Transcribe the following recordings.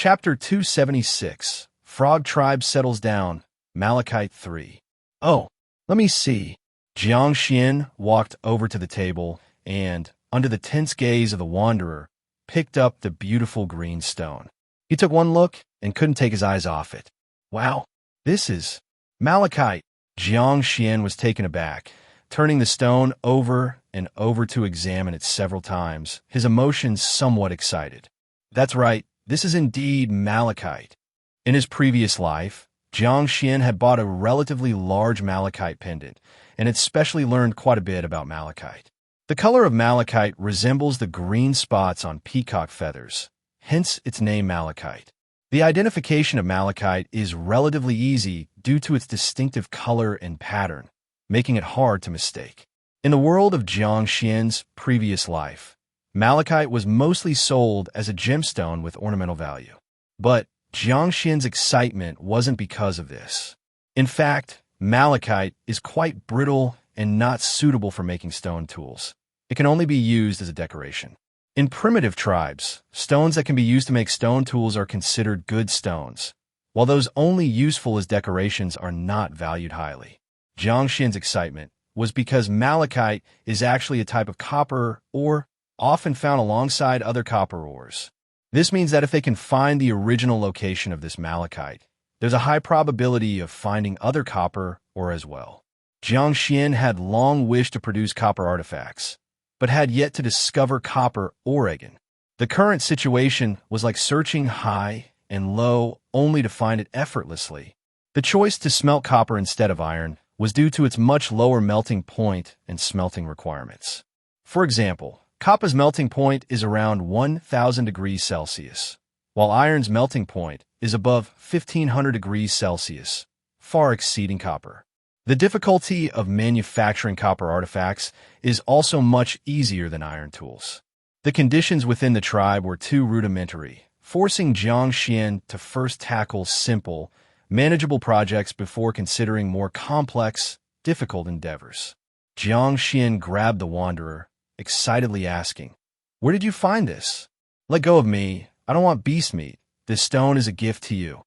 Chapter 276, Frog Tribe Settles Down, Malachite 3. Oh, let me see. Jiang Xuan walked over to the table and, under the tense gaze of the wanderer, picked up the beautiful green stone. He took one look and couldn't take his eyes off it. Wow, this is malachite. Jiang Xuan was taken aback, turning the stone over and over to examine it several times, his emotions somewhat excited. That's right, this is indeed malachite. In his previous life, Jiang Xuan had bought a relatively large malachite pendant and had specially learned quite a bit about malachite. The color of malachite resembles the green spots on peacock feathers, hence its name malachite. The identification of malachite is relatively easy due to its distinctive color and pattern, making it hard to mistake. In the world of Jiang Xuan's previous life, malachite was mostly sold as a gemstone with ornamental value. But Jiang Xuan's excitement wasn't because of this. In fact, malachite is quite brittle and not suitable for making stone tools. It can only be used as a decoration. In primitive tribes, stones that can be used to make stone tools are considered good stones, while those only useful as decorations are not valued highly. Jiang Xuan's excitement was because malachite is actually a type of copper ore often found alongside other copper ores. This means that if they can find the original location of this malachite, there's a high probability of finding other copper ore as well. Jiang Xuan had long wished to produce copper artifacts, but had yet to discover copper ore again. The current situation was like searching high and low only to find it effortlessly. The choice to smelt copper instead of iron was due to its much lower melting point and smelting requirements. For example, copper's melting point is around 1,000 degrees Celsius, while iron's melting point is above 1,500 degrees Celsius, far exceeding copper. The difficulty of manufacturing copper artifacts is also much easier than iron tools. The conditions within the tribe were too rudimentary, forcing Jiang Xuan to first tackle simple, manageable projects before considering more complex, difficult endeavors. Jiang Xuan grabbed the wanderer, excitedly asking, "Where did you find this?" "Let go of me. I don't want beast meat. This stone is a gift to you."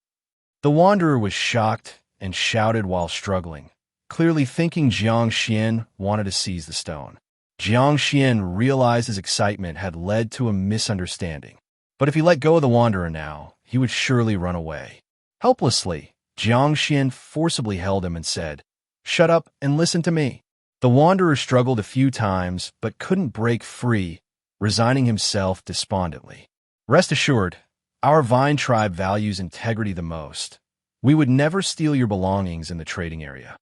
The wanderer was shocked and shouted while struggling, clearly thinking Jiang Xuan wanted to seize the stone. Jiang Xuan realized his excitement had led to a misunderstanding. But if he let go of the wanderer now, he would surely run away. Helplessly, Jiang Xuan forcibly held him and said, "Shut up and listen to me." The wanderer struggled a few times but couldn't break free, resigning himself despondently. "Rest assured, our vine tribe values integrity the most. We would never steal your belongings in the trading area.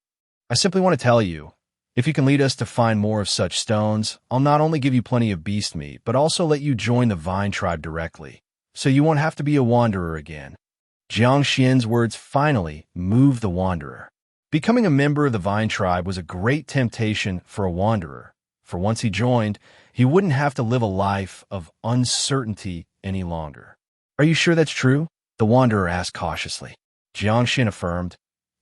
I simply want to tell you, if you can lead us to find more of such stones, I'll not only give you plenty of beast meat, but also let you join the vine tribe directly, so you won't have to be a wanderer again." Jiang Xuan's words finally moved the wanderer. Becoming a member of the vine tribe was a great temptation for a wanderer, for once he joined, he wouldn't have to live a life of uncertainty any longer. "Are you sure that's true?" the wanderer asked cautiously. Jiang Xuan affirmed,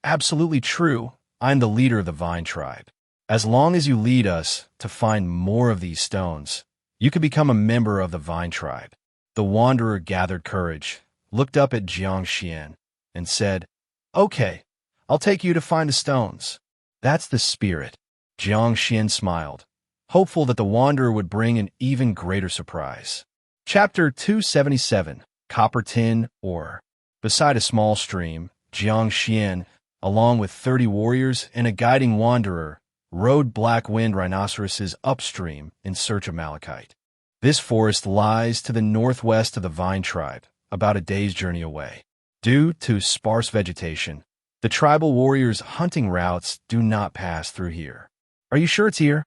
"Absolutely true. I'm the leader of the vine tribe. As long as you lead us to find more of these stones, you could become a member of the vine tribe." The wanderer gathered courage, looked up at Jiang Xuan, and said, "Okay, I'll take you to find the stones." "That's the spirit." Jiang Xuan smiled, hopeful that the wanderer would bring an even greater surprise. Chapter 277, Copper Tin Ore. Beside a small stream, Jiang Xuan, along with 30 warriors and a guiding wanderer, rode black-winged rhinoceroses upstream in search of malachite. This forest lies to the northwest of the vine tribe, about a day's journey away. Due to sparse vegetation, the tribal warriors' hunting routes do not pass through here. "Are you sure it's here?"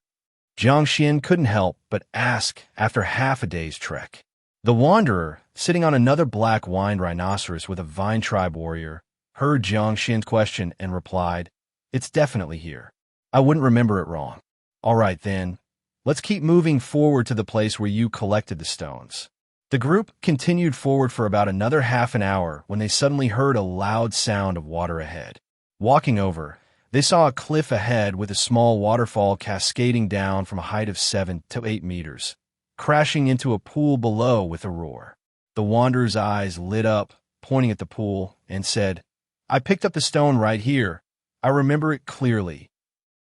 Jiang Xuan couldn't help but ask after half a day's trek. The wanderer, sitting on another black-winged rhinoceros with a vine tribe warrior, heard Jiang Xuan's question and replied, "It's definitely here. I wouldn't remember it wrong." "All right, then. Let's keep moving forward to the place where you collected the stones." The group continued forward for about another half an hour when they suddenly heard a loud sound of water ahead. Walking over, they saw a cliff ahead with a small waterfall cascading down from a height of 7 to 8 meters, crashing into a pool below with a roar. The wanderer's eyes lit up, pointing at the pool, and said, "I picked up the stone right here. I remember it clearly."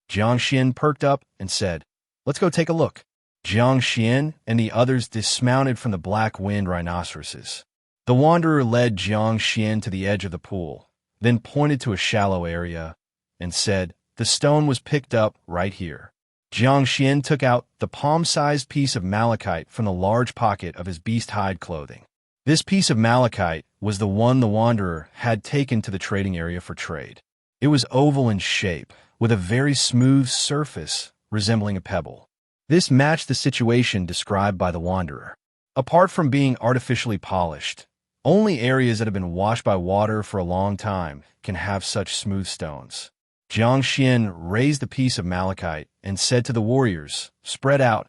Jiang Xuan perked up and said, "Let's go take a look." Jiang Xuan and the others dismounted from the black-winged rhinoceroses. The wanderer led Jiang Xuan to the edge of the pool, then pointed to a shallow area and said, "The stone was picked up right here." Jiang Xuan took out the palm-sized piece of malachite from the large pocket of his beast hide clothing. This piece of malachite was the one the wanderer had taken to the trading area for trade. It was oval in shape, with a very smooth surface resembling a pebble. This matched the situation described by the wanderer. Apart from being artificially polished, only areas that have been washed by water for a long time can have such smooth stones. Jiang Xuan raised the piece of malachite and said to the warriors, "Spread out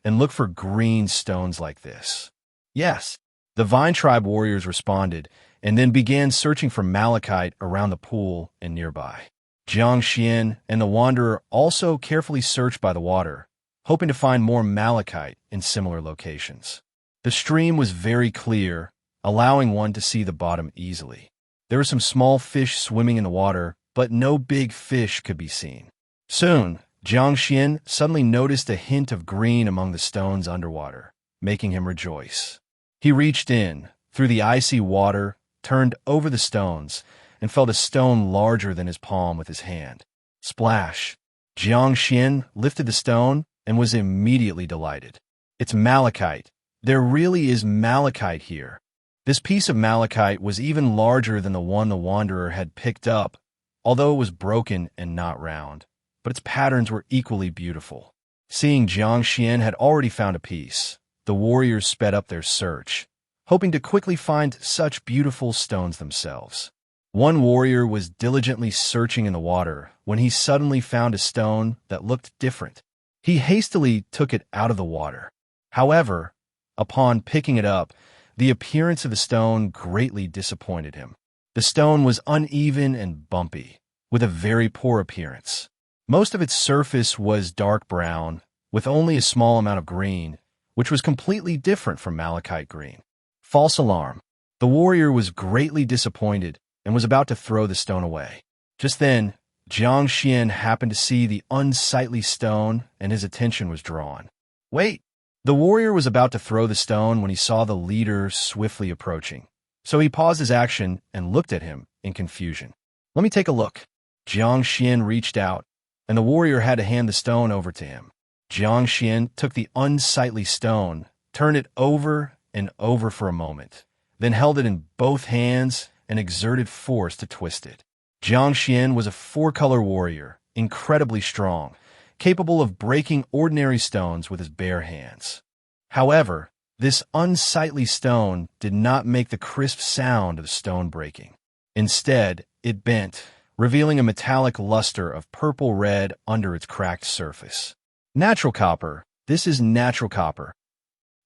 and look for green stones like this." "Yes." The Vine Tribe warriors responded, and then began searching for malachite around the pool and nearby. Jiang Xuan and the wanderer also carefully searched by the water, hoping to find more malachite in similar locations. The stream was very clear, allowing one to see the bottom easily. There were some small fish swimming in the water, but no big fish could be seen. Soon, Jiang Xuan suddenly noticed a hint of green among the stones underwater, making him rejoice. He reached in, through the icy water, turned over the stones, and felt a stone larger than his palm with his hand. Splash! Jiang Xuan lifted the stone and was immediately delighted. "It's malachite. There really is malachite here." This piece of malachite was even larger than the one the wanderer had picked up, although it was broken and not round, but its patterns were equally beautiful. Seeing Jiang Xuan had already found a piece, the warriors sped up their search, hoping to quickly find such beautiful stones themselves. One warrior was diligently searching in the water when he suddenly found a stone that looked different. He hastily took it out of the water. However, upon picking it up, the appearance of the stone greatly disappointed him. The stone was uneven and bumpy, with a very poor appearance. Most of its surface was dark brown, with only a small amount of green, which was completely different from malachite green. False alarm. The warrior was greatly disappointed and was about to throw the stone away. Just then, Jiang Xuan happened to see the unsightly stone, and his attention was drawn. "Wait!" The warrior was about to throw the stone when he saw the leader swiftly approaching. So he paused his action and looked at him in confusion. "Let me take a look." Jiang Xuan reached out, and the warrior had to hand the stone over to him. Jiang Xuan took the unsightly stone, turned it over and over for a moment, then held it in both hands and exerted force to twist it. Jiang Xuan was a four-color warrior, incredibly strong, capable of breaking ordinary stones with his bare hands. However, this unsightly stone did not make the crisp sound of stone breaking. Instead, it bent, revealing a metallic luster of purple-red under its cracked surface. "Natural copper. This is natural copper."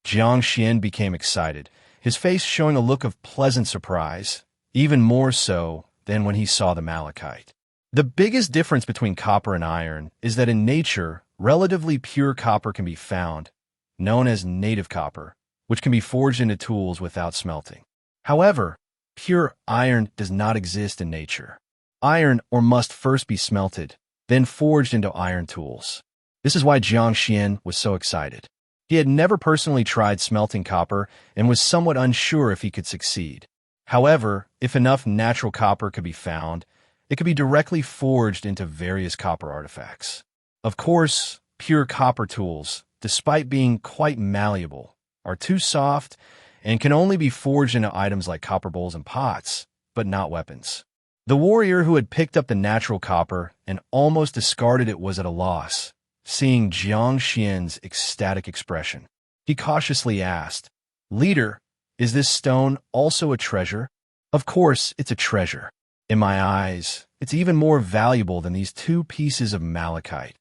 Jiang Xuan became excited, his face showing a look of pleasant surprise, even more so than when he saw the malachite. The biggest difference between copper and iron is that in nature, relatively pure copper can be found, known as native copper, which can be forged into tools without smelting. However, pure iron does not exist in nature. Iron must first be smelted, then forged into iron tools. This is why Jiang Xuan was so excited. He had never personally tried smelting copper and was somewhat unsure if he could succeed. However, if enough natural copper could be found, it could be directly forged into various copper artifacts. Of course, pure copper tools, despite being quite malleable, are too soft and can only be forged into items like copper bowls and pots, but not weapons. The warrior who had picked up the natural copper and almost discarded it was at a loss, seeing Jiang Xuan's ecstatic expression. He cautiously asked, "Leader, is this stone also a treasure?" "Of course, it's a treasure. In my eyes, it's even more valuable than these 2 pieces of malachite."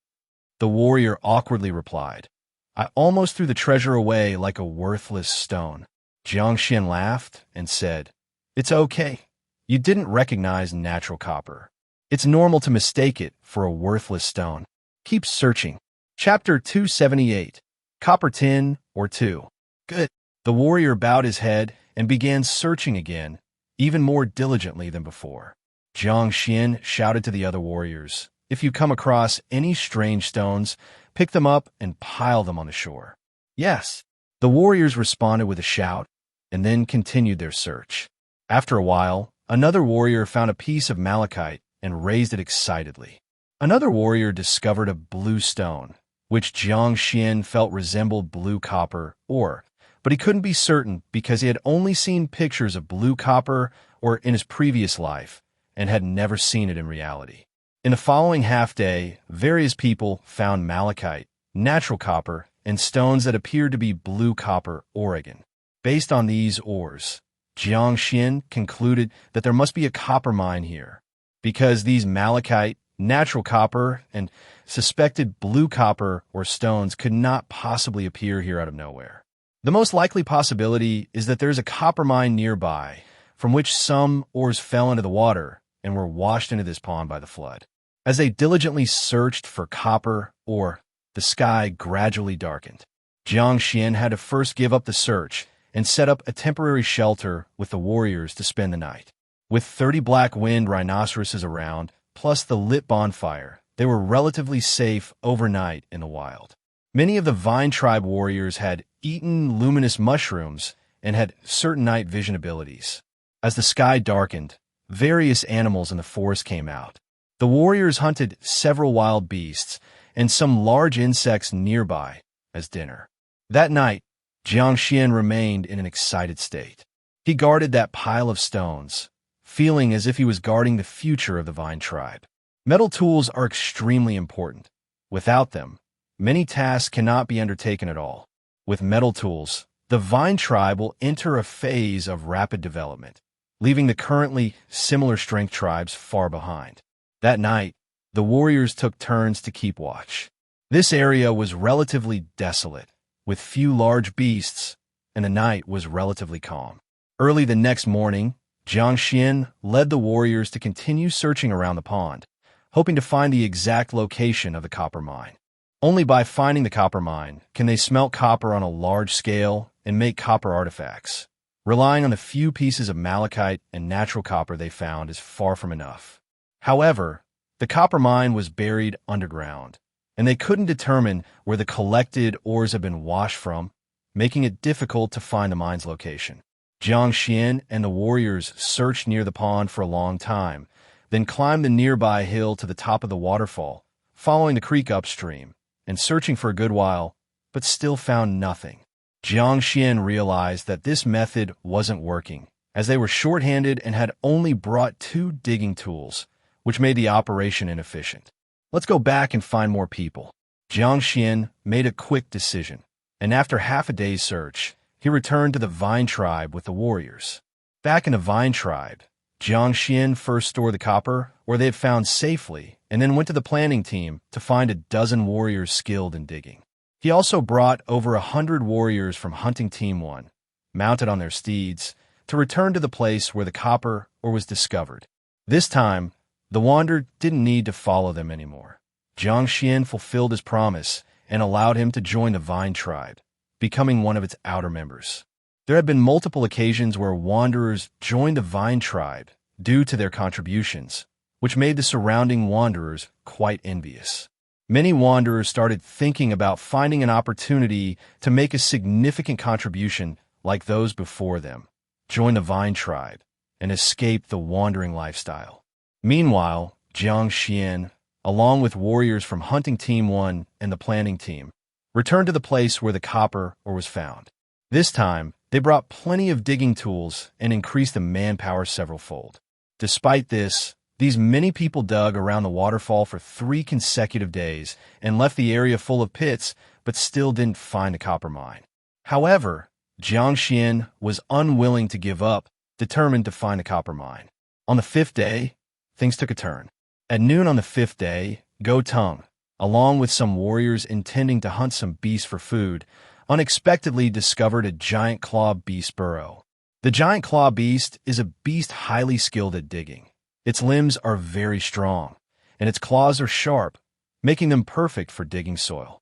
The warrior awkwardly replied, "I almost threw the treasure away like a worthless stone." Jiang Xuan laughed and said, "It's okay. You didn't recognize natural copper. It's normal to mistake it for a worthless stone. Keep searching." Chapter 278. Copper Tin or 2. Good. The warrior bowed his head and began searching again, even more diligently than before. Jiang Xuan shouted to the other warriors, "If you come across any strange stones, pick them up and pile them on the shore." "Yes." The warriors responded with a shout, and then continued their search. After a while, another warrior found a piece of malachite and raised it excitedly. Another warrior discovered a blue stone, which Jiang Xuan felt resembled blue copper ore, but he couldn't be certain because he had only seen pictures of blue copper ore in his previous life and had never seen it in reality. In the following half-day, various people found malachite, natural copper, and stones that appeared to be blue copper ore again. Based on these ores, Jiang Xuan concluded that there must be a copper mine here, because these malachite, natural copper, and suspected blue copper or stones could not possibly appear here out of nowhere. The most likely possibility is that there's a copper mine nearby, from which some ores fell into the water and were washed into this pond by the flood. As they diligently searched for copper ore, the sky gradually darkened. Jiang Xuan had to first give up the search and set up a temporary shelter with the warriors to spend the night. With 30 black-winged rhinoceroses around, plus the lit bonfire, they were relatively safe overnight in the wild. Many of the Vine Tribe warriors had eaten luminous mushrooms and had certain night vision abilities. As the sky darkened, various animals in the forest came out. The warriors hunted several wild beasts and some large insects nearby as dinner. That night, Jiang Xuan remained in an excited state. He guarded that pile of stones, feeling as if he was guarding the future of the Vine Tribe. Metal tools are extremely important. Without them, many tasks cannot be undertaken at all. With metal tools, the Vine Tribe will enter a phase of rapid development, leaving the currently similar strength tribes far behind. That night, the warriors took turns to keep watch. This area was relatively desolate, with few large beasts, and the night was relatively calm. Early the next morning, Jiang Xuan led the warriors to continue searching around the pond, hoping to find the exact location of the copper mine. Only by finding the copper mine can they smelt copper on a large scale and make copper artifacts. Relying on the few pieces of malachite and natural copper they found is far from enough. However, the copper mine was buried underground, and they couldn't determine where the collected ores had been washed from, making it difficult to find the mine's location. Jiang Xuan and the warriors searched near the pond for a long time, then climbed the nearby hill to the top of the waterfall, following the creek upstream, and searching for a good while, but still found nothing. Jiang Xuan realized that this method wasn't working, as they were short-handed and had only brought 2 digging tools, which made the operation inefficient. "Let's go back and find more people." Jiang Xuan made a quick decision, and after half a day's search, he returned to the Vine Tribe with the warriors. Back in the Vine Tribe, Jiang Xuan first stored the copper where they had found safely, and then went to the planning team to find a dozen warriors skilled in digging. He also brought over 100 warriors from Hunting Team 1, mounted on their steeds, to return to the place where the copper ore was discovered. This time, the wanderer didn't need to follow them anymore. Jiang Xuan fulfilled his promise and allowed him to join the Vine Tribe, becoming one of its outer members. There had been multiple occasions where wanderers joined the Vine Tribe due to their contributions, which made the surrounding wanderers quite envious. Many wanderers started thinking about finding an opportunity to make a significant contribution like those before them, join the Vine Tribe, and escape the wandering lifestyle. Meanwhile, Jiang Xuan, along with warriors from Hunting Team 1 and the planning team, returned to the place where the copper ore was found. This time, they brought plenty of digging tools and increased the manpower several-fold. Despite this, these many people dug around the waterfall for 3 consecutive days and left the area full of pits, but still didn't find the copper mine. However, Jiang Xuan was unwilling to give up, determined to find the copper mine. On the 5th day, things took a turn. At noon on the 5th day, Go Tung, along with some warriors intending to hunt some beasts for food, unexpectedly discovered a giant claw beast burrow. The giant claw beast is a beast highly skilled at digging. Its limbs are very strong, and its claws are sharp, making them perfect for digging soil.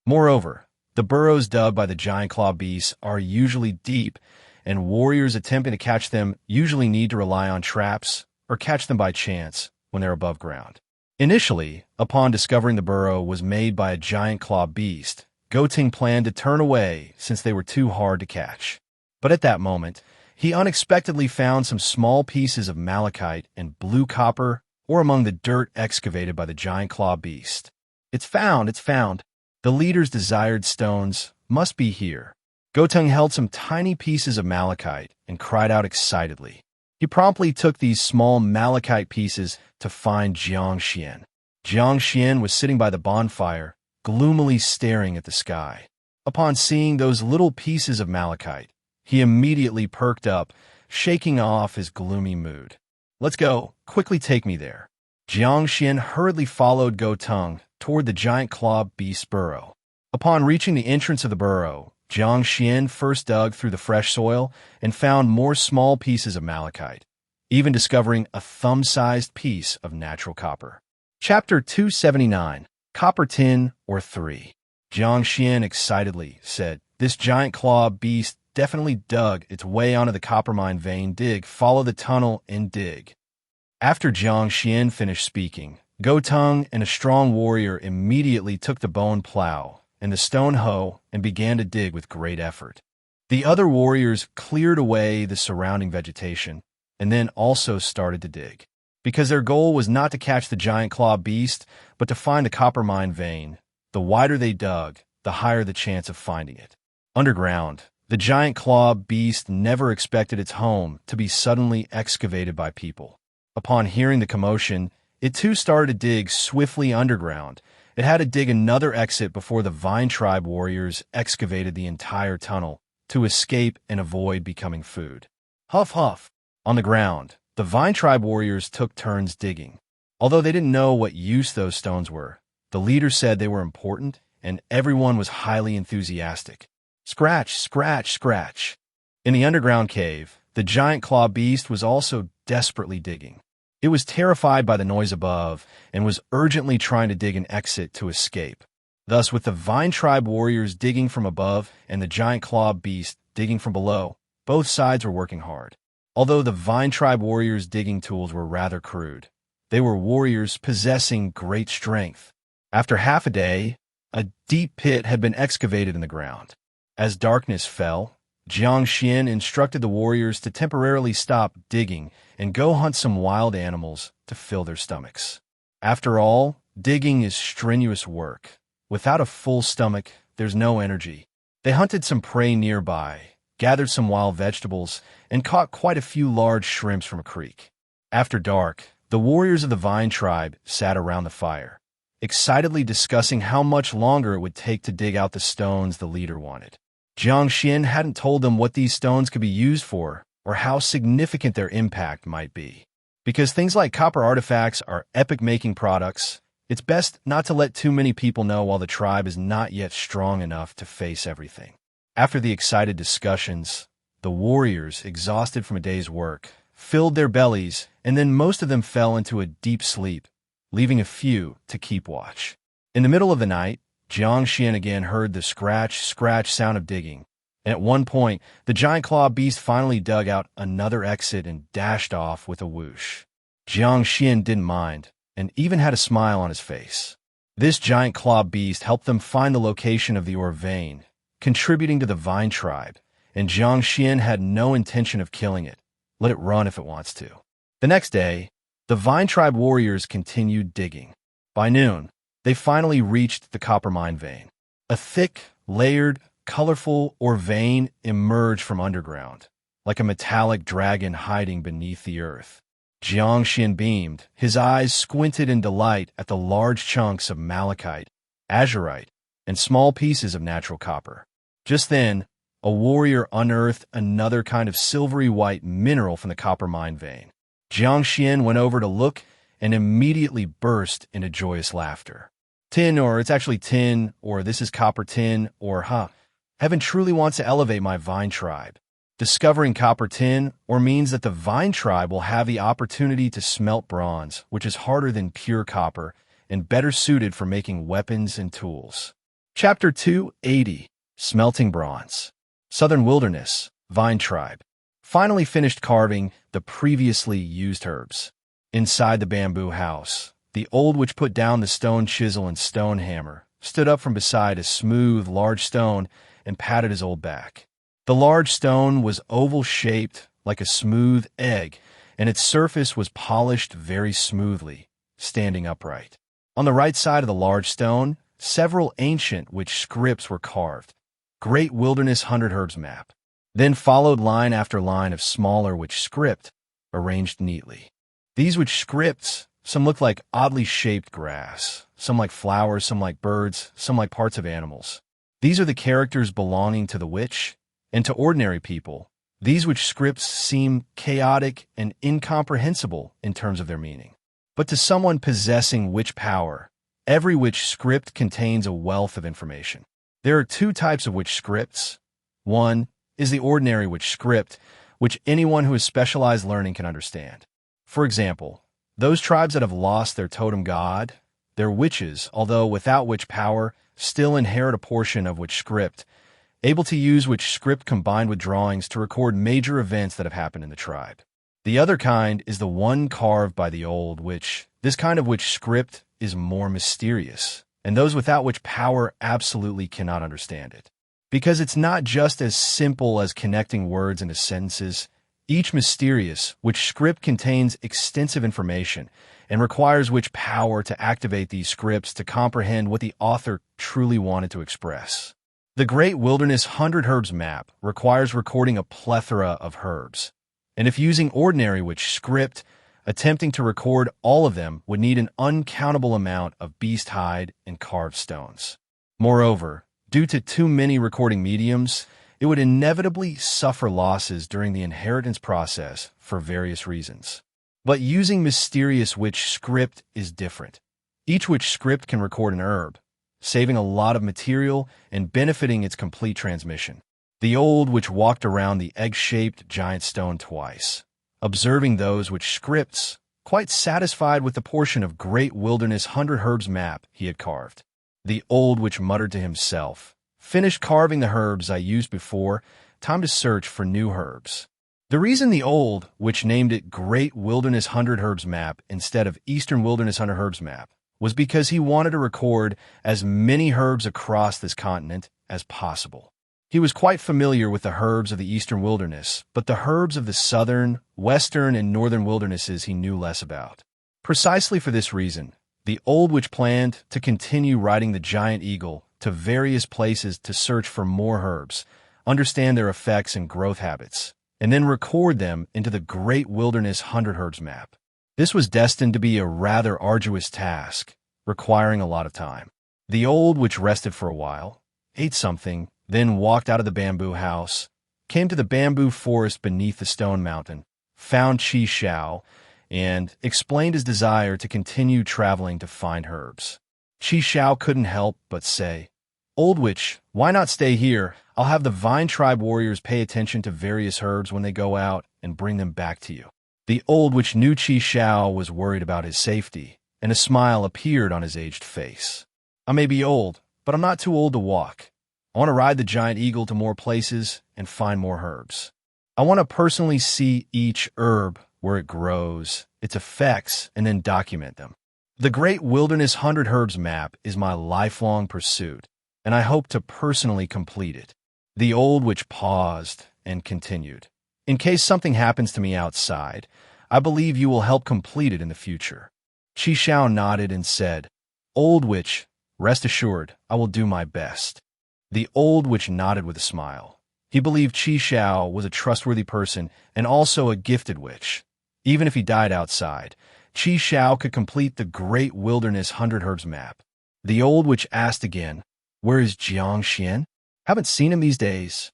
Moreover, the burrows dug by the giant claw beasts are usually deep and warriors attempting to catch them usually need to rely on traps or catch them by chance when they're above ground. Initially, upon discovering the burrow was made by a giant claw beast, Goting planned to turn away since they were too hard to catch. But at that moment, he unexpectedly found some small pieces of malachite and blue copper or among the dirt excavated by the giant claw beast. It's found. The leader's desired stones must be here. Gotung held some tiny pieces of malachite and cried out excitedly. He promptly took these small malachite pieces to find Jiang Xuan. Jiang Xuan was sitting by the bonfire, gloomily staring at the sky. Upon seeing those little pieces of malachite, he immediately perked up, shaking off his gloomy mood. "Let's go. Quickly take me there." Jiang Xuan hurriedly followed Gotung toward the giant claw beast's burrow. Upon reaching the entrance of the burrow, Jiang Xuan first dug through the fresh soil and found more small pieces of malachite, even discovering a thumb-sized piece of natural copper. Chapter 279, Copper Tin or 3. Jiang Xuan excitedly said, "This giant claw beast definitely dug its way onto the copper mine vein. Dig, follow the tunnel and dig." After Jiang Xuan finished speaking, Gotung and a strong warrior immediately took the bone plow and the stone hoe and began to dig with great effort. The other warriors cleared away the surrounding vegetation and then also started to dig. Because their goal was not to catch the giant claw beast, but to find the copper mine vein, the wider they dug, the higher the chance of finding it. Underground, the giant claw beast never expected its home to be suddenly excavated by people. Upon hearing the commotion, it too started to dig swiftly underground. It had to dig another exit before the Vine Tribe warriors excavated the entire tunnel to escape and avoid becoming food. Huff, huff. On the ground, the Vine Tribe warriors took turns digging. Although they didn't know what use those stones were, the leader said they were important, and everyone was highly enthusiastic. Scratch, scratch, scratch. In the underground cave, the giant claw beast was also desperately digging. It was terrified by the noise above and was urgently trying to dig an exit to escape. Thus, with the Vine Tribe warriors digging from above and the giant claw beast digging from below, both sides were working hard. Although the Vine Tribe warriors' digging tools were rather crude, they were warriors possessing great strength. After half a day, a deep pit had been excavated in the ground. As darkness fell, Jiang Xuan instructed the warriors to temporarily stop digging and go hunt some wild animals to fill their stomachs. After all, digging is strenuous work. Without a full stomach, there's no energy. They hunted some prey nearby, gathered some wild vegetables, and caught quite a few large shrimps from a creek. After dark, the warriors of the Vine Tribe sat around the fire, excitedly discussing how much longer it would take to dig out the stones the leader wanted. Jiang Xuan hadn't told them what these stones could be used for or how significant their impact might be. Because things like copper artifacts are epic-making products, it's best not to let too many people know while the tribe is not yet strong enough to face everything. After the excited discussions, the warriors, exhausted from a day's work, filled their bellies, and then most of them fell into a deep sleep, leaving a few to keep watch. In the middle of the night, Jiang Xuan again heard the scratch sound of digging, and at one point, the giant claw beast finally dug out another exit and dashed off with a whoosh. Jiang Xuan didn't mind, and even had a smile on his face. This giant claw beast helped them find the location of the ore vein, contributing to the Vine Tribe, and Jiang Xuan had no intention of killing it. Let it run if it wants to. The next day, the Vine Tribe warriors continued digging. By noon, they finally reached the copper mine vein. A thick, layered, colorful ore vein emerged from underground, like a metallic dragon hiding beneath the earth. Jiang Xuan beamed, his eyes squinted in delight at the large chunks of malachite, azurite, and small pieces of natural copper. Just then, a warrior unearthed another kind of silvery white mineral from the copper mine vein. Jiang Xuan went over to look and immediately burst into joyous laughter. Tin, or it's actually tin, or this is copper tin, or heaven truly wants to elevate my Vine Tribe. Discovering copper tin, or means that the Vine Tribe will have the opportunity to smelt bronze, which is harder than pure copper and better suited for making weapons and tools. Chapter 280, Smelting Bronze. Southern Wilderness, Vine tribe finally finished carving the previously used herbs. Inside the bamboo house, the old witch put down the stone chisel and stone hammer, stood up from beside a smooth, large stone, and patted his old back. The large stone was oval-shaped like a smooth egg, and its surface was polished very smoothly, standing upright. On the right side of the large stone, several ancient witch scripts were carved. Great Wilderness 100 Herbs Map. Then followed line after line of smaller witch script, arranged neatly. These witch scripts, some looked like oddly shaped grass, some like flowers, some like birds, some like parts of animals. These are the characters belonging to the witch, and to ordinary people, these witch scripts seem chaotic and incomprehensible in terms of their meaning. But to someone possessing witch power, every witch script contains a wealth of information. There are two types of witch scripts. One is the ordinary witch script, which anyone who has specialized learning can understand. For example, those tribes that have lost their totem god, their witches, although without witch power, still inherit a portion of witch script, able to use witch script combined with drawings to record major events that have happened in the tribe. The other kind is the one carved by the old witch. This kind of witch script is more mysterious, and those without witch power absolutely cannot understand it. Because it's not just as simple as connecting words into sentences. Each mysterious witch script contains extensive information and requires witch power to activate these scripts to comprehend what the author truly wanted to express. The Great Wilderness 100 Herbs Map requires recording a plethora of herbs, and if using ordinary witch script, attempting to record all of them would need an uncountable amount of beast hide and carved stones. Moreover, due to too many recording mediums, it would inevitably suffer losses during the inheritance process for various reasons. But using mysterious witch script is different. Each witch script can record an herb, saving a lot of material and benefiting its complete transmission. The old witch walked around the egg-shaped giant stone twice, observing those witch scripts, quite satisfied with the portion of Great Wilderness 100 Herbs Map he had carved. The old witch muttered to himself, "Finished carving the herbs I used before, time to search for new herbs." The reason the old witch named it Great Wilderness 100 Herbs Map instead of Eastern Wilderness 100 Herbs Map was because he wanted to record as many herbs across this continent as possible. He was quite familiar with the herbs of the Eastern Wilderness, but the herbs of the Southern, Western, and Northern wildernesses he knew less about. Precisely for this reason, the old witch planned to continue riding the giant eagle to various places to search for more herbs, understand their effects and growth habits, and then record them into the Great Wilderness 100 Herbs Map. This was destined to be a rather arduous task, requiring a lot of time. The old witch rested for a while, ate something, then walked out of the bamboo house, came to the bamboo forest beneath the stone mountain, found Qi Xiao, and explained his desire to continue traveling to find herbs. Qi Xiao couldn't help but say, "Old witch, why not stay here? I'll have the Vine Tribe warriors pay attention to various herbs when they go out and bring them back to you." The old witch knew Qi Xiao was worried about his safety, and a smile appeared on his aged face. "I may be old, but I'm not too old to walk. I want to ride the giant eagle to more places and find more herbs. I want to personally see each herb, where it grows, its effects, and then document them. The Great Wilderness 100 Herbs Map is my lifelong pursuit, and I hope to personally complete it." The old witch paused and continued, "In case something happens to me outside, I believe you will help complete it in the future." Qi Xiao nodded and said, "Old witch, rest assured, I will do my best." The old witch nodded with a smile. He believed Qi Xiao was a trustworthy person and also a gifted witch. Even if he died outside, Qi Xiao could complete the Great Wilderness 100 Herbs Map. The old witch asked again, "Where is Jiang Xuan? Haven't seen him these days."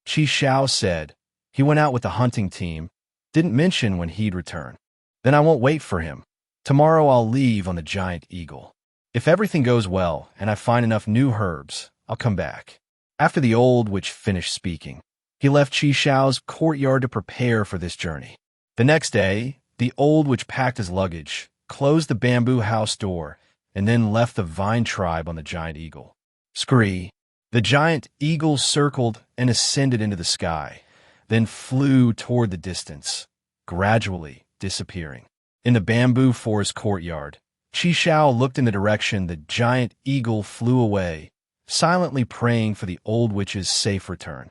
Qi Xiao said, "He went out with the hunting team. Didn't mention when he'd return." "Then I won't wait for him. Tomorrow I'll leave on the giant eagle. If everything goes well and I find enough new herbs, I'll come back." After the old witch finished speaking, he left Qi Xiao's courtyard to prepare for this journey. The next day, the old witch packed his luggage, closed the bamboo house door, and then left the Vine Tribe on the giant eagle. Scree! The giant eagle circled and ascended into the sky, then flew toward the distance, gradually disappearing. In the bamboo forest courtyard, Qixiao looked in the direction the giant eagle flew away, silently praying for the old witch's safe return.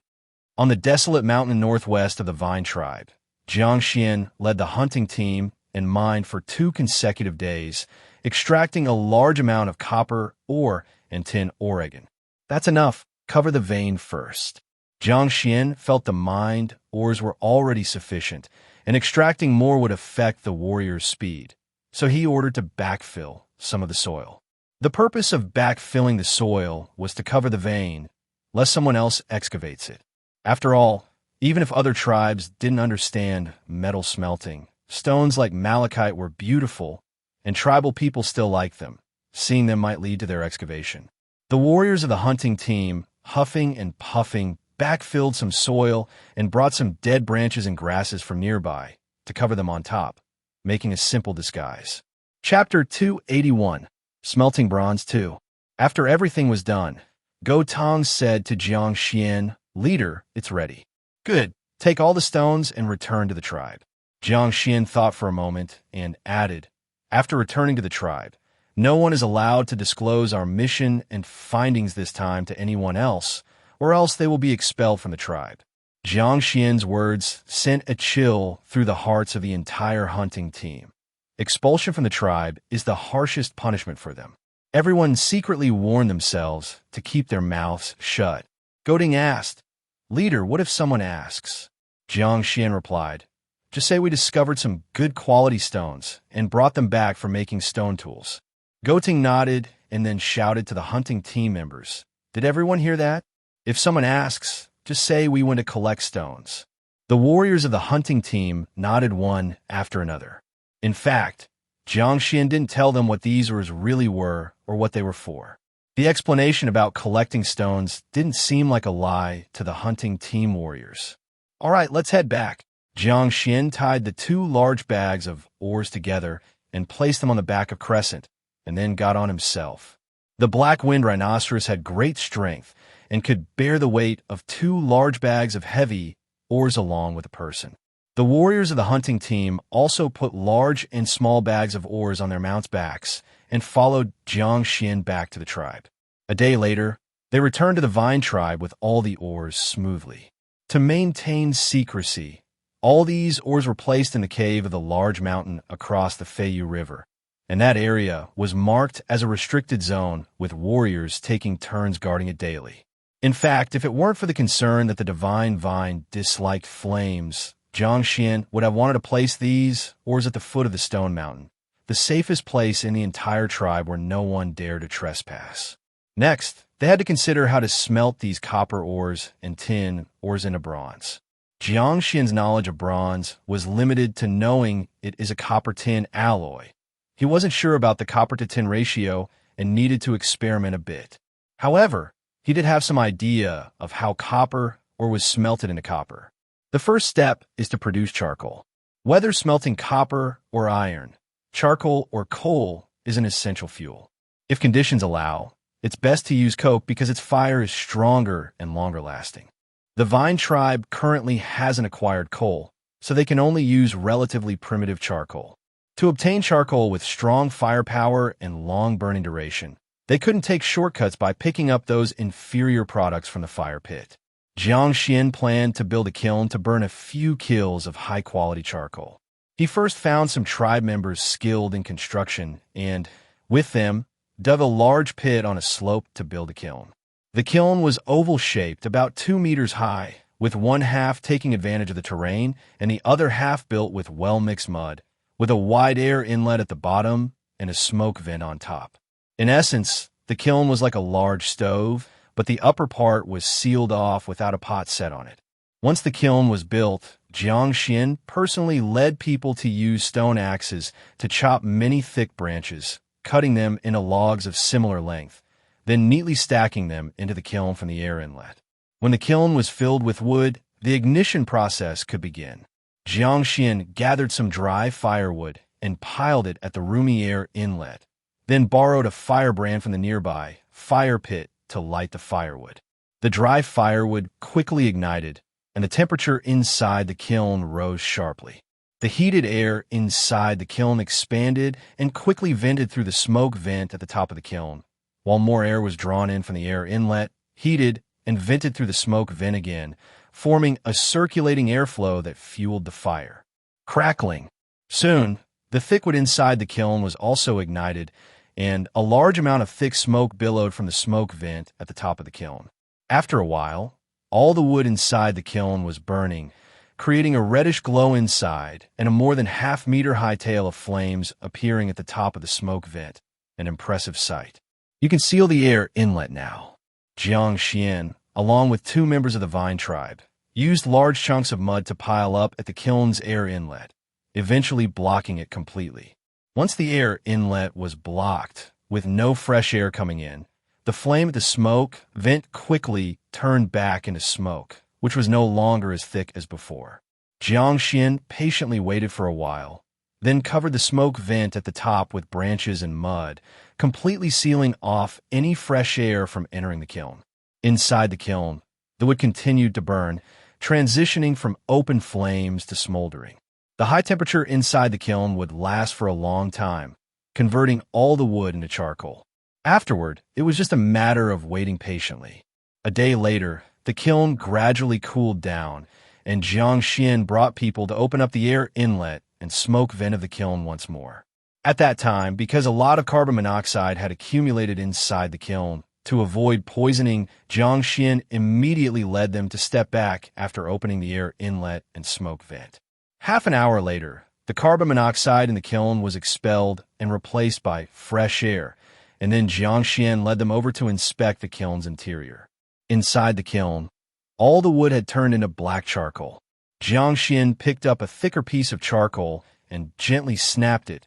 On the desolate mountain northwest of the Vine tribe, Jiang Xuan led the hunting team and mined for 2 consecutive days, extracting a large amount of copper ore and tin Oregon. That's enough. Cover the vein first. Jiang Xuan felt the mined ores were already sufficient, and extracting more would affect the warrior's speed, so he ordered to backfill some of the soil. The purpose of backfilling the soil was to cover the vein, lest someone else excavates it. After all, even if other tribes didn't understand metal smelting, stones like malachite were beautiful, and tribal people still liked them. Seeing them might lead to their excavation. The warriors of the hunting team, huffing and puffing, backfilled some soil and brought some dead branches and grasses from nearby to cover them on top, making a simple disguise. Chapter 281. Smelting Bronze 2. After everything was done, Go Tong said to Jiang Xuan, "Leader, it's ready." "Good. Take all the stones and return to the tribe." Jiang Xuan thought for a moment and added, "After returning to the tribe, no one is allowed to disclose our mission and findings this time to anyone else, or else they will be expelled from the tribe." Jiang Xuan's words sent a chill through the hearts of the entire hunting team. Expulsion from the tribe is the harshest punishment for them. Everyone secretly warned themselves to keep their mouths shut. Goting asked, "Leader, what if someone asks?" Jiang Xuan replied, "Just say we discovered some good quality stones and brought them back for making stone tools." Goting nodded and then shouted to the hunting team members, "Did everyone hear that? If someone asks, just say we went to collect stones." The warriors of the hunting team nodded one after another. In fact, Jiang Xuan didn't tell them what these ores really were or what they were for. The explanation about collecting stones didn't seem like a lie to the hunting team warriors. "All right, let's head back." Jiang Xuan tied the 2 large bags of ores together and placed them on the back of Crescent, and then got on himself. The black-winged rhinoceros had great strength and could bear the weight of 2 large bags of heavy ores along with a person. The warriors of the hunting team also put large and small bags of ores on their mounts' backs and followed Jiang Xuan back to the tribe. A day later, they returned to the Vine tribe with all the ores smoothly. To maintain secrecy, all these ores were placed in the cave of the large mountain across the Feiyu River, and that area was marked as a restricted zone with warriors taking turns guarding it daily. In fact, if it weren't for the concern that the divine vine disliked flames, Jiang Xuan would have wanted to place these ores at the foot of the stone mountain, the safest place in the entire tribe where no one dared to trespass. Next, they had to consider how to smelt these copper ores and tin ores into bronze. Jiang Xuan's knowledge of bronze was limited to knowing it is a copper-tin alloy. He wasn't sure about the copper-to-tin ratio and needed to experiment a bit. However, he did have some idea of how copper ore was smelted into copper. The first step is to produce charcoal. Whether smelting copper or iron, charcoal or coal is an essential fuel. If conditions allow, it's best to use coke because its fire is stronger and longer lasting. The Vine tribe currently hasn't acquired coal, so they can only use relatively primitive charcoal. To obtain charcoal with strong firepower and long burning duration, they couldn't take shortcuts by picking up those inferior products from the fire pit. Jiang Xuan planned to build a kiln to burn a few kills of high-quality charcoal. He first found some tribe members skilled in construction and, with them, dug a large pit on a slope to build a kiln. The kiln was oval-shaped, about 2 meters high, with one half taking advantage of the terrain and the other half built with well-mixed mud, with a wide air inlet at the bottom and a smoke vent on top. In essence, the kiln was like a large stove, but the upper part was sealed off without a pot set on it. Once the kiln was built, Jiang Xuan personally led people to use stone axes to chop many thick branches, cutting them into logs of similar length, then neatly stacking them into the kiln from the air inlet. When the kiln was filled with wood, the ignition process could begin. Jiang Xuan gathered some dry firewood and piled it at the roomy air inlet, then borrowed a firebrand from the nearby fire pit to light the firewood. The dry firewood quickly ignited, and the temperature inside the kiln rose sharply. The heated air inside the kiln expanded and quickly vented through the smoke vent at the top of the kiln, while more air was drawn in from the air inlet, heated, and vented through the smoke vent again, forming a circulating airflow that fueled the fire. Crackling. Soon, the thick wood inside the kiln was also ignited, and a large amount of thick smoke billowed from the smoke vent at the top of the kiln. After a while, all the wood inside the kiln was burning, creating a reddish glow inside and a more than half-meter high tail of flames appearing at the top of the smoke vent, an impressive sight. You can seal the air inlet now. Jiang Xuan, along with 2 members of the vine tribe, used large chunks of mud to pile up at the kiln's air inlet, eventually blocking it completely. Once the air inlet was blocked, with no fresh air coming in, the flame at the smoke vent quickly turned back into smoke, which was no longer as thick as before. Jiang Xuan patiently waited for a while, then covered the smoke vent at the top with branches and mud, completely sealing off any fresh air from entering the kiln. Inside the kiln, the wood continued to burn, transitioning from open flames to smoldering. The high temperature inside the kiln would last for a long time, converting all the wood into charcoal. Afterward, it was just a matter of waiting patiently. A day later, the kiln gradually cooled down, and Jiang Xuan brought people to open up the air inlet and smoke vent of the kiln once more. At that time, because a lot of carbon monoxide had accumulated inside the kiln, to avoid poisoning, Jiang Xuan immediately led them to step back after opening the air inlet and smoke vent. Half an hour later, the carbon monoxide in the kiln was expelled and replaced by fresh air, and then Jiang Xuan led them over to inspect the kiln's interior. Inside the kiln, all the wood had turned into black charcoal. Jiang Xuan picked up a thicker piece of charcoal and gently snapped it,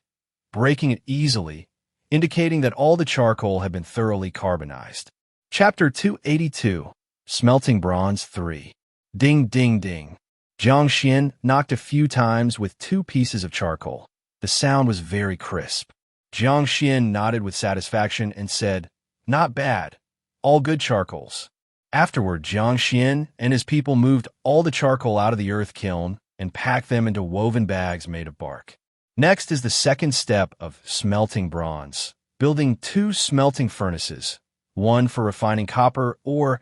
breaking it easily, indicating that all the charcoal had been thoroughly carbonized. Chapter 282, Smelting Bronze 3. Ding, ding, ding. Jiang Xuan knocked a few times with 2 pieces of charcoal. The sound was very crisp. Jiang Xuan nodded with satisfaction and said, "Not bad. All good charcoals." Afterward, Jiang Xuan and his people moved all the charcoal out of the earth kiln and packed them into woven bags made of bark. Next is the second step of smelting bronze, building 2 smelting furnaces, one for refining copper ore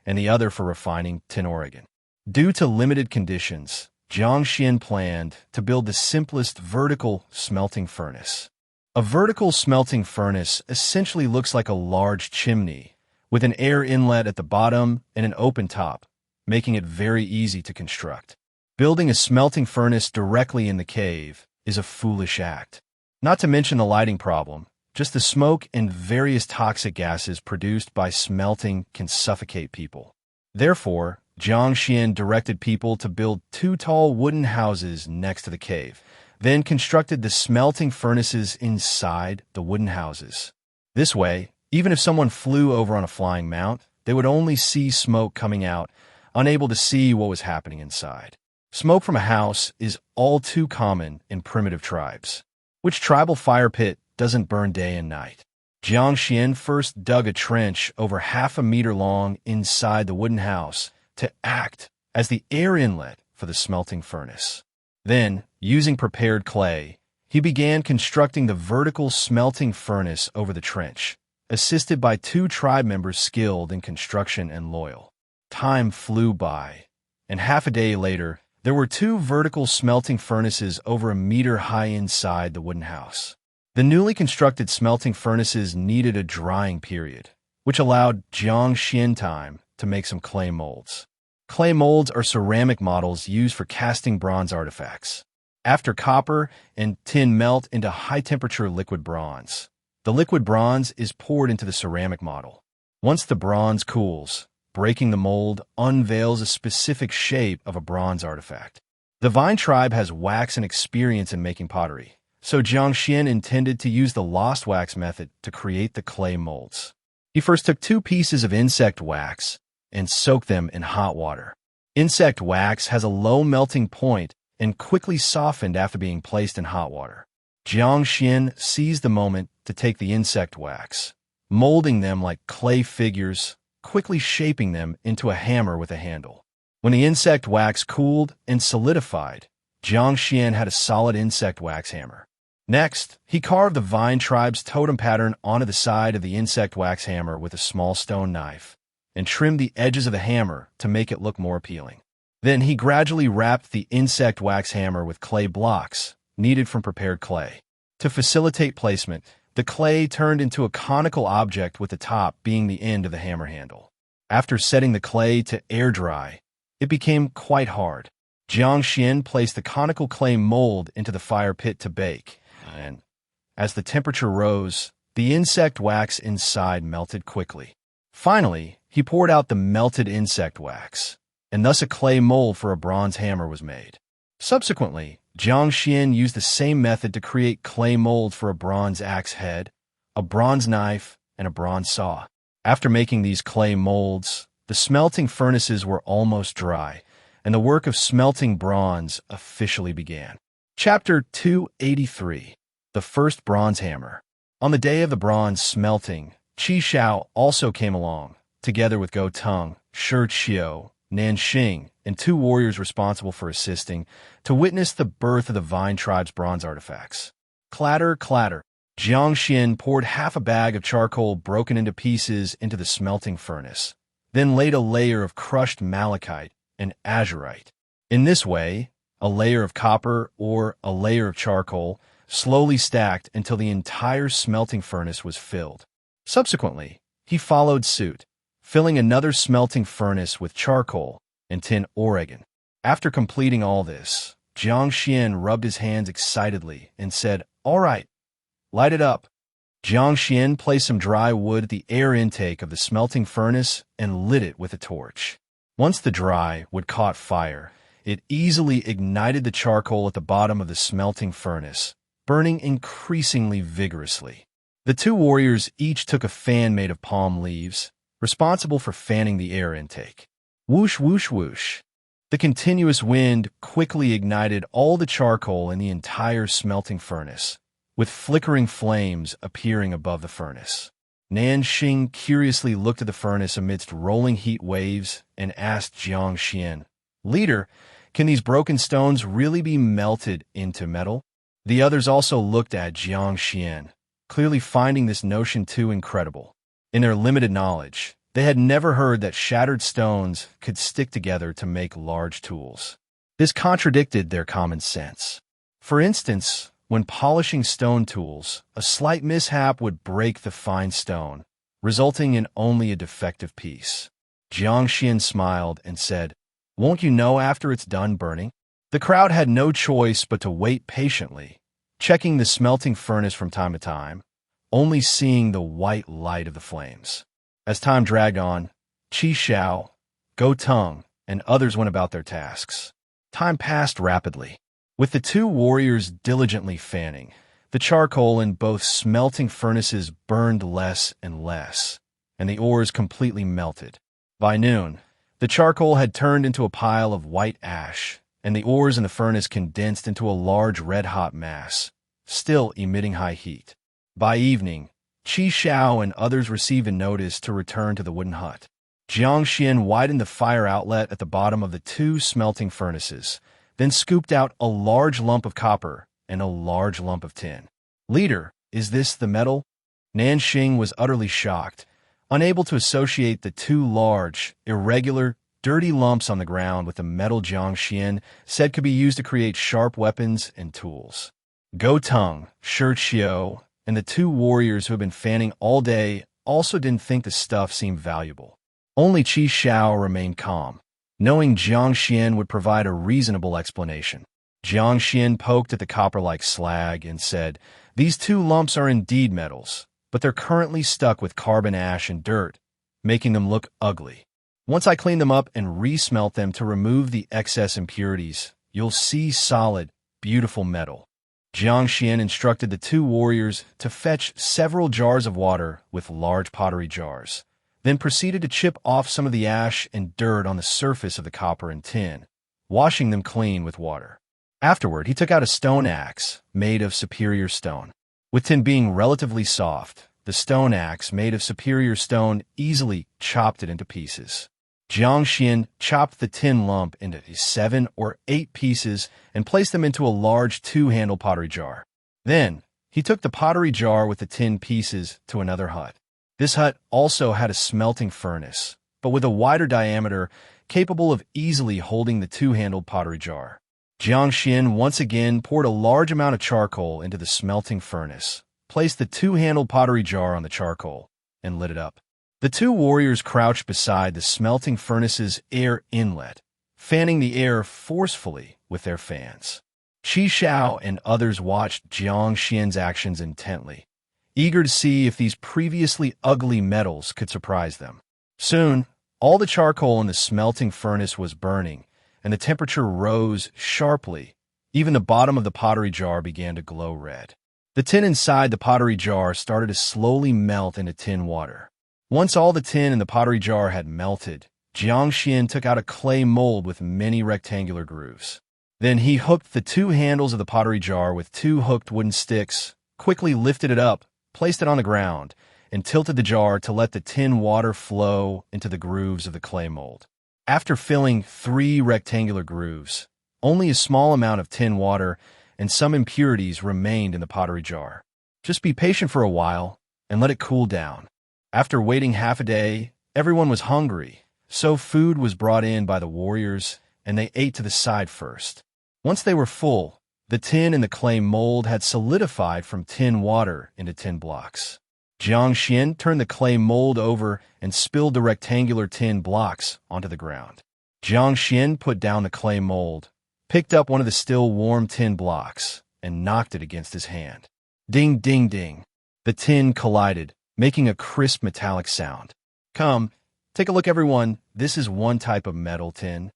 and the other for refining tin Oregon. Due to limited conditions, Jiang Xuan planned to build the simplest vertical smelting furnace. A vertical smelting furnace essentially looks like a large chimney, with an air inlet at the bottom and an open top, making it very easy to construct. Building a smelting furnace directly in the cave is a foolish act. Not to mention the lighting problem, just the smoke and various toxic gases produced by smelting can suffocate people. Therefore, Jiang Xuan directed people to build 2 tall wooden houses next to the cave, then constructed the smelting furnaces inside the wooden houses. This way, even if someone flew over on a flying mount, they would only see smoke coming out, unable to see what was happening inside. Smoke from a house is all too common in primitive tribes. Which tribal fire pit doesn't burn day and night? Jiang Xuan first dug a trench over half a meter long inside the wooden house to act as the air inlet for the smelting furnace. Then, using prepared clay, he began constructing the vertical smelting furnace over the trench, assisted by 2 tribe members skilled in construction and loyal. Time flew by, and half a day later, there were 2 vertical smelting furnaces over a meter high inside the wooden house. The newly constructed smelting furnaces needed a drying period, which allowed Jiang Xuan time to make some clay molds. Clay molds are ceramic models used for casting bronze artifacts. After copper and tin melt into high-temperature liquid bronze, the liquid bronze is poured into the ceramic model. Once the bronze cools, breaking the mold unveils a specific shape of a bronze artifact. The Vine tribe has wax and experience in making pottery, so Jiang Xuan intended to use the lost wax method to create the clay molds. He first took 2 pieces of insect wax and soaked them in hot water. Insect wax has a low melting point and quickly softened after being placed in hot water. Jiang Xuan seized the moment to take the insect wax, molding them like clay figures, quickly shaping them into a hammer with a handle. When the insect wax cooled and solidified, Jiang Xuan had a solid insect wax hammer. Next, he carved the vine tribe's totem pattern onto the side of the insect wax hammer with a small stone knife, and trimmed the edges of the hammer to make it look more appealing. Then he gradually wrapped the insect wax hammer with clay blocks, kneaded from prepared clay. To facilitate placement, the clay turned into a conical object with the top being the end of the hammer handle. After setting the clay to air dry, it became quite hard. Jiang Xuan placed the conical clay mold into the fire pit to bake, and as the temperature rose, the insect wax inside melted quickly. Finally, he poured out the melted insect wax, and thus a clay mold for a bronze hammer was made. Subsequently, Jiang Xuan used the same method to create clay molds for a bronze axe head, a bronze knife, and a bronze saw. After making these clay molds, the smelting furnaces were almost dry, and the work of smelting bronze officially began. Chapter 283. The First Bronze Hammer. On the day of the bronze smelting, Qi Xiao also came along, together with Go Tung, Shi Qiu, Nanxing, and 2 warriors responsible for assisting, to witness the birth of the Vine Tribe's bronze artifacts. Clatter, clatter. Jiang Xuan poured half a bag of charcoal broken into pieces into the smelting furnace, then laid a layer of crushed malachite and azurite. In this way, a layer of copper or a layer of charcoal slowly stacked until the entire smelting furnace was filled. Subsequently, he followed suit, filling another smelting furnace with charcoal and tin Oregon. After completing all this, Jiang Xuan rubbed his hands excitedly and said, "All right, light it up." Jiang Xuan placed some dry wood at the air intake of the smelting furnace and lit it with a torch. Once the dry wood caught fire, it easily ignited the charcoal at the bottom of the smelting furnace, burning increasingly vigorously. The 2 warriors each took a fan made of palm leaves, responsible for fanning the air intake. Whoosh, whoosh, whoosh. The continuous wind quickly ignited all the charcoal in the entire smelting furnace, with flickering flames appearing above the furnace. Nanxing curiously looked at the furnace amidst rolling heat waves and asked Jiang Xuan, "Leader, can these broken stones really be melted into metal?" The others also looked at Jiang Xuan, clearly finding this notion too incredible. In their limited knowledge, they had never heard that shattered stones could stick together to make large tools. This contradicted their common sense. For instance, when polishing stone tools, a slight mishap would break the fine stone, resulting in only a defective piece. Jiang Xuan smiled and said, "Won't you know after it's done burning?" The crowd had no choice but to wait patiently, checking the smelting furnace from time to time, only seeing the white light of the flames. As time dragged on, Qi Xiao, Go Tung, and others went about their tasks. Time passed rapidly. With the 2 warriors diligently fanning, the charcoal in both smelting furnaces burned less and less, and the ores completely melted. By noon, the charcoal had turned into a pile of white ash, and the ores in the furnace condensed into a large red-hot mass, still emitting high heat. By evening, Qi Xiao and others received a notice to return to the wooden hut. Jiang Xuan widened the fire outlet at the bottom of the 2 smelting furnaces, then scooped out a large lump of copper and a large lump of tin. "Leader, is this the metal?" Nanxing was utterly shocked, unable to associate the 2 large, irregular, dirty lumps on the ground with the metal Jiang Xuan said could be used to create sharp weapons and tools. Go Tung, Shi Qiu, and the 2 warriors who had been fanning all day also didn't think the stuff seemed valuable. Only Qi Xiao remained calm, knowing Jiang Xuan would provide a reasonable explanation. Jiang Xuan poked at the copper-like slag and said, "These 2 lumps are indeed metals, but they're currently stuck with carbon ash and dirt, making them look ugly. Once I clean them up and re-smelt them to remove the excess impurities, you'll see solid, beautiful metal." Jiang Xuan instructed the 2 warriors to fetch several jars of water with large pottery jars, then proceeded to chip off some of the ash and dirt on the surface of the copper and tin, washing them clean with water. Afterward, he took out a stone axe made of superior stone. With tin being relatively soft, the stone axe made of superior stone easily chopped it into pieces. Jiang Xuan chopped the tin lump into 7 or 8 pieces and placed them into a large 2-handled pottery jar. Then, he took the pottery jar with the tin pieces to another hut. This hut also had a smelting furnace, but with a wider diameter capable of easily holding the 2-handled pottery jar. Jiang Xuan once again poured a large amount of charcoal into the smelting furnace, placed the 2-handled pottery jar on the charcoal, and lit it up. The 2 warriors crouched beside the smelting furnace's air inlet, fanning the air forcefully with their fans. Qi Xiao and others watched Jiang Xuan's actions intently, eager to see if these previously ugly metals could surprise them. Soon, all the charcoal in the smelting furnace was burning, and the temperature rose sharply. Even the bottom of the pottery jar began to glow red. The tin inside the pottery jar started to slowly melt into tin water. Once all the tin in the pottery jar had melted, Jiang Xuan took out a clay mold with many rectangular grooves. Then he hooked the 2 handles of the pottery jar with 2 hooked wooden sticks, quickly lifted it up, placed it on the ground, and tilted the jar to let the tin water flow into the grooves of the clay mold. After filling 3 rectangular grooves, only a small amount of tin water and some impurities remained in the pottery jar. Just be patient for a while and let it cool down. After waiting half a day, everyone was hungry, so food was brought in by the warriors, and they ate to the side first. Once they were full, the tin in the clay mold had solidified from tin water into tin blocks. Jiang Xuan turned the clay mold over and spilled the rectangular tin blocks onto the ground. Jiang Xuan put down the clay mold, picked up one of the still warm tin blocks, and knocked it against his hand. Ding, ding, ding. The tin collided, making a crisp metallic sound. Come, take a look, everyone. This is one type of metal tin.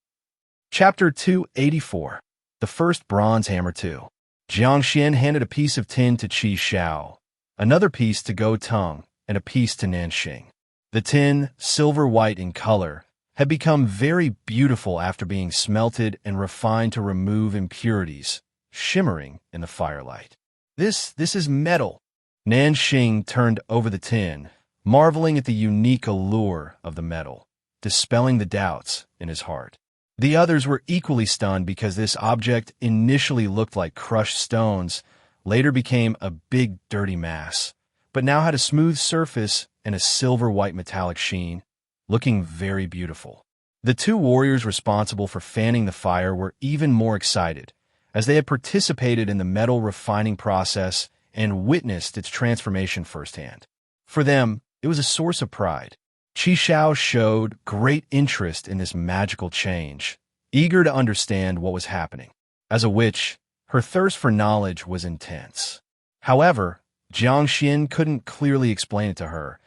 Chapter 284. The First Bronze Hammer 2. Jiang Xuan handed a piece of tin to Qi Xiao, another piece to Go Tung, and a piece to Nanxing. The tin, silver-white in color, had become very beautiful after being smelted and refined to remove impurities, shimmering in the firelight. This is metal. Nanxing turned over the tin, marveling at the unique allure of the metal, dispelling the doubts in his heart. The others were equally stunned because this object initially looked like crushed stones, later became a big dirty mass, but now had a smooth surface and a silver-white metallic sheen, looking very beautiful. The 2 warriors responsible for fanning the fire were even more excited, as they had participated in the metal refining process and witnessed its transformation firsthand. For them, it was a source of pride. Qi Xiao showed great interest in this magical change, eager to understand what was happening. As a witch, her thirst for knowledge was intense. However, Jiang Xuan couldn't clearly explain it to her,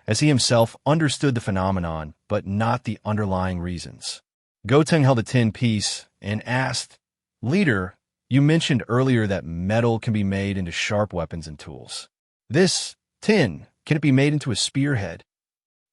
as he himself understood the phenomenon, but not the underlying reasons. Gotung held a tin piece and asked, "Leader, you mentioned earlier that metal can be made into sharp weapons and tools. This tin, can it be made into a spearhead?"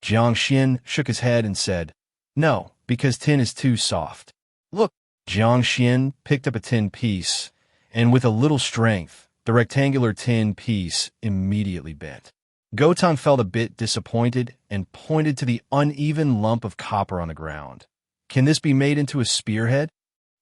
Jiang Xuan shook his head and said, "No, because tin is too soft." Look, Jiang Xuan picked up a tin piece, and with a little strength, the rectangular tin piece immediately bent. Gotung felt a bit disappointed and pointed to the uneven lump of copper on the ground. "Can this be made into a spearhead?"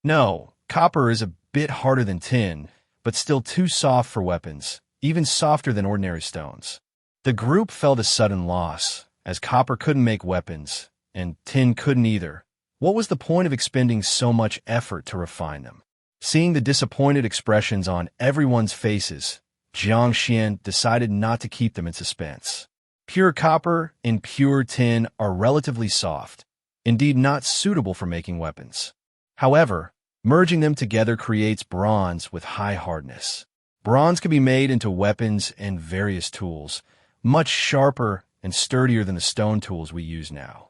"No, copper is a bit harder than tin, but still too soft for weapons, even softer than ordinary stones." The group felt a sudden loss, as copper couldn't make weapons, and tin couldn't either. What was the point of expending so much effort to refine them? Seeing the disappointed expressions on everyone's faces, Jiang Xuan decided not to keep them in suspense. Pure copper and pure tin are relatively soft, indeed not suitable for making weapons. However, merging them together creates bronze with high hardness. Bronze can be made into weapons and various tools, much sharper and sturdier than the stone tools we use now.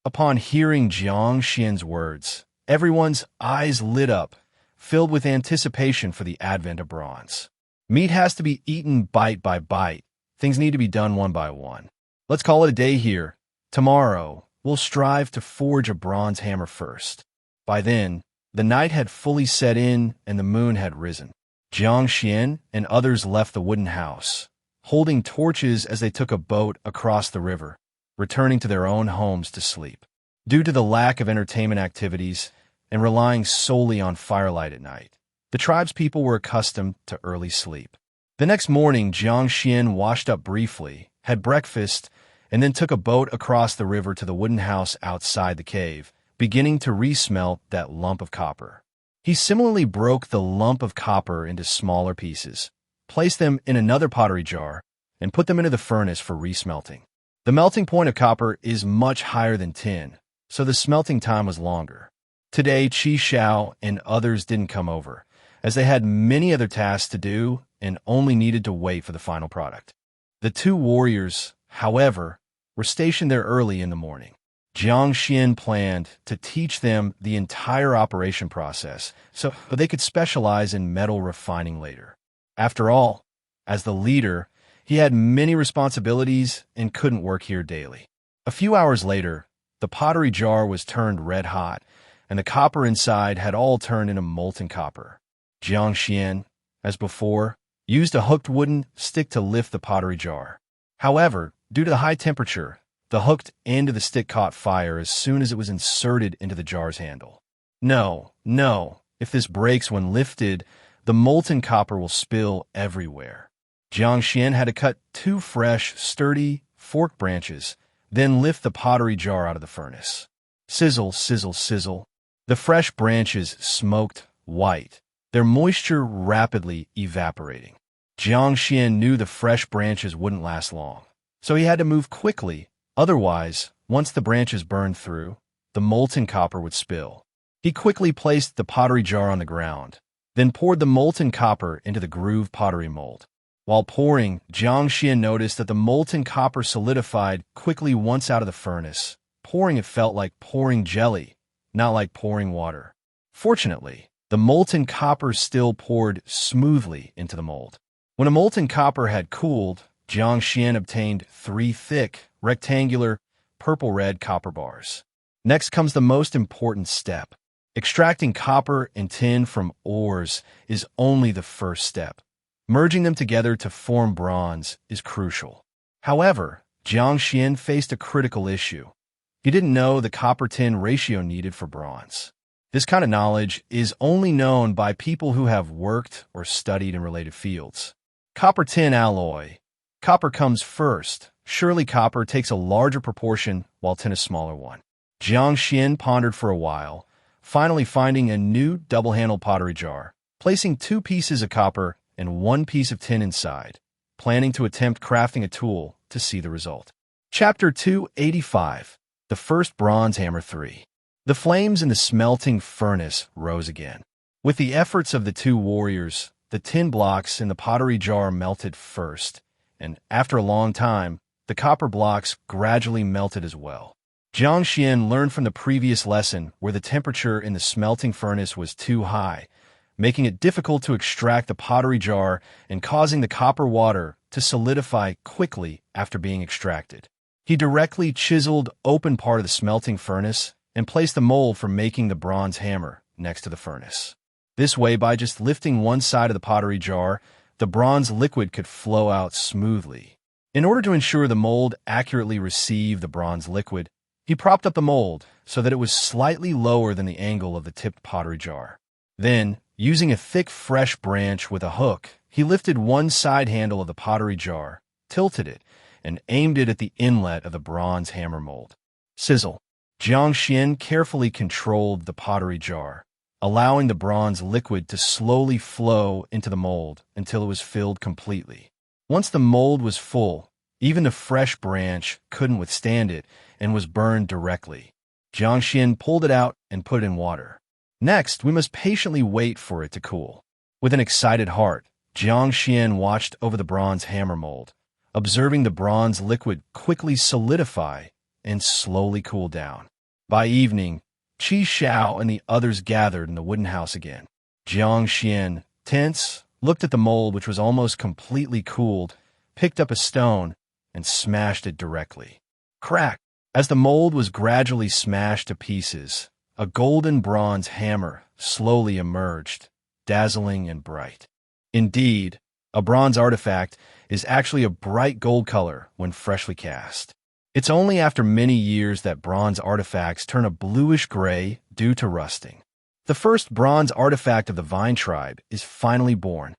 Upon hearing Jiang Xuan's words, everyone's eyes lit up, filled with anticipation for the advent of bronze. Meat has to be eaten bite by bite. Things need to be done one by one. Let's call it a day here. Tomorrow, we'll strive to forge a bronze hammer first. By then, the night had fully set in and the moon had risen. Jiang Xuan and others left the wooden house, holding torches as they took a boat across the river, returning to their own homes to sleep. Due to the lack of entertainment activities and relying solely on firelight at night, the tribespeople were accustomed to early sleep. The next morning, Jiang Xuan washed up briefly, had breakfast, and then took a boat across the river to the wooden house outside the cave, beginning to resmelt that lump of copper. He similarly broke the lump of copper into smaller pieces, placed them in another pottery jar, and put them into the furnace for resmelting. The melting point of copper is much higher than tin, so the smelting time was longer. Today, Qi Xiao and others didn't come over, as they had many other tasks to do and only needed to wait for the final product. The two warriors, however, were stationed there early in the morning. Jiang Xuan planned to teach them the entire operation process so they could specialize in metal refining later. After all, as the leader, he had many responsibilities and couldn't work here daily. A few hours later, the pottery jar was turned red hot, and the copper inside had all turned into molten copper. Jiang Xuan, as before, used a hooked wooden stick to lift the pottery jar. However, due to the high temperature, the hooked end of the stick caught fire as soon as it was inserted into the jar's handle. No, if this breaks when lifted, the molten copper will spill everywhere. Jiang Xuan had to cut two fresh, sturdy, forked branches, then lift the pottery jar out of the furnace. Sizzle, sizzle, sizzle. The fresh branches smoked white, their moisture rapidly evaporating. Jiang Xuan knew the fresh branches wouldn't last long, so he had to move quickly. Otherwise, once the branches burned through, the molten copper would spill. He quickly placed the pottery jar on the ground, then poured the molten copper into the grooved pottery mold. While pouring, Jiang Xuan noticed that the molten copper solidified quickly once out of the furnace. Pouring it felt like pouring jelly, not like pouring water. Fortunately, the molten copper still poured smoothly into the mold. When a molten copper had cooled, Jiang Xuan obtained 3 thick, rectangular, purple-red copper bars. Next comes the most important step. Extracting copper and tin from ores is only the first step. Merging them together to form bronze is crucial. However, Jiang Xuan faced a critical issue. He didn't know the copper-tin ratio needed for bronze. This kind of knowledge is only known by people who have worked or studied in related fields. Copper-tin alloy. Copper comes first. Surely copper takes a larger proportion while tin a smaller one. Jiang Xuan pondered for a while, finally finding a new double-handled pottery jar, placing 2 pieces of copper and 1 piece of tin inside, planning to attempt crafting a tool to see the result. Chapter 285. The First Bronze Hammer 3. The flames in the smelting furnace rose again. With the efforts of the two warriors, the tin blocks in the pottery jar melted first, and after a long time, the copper blocks gradually melted as well. Jiang Xuan learned from the previous lesson where the temperature in the smelting furnace was too high, making it difficult to extract the pottery jar and causing the copper water to solidify quickly after being extracted. He directly chiseled open part of the smelting furnace and placed the mold for making the bronze hammer next to the furnace. This way, by just lifting one side of the pottery jar, the bronze liquid could flow out smoothly. In order to ensure the mold accurately received the bronze liquid, he propped up the mold so that it was slightly lower than the angle of the tipped pottery jar. Then, using a thick, fresh branch with a hook, he lifted one side handle of the pottery jar, tilted it, and aimed it at the inlet of the bronze hammer mold. Sizzle. Jiang Xuan carefully controlled the pottery jar, allowing the bronze liquid to slowly flow into the mold until it was filled completely. Once the mold was full, even the fresh branch couldn't withstand it and was burned directly. Jiang Xuan pulled it out and put it in water. Next, we must patiently wait for it to cool. With an excited heart, Jiang Xuan watched over the bronze hammer mold, observing the bronze liquid quickly solidify and slowly cool down. By evening, Qi Xiao and the others gathered in the wooden house again. Jiang Xuan, tense, looked at the mold, which was almost completely cooled, picked up a stone, and smashed it directly. Crack! As the mold was gradually smashed to pieces, a golden bronze hammer slowly emerged, dazzling and bright. Indeed, a bronze artifact is actually a bright gold color when freshly cast. It's only after many years that bronze artifacts turn a bluish-gray due to rusting. The first bronze artifact of the vine tribe is finally born.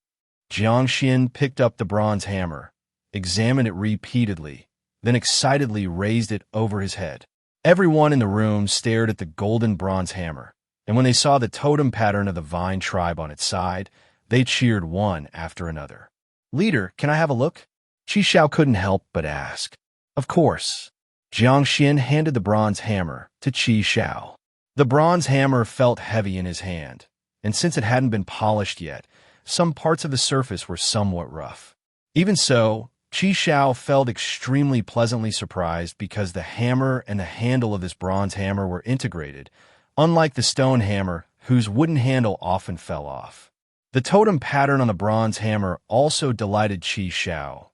Jiang Xuan picked up the bronze hammer, examined it repeatedly, then excitedly raised it over his head. Everyone in the room stared at the golden bronze hammer, and when they saw the totem pattern of the vine tribe on its side, they cheered one after another. "Leader, can I have a look?" Qi Xiao couldn't help but ask. "Of course." Jiang Xuan handed the bronze hammer to Qi Xiao. The bronze hammer felt heavy in his hand, and since it hadn't been polished yet, some parts of the surface were somewhat rough. Even so, Qi Xiao felt extremely pleasantly surprised because the hammer and the handle of this bronze hammer were integrated, unlike the stone hammer, whose wooden handle often fell off. The totem pattern on the bronze hammer also delighted Qi Xiao,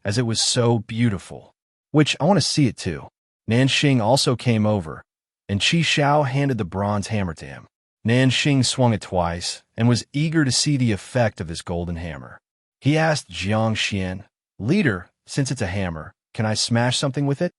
as it was so beautiful, which I want to see it too. Nanxing also came over, and Qi Xiao handed the bronze hammer to him. Nanxing swung it twice and was eager to see the effect of this golden hammer. He asked Jiang Xuan, "Leader, since it's a hammer, can I smash something with it?"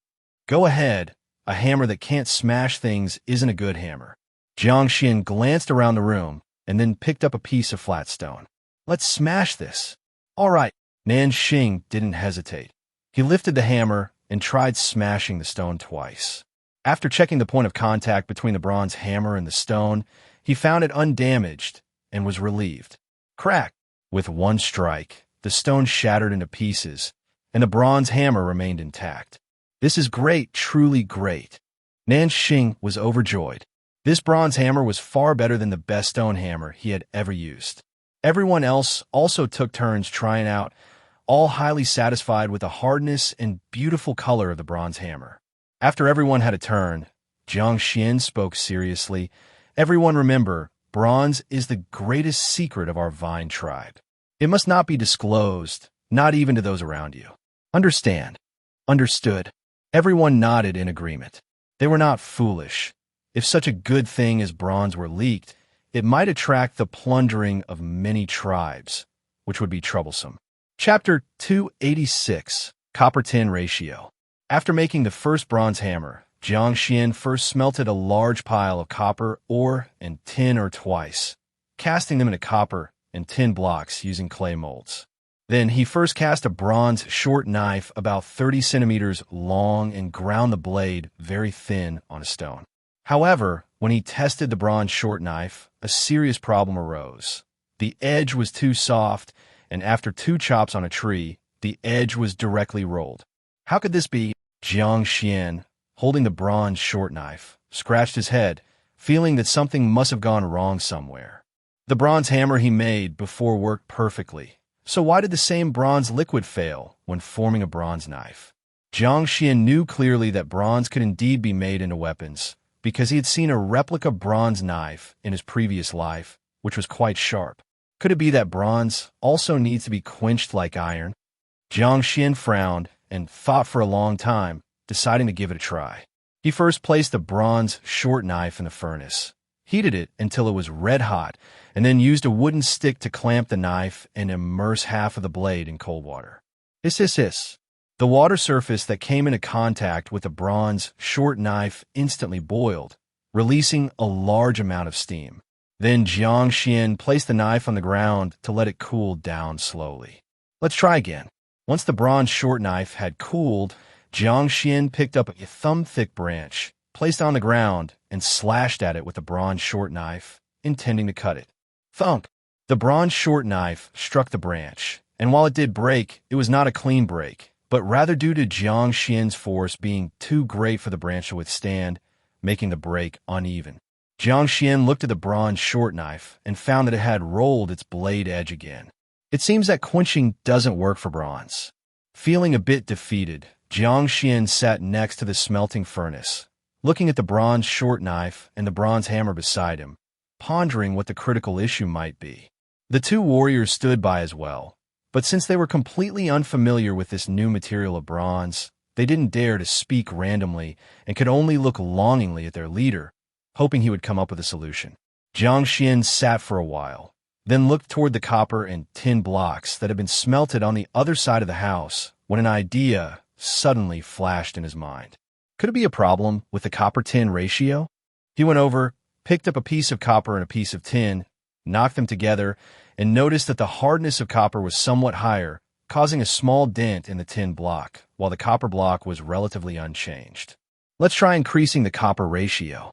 "Go ahead. A hammer that can't smash things isn't a good hammer." Jiang Xuan glanced around the room and then picked up a piece of flat stone. "Let's smash this." "All right." Nanxing didn't hesitate. He lifted the hammer and tried smashing the stone twice. After checking the point of contact between the bronze hammer and the stone, he found it undamaged and was relieved. Crack! With one strike, the stone shattered into pieces, and the bronze hammer remained intact. "This is great, truly great." Nanxing was overjoyed. This bronze hammer was far better than the best stone hammer he had ever used. Everyone else also took turns trying out, all highly satisfied with the hardness and beautiful color of the bronze hammer. After everyone had a turn, Jiang Xuan spoke seriously. "Everyone remember, bronze is the greatest secret of our vine tribe. It must not be disclosed, not even to those around you. Understand?" "Understood." Everyone nodded in agreement. They were not foolish. If such a good thing as bronze were leaked, it might attract the plundering of many tribes, which would be troublesome. Chapter 286, Copper-Tin Ratio. After making the first bronze hammer, Jiang Xuan first smelted a large pile of copper, ore, and tin ore twice, casting them into copper and tin blocks using clay molds. Then he first cast a bronze short knife about 30 centimeters long and ground the blade very thin on a stone. However, when he tested the bronze short knife, a serious problem arose. The edge was too soft, and after 2 chops on a tree, the edge was directly rolled. How could this be? Jiang Xuan, holding the bronze short knife, scratched his head, feeling that something must have gone wrong somewhere. The bronze hammer he made before worked perfectly, so why did the same bronze liquid fail when forming a bronze knife? Jiang Xuan knew clearly that bronze could indeed be made into weapons, because he had seen a replica bronze knife in his previous life, which was quite sharp. Could it be that bronze also needs to be quenched like iron? Jiang Xuan frowned and thought for a long time, deciding to give it a try. He first placed the bronze short knife in the furnace, heated it until it was red hot, and then used a wooden stick to clamp the knife and immerse half of the blade in cold water. Hiss. The water surface that came into contact with the bronze short knife instantly boiled, releasing a large amount of steam. Then Jiang Xuan placed the knife on the ground to let it cool down slowly. Let's try again. Once the bronze short knife had cooled, Jiang Xuan picked up a thumb-thick branch, placed it on the ground, and slashed at it with the bronze short knife, intending to cut it. Thunk! The bronze short knife struck the branch, and while it did break, it was not a clean break, but rather due to Jiang Xuan's force being too great for the branch to withstand, making the break uneven. Jiang Xuan looked at the bronze short knife and found that it had rolled its blade edge again. It seems that quenching doesn't work for bronze. Feeling a bit defeated, Jiang Xuan sat next to the smelting furnace, looking at the bronze short knife and the bronze hammer beside him, pondering what the critical issue might be. The 2 warriors stood by as well, but since they were completely unfamiliar with this new material of bronze, they didn't dare to speak randomly and could only look longingly at their leader, hoping he would come up with a solution. Jiang Xuan sat for a while, then looked toward the copper and tin blocks that had been smelted on the other side of the house when an idea suddenly flashed in his mind. Could it be a problem with the copper-tin ratio? He went over, picked up a piece of copper and a piece of tin, knocked them together, and noticed that the hardness of copper was somewhat higher, causing a small dent in the tin block, while the copper block was relatively unchanged. Let's try increasing the copper ratio.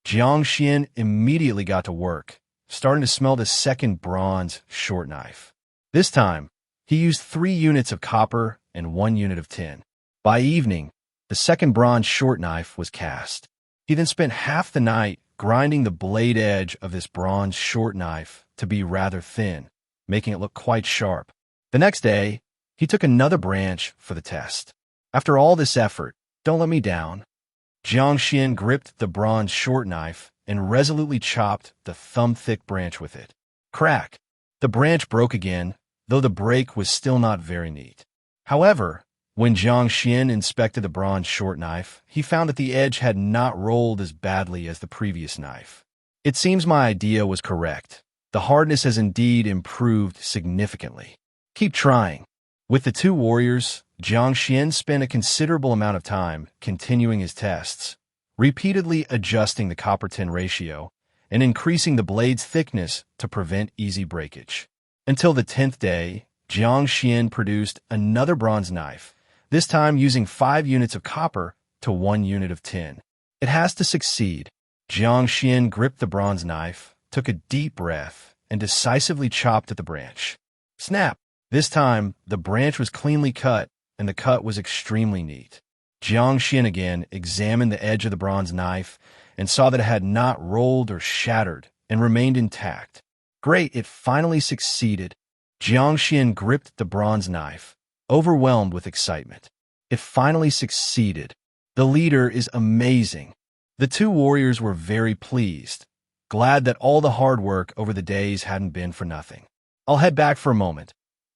Jiang Xuan immediately got to work, starting to smell the second bronze short knife. This time, he used 3 units of copper and 1 unit of tin. By evening, the second bronze short knife was cast. He then spent half the night grinding the blade edge of this bronze short knife to be rather thin, making it look quite sharp. The next day, he took another branch for the test. After all this effort, don't let me down. Jiang Xuan gripped the bronze short knife and resolutely chopped the thumb-thick branch with it. Crack! The branch broke again, though the break was still not very neat. However, when Jiang Xuan inspected the bronze short knife, he found that the edge had not rolled as badly as the previous knife. It seems my idea was correct. The hardness has indeed improved significantly. Keep trying. With the 2 warriors, Jiang Xuan spent a considerable amount of time continuing his tests, repeatedly adjusting the copper-tin ratio and increasing the blade's thickness to prevent easy breakage. Until the 10th day, Jiang Xuan produced another bronze knife, this time using 5 units of copper to 1 unit of tin. It has to succeed. Jiang Xuan gripped the bronze knife, took a deep breath, and decisively chopped at the branch. Snap! This time, the branch was cleanly cut, and the cut was extremely neat. Jiang Xuan again examined the edge of the bronze knife and saw that it had not rolled or shattered and remained intact. Great, it finally succeeded. Jiang Xuan gripped the bronze knife, overwhelmed with excitement. It finally succeeded. The leader is amazing. The 2 warriors were very pleased, glad that all the hard work over the days hadn't been for nothing. I'll head back for a moment,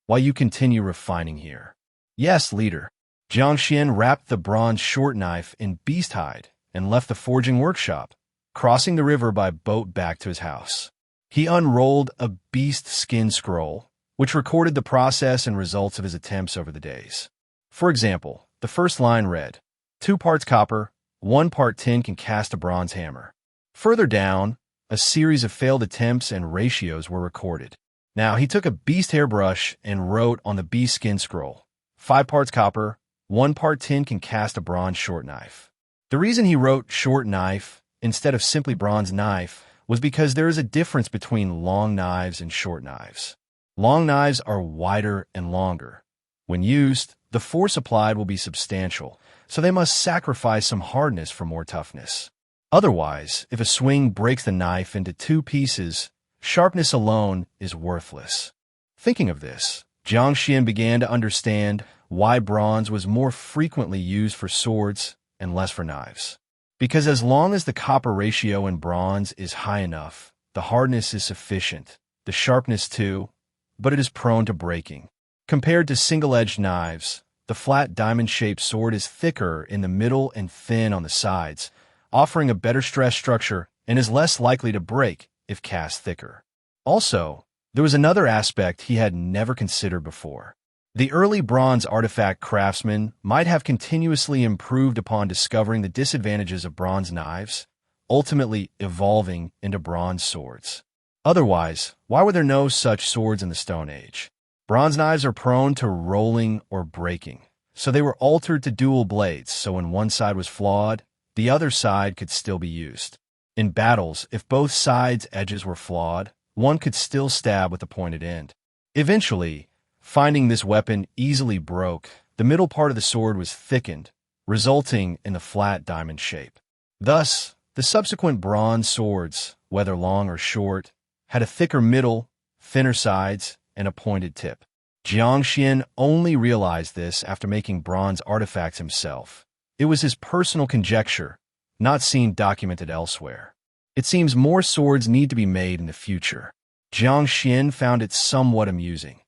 while you continue refining here. Yes, leader. Jiang Xuan wrapped the bronze short knife in beast hide and left the forging workshop, crossing the river by boat back to his house. He unrolled a beast skin scroll, which recorded the process and results of his attempts over the days. For example, the first line read, 2 parts copper, 1 part tin can cast a bronze hammer. Further down, a series of failed attempts and ratios were recorded. Now, he took a beast hairbrush and wrote on the beast skin scroll, 5 parts copper, 1 part tin can cast a bronze short knife. The reason he wrote short knife instead of simply bronze knife was because there is a difference between long knives and short knives. Long knives are wider and longer. When used, the force applied will be substantial, so they must sacrifice some hardness for more toughness. Otherwise, if a swing breaks the knife into 2 pieces, sharpness alone is worthless. Thinking of this, Jiang Xuan began to understand why bronze was more frequently used for swords and less for knives. Because as long as the copper ratio in bronze is high enough, the hardness is sufficient, the sharpness too, but it is prone to breaking. Compared to single-edged knives, the flat diamond-shaped sword is thicker in the middle and thin on the sides, offering a better stress structure and is less likely to break if cast thicker. Also, there was another aspect he had never considered before. The early bronze artifact craftsmen might have continuously improved upon discovering the disadvantages of bronze knives, ultimately evolving into bronze swords. Otherwise, why were there no such swords in the Stone Age? Bronze knives are prone to rolling or breaking, so they were altered to dual blades, so when one side was flawed, the other side could still be used. In battles, if both sides' edges were flawed, one could still stab with a pointed end. Eventually, finding this weapon easily broke, the middle part of the sword was thickened, resulting in the flat diamond shape. Thus, the subsequent bronze swords, whether long or short, had a thicker middle, thinner sides, and a pointed tip. Jiang Xuan only realized this after making bronze artifacts himself. It was his personal conjecture, not seen documented elsewhere. It seems more swords need to be made in the future. Jiang Xuan found it somewhat amusing.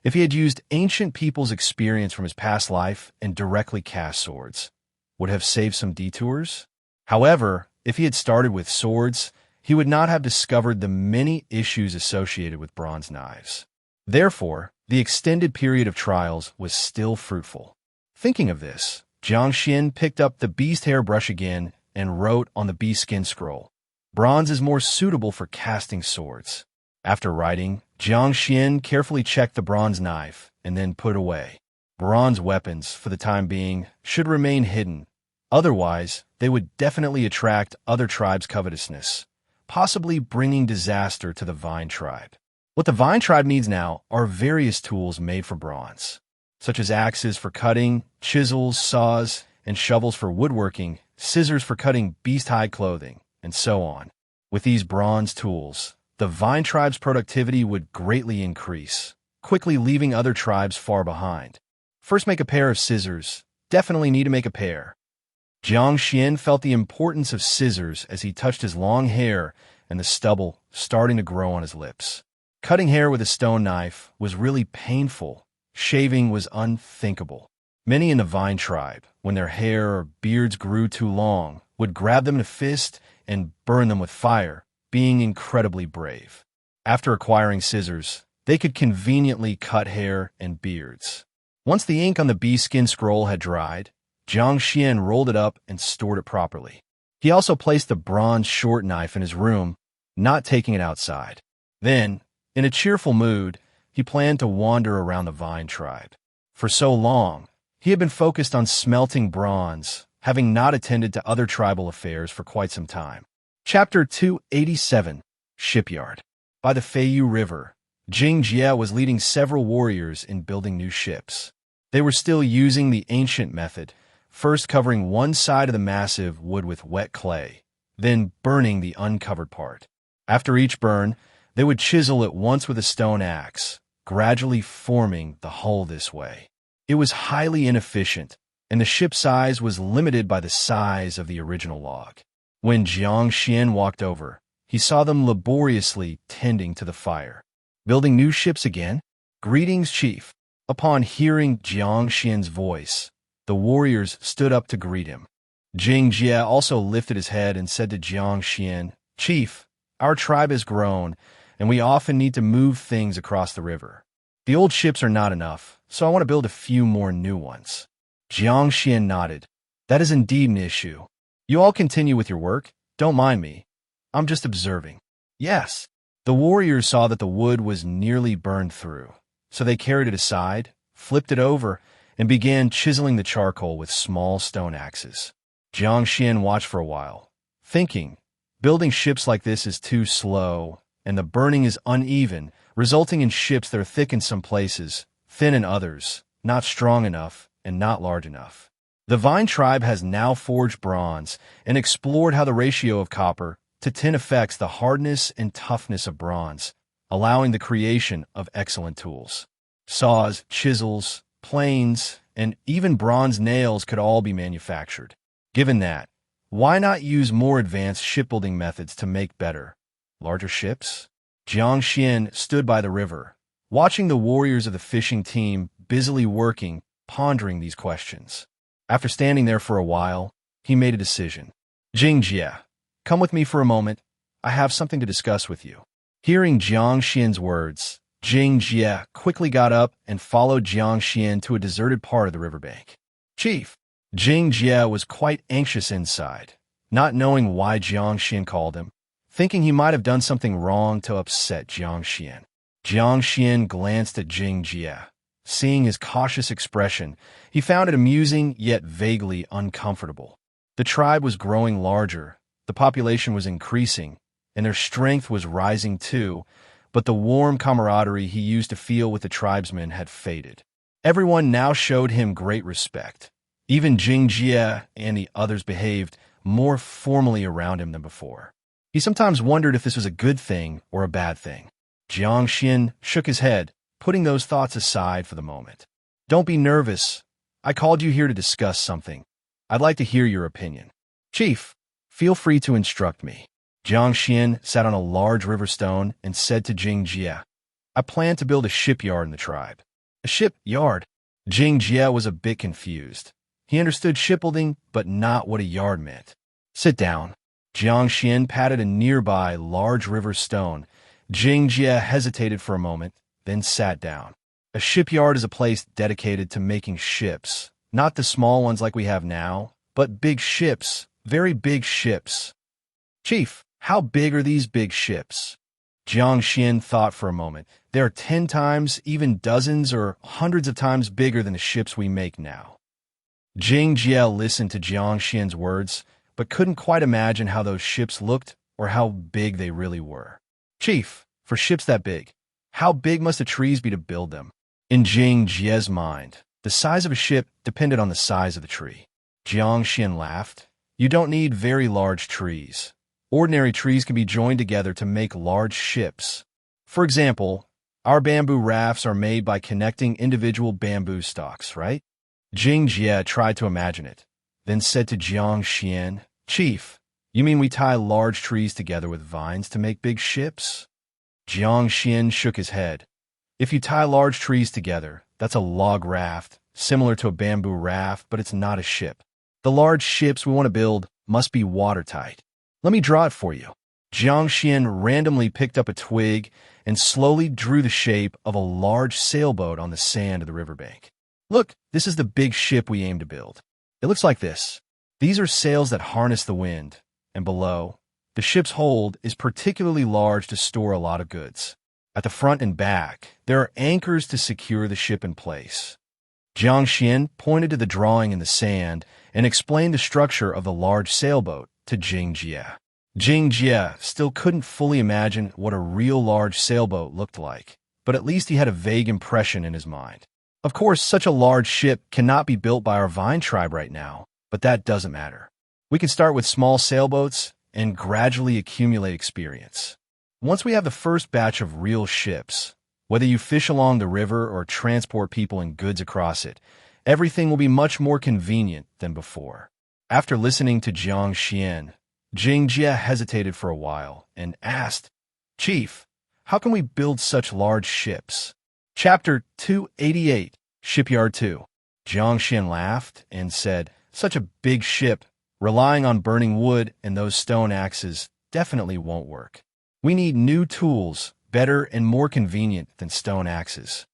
If he had used ancient people's experience from his past life and directly cast swords, would have saved some detours? However, if he had started with swords, he would not have discovered the many issues associated with bronze knives. Therefore, the extended period of trials was still fruitful. Thinking of this, Jiang Xuan picked up the beast hair brush again and wrote on the beast skin scroll, "Bronze is more suitable for casting swords." After writing, Jiang Xuan carefully checked the bronze knife and then put it away. Bronze weapons, for the time being, should remain hidden. Otherwise, they would definitely attract other tribes' covetousness, possibly bringing disaster to the Vine tribe. What the Vine tribe needs now are various tools made for bronze, such as axes for cutting, chisels, saws, and shovels for woodworking, scissors for cutting beast-hide clothing, and so on. With these bronze tools, the Vine tribe's productivity would greatly increase, quickly leaving other tribes far behind. First, make a pair of scissors. Definitely need to make a pair. Jiang Xuan felt the importance of scissors as he touched his long hair and the stubble starting to grow on his lips. Cutting hair with a stone knife was really painful. Shaving was unthinkable. Many in the Vine tribe, when their hair or beards grew too long, would grab them in a fist and burn them with fire, being incredibly brave. After acquiring scissors, they could conveniently cut hair and beards. Once the ink on the bee skin scroll had dried, Jiang Xuan rolled it up and stored it properly. He also placed the bronze short knife in his room, not taking it outside. Then, in a cheerful mood, he planned to wander around the Vine tribe. For so long, he had been focused on smelting bronze, having not attended to other tribal affairs for quite some time. Chapter 287, Shipyard. By the Feiyu River, Jiang Xuan was leading several warriors in building new ships. They were still using the ancient method, first covering one side of the massive wood with wet clay, then burning the uncovered part. After each burn, they would chisel it once with a stone axe, gradually forming the hull this way. It was highly inefficient, and the ship size was limited by the size of the original log. When Jiang Xuan walked over, he saw them laboriously tending to the fire. "Building new ships again? Greetings, Chief." Upon hearing Jiang Xuan's voice, the warriors stood up to greet him. Jiang Xuan also lifted his head and said to Jiang Xuan, "Chief, our tribe has grown, and we often need to move things across the river. The old ships are not enough, so I want to build a few more new ones." Jiang Xuan nodded. "That is indeed an issue. You all continue with your work. Don't mind me. I'm just observing." "Yes." The warriors saw that the wood was nearly burned through, so they carried it aside, flipped it over, and began chiseling the charcoal with small stone axes. Jiang Xuan watched for a while, thinking, building ships like this is too slow, and the burning is uneven, resulting in ships that are thick in some places, thin in others, not strong enough, and not large enough. The Vine tribe has now forged bronze and explored how the ratio of copper to tin affects the hardness and toughness of bronze, allowing the creation of excellent tools. Saws, chisels, planes, and even bronze nails could all be manufactured. Given that, why not use more advanced shipbuilding methods to make better, larger ships? Jiang Xuan stood by the river, watching the warriors of the fishing team busily working, pondering these questions. After standing there for a while, he made a decision. "Jiang Xuan, come with me for a moment. I have something to discuss with you." Hearing Jiang Xuan's words, Jiang Xuan quickly got up and followed Jiang Xuan to a deserted part of the riverbank. "Chief." Jiang Xuan was quite anxious inside, not knowing why Jiang Xuan called him, thinking he might have done something wrong to upset Jiang Xuan. Jiang Xuan glanced at Jiang Xuan. Seeing his cautious expression, he found it amusing yet vaguely uncomfortable. The tribe was growing larger, the population was increasing, and their strength was rising too, but the warm camaraderie he used to feel with the tribesmen had faded. Everyone now showed him great respect. Even Jiang Xuan and the others behaved more formally around him than before. He sometimes wondered if this was a good thing or a bad thing. Jiang Xuan shook his head, putting those thoughts aside for the moment. "Don't be nervous. I called you here to discuss something. I'd like to hear your opinion." "Chief, feel free to instruct me." Jiang Xuan sat on a large river stone and said to Jiang Xuan, "I plan to build a shipyard in the tribe." "A shipyard?" Jiang Xuan was a bit confused. He understood shipbuilding, but not what a yard meant. "Sit down." Jiang Xuan patted a nearby large river stone. Jiang Xuan hesitated for a moment, then sat down. "A shipyard is a place dedicated to making ships, not the small ones like we have now, but big ships, very big ships. Chief, how big are these big ships? Jiang Xuan thought for a moment. They are 10 times, even dozens or hundreds of times bigger than the ships we make now. Jing Jie listened to Jiang Xuan's words, but couldn't quite imagine how those ships looked or how big they really were. Chief, for ships that big, how big must the trees be to build them? In Jing Jie's mind, the size of a ship depended on the size of the tree. Jiang Xuan laughed. You don't need very large trees. Ordinary trees can be joined together to make large ships. For example, our bamboo rafts are made by connecting individual bamboo stalks, right? Jing Jie tried to imagine it, then said to Jiang Xuan, Chief, you mean we tie large trees together with vines to make big ships? Jiang Xuan shook his head. If you tie large trees together, that's a log raft, similar to a bamboo raft, but it's not a ship. The large ships we want to build must be watertight. Let me draw it for you. Jiang Xuan randomly picked up a twig and slowly drew the shape of a large sailboat on the sand of the riverbank. Look, this is the big ship we aim to build. It looks like this. These are sails that harness the wind, and below, the ship's hold is particularly large to store a lot of goods. At the front and back, there are anchors to secure the ship in place. Jiang Xuan pointed to the drawing in the sand and explained the structure of the large sailboat to Jing Jie. Jing Jie still couldn't fully imagine what a real large sailboat looked like, but at least he had a vague impression in his mind. Of course, such a large ship cannot be built by our vine tribe right now, but that doesn't matter. We can start with small sailboats and gradually accumulate experience. Once we have the first batch of real ships, whether you fish along the river or transport people and goods across it, everything will be much more convenient than before. After listening to Jiang Xuan, Jing Jie hesitated for a while and asked, Chief, how can we build such large ships? Chapter 288, Shipyard 2. Jiang Xuan laughed and said, Such a big ship, relying on burning wood and those stone axes, definitely won't work. We need new tools, better and more convenient than stone axes.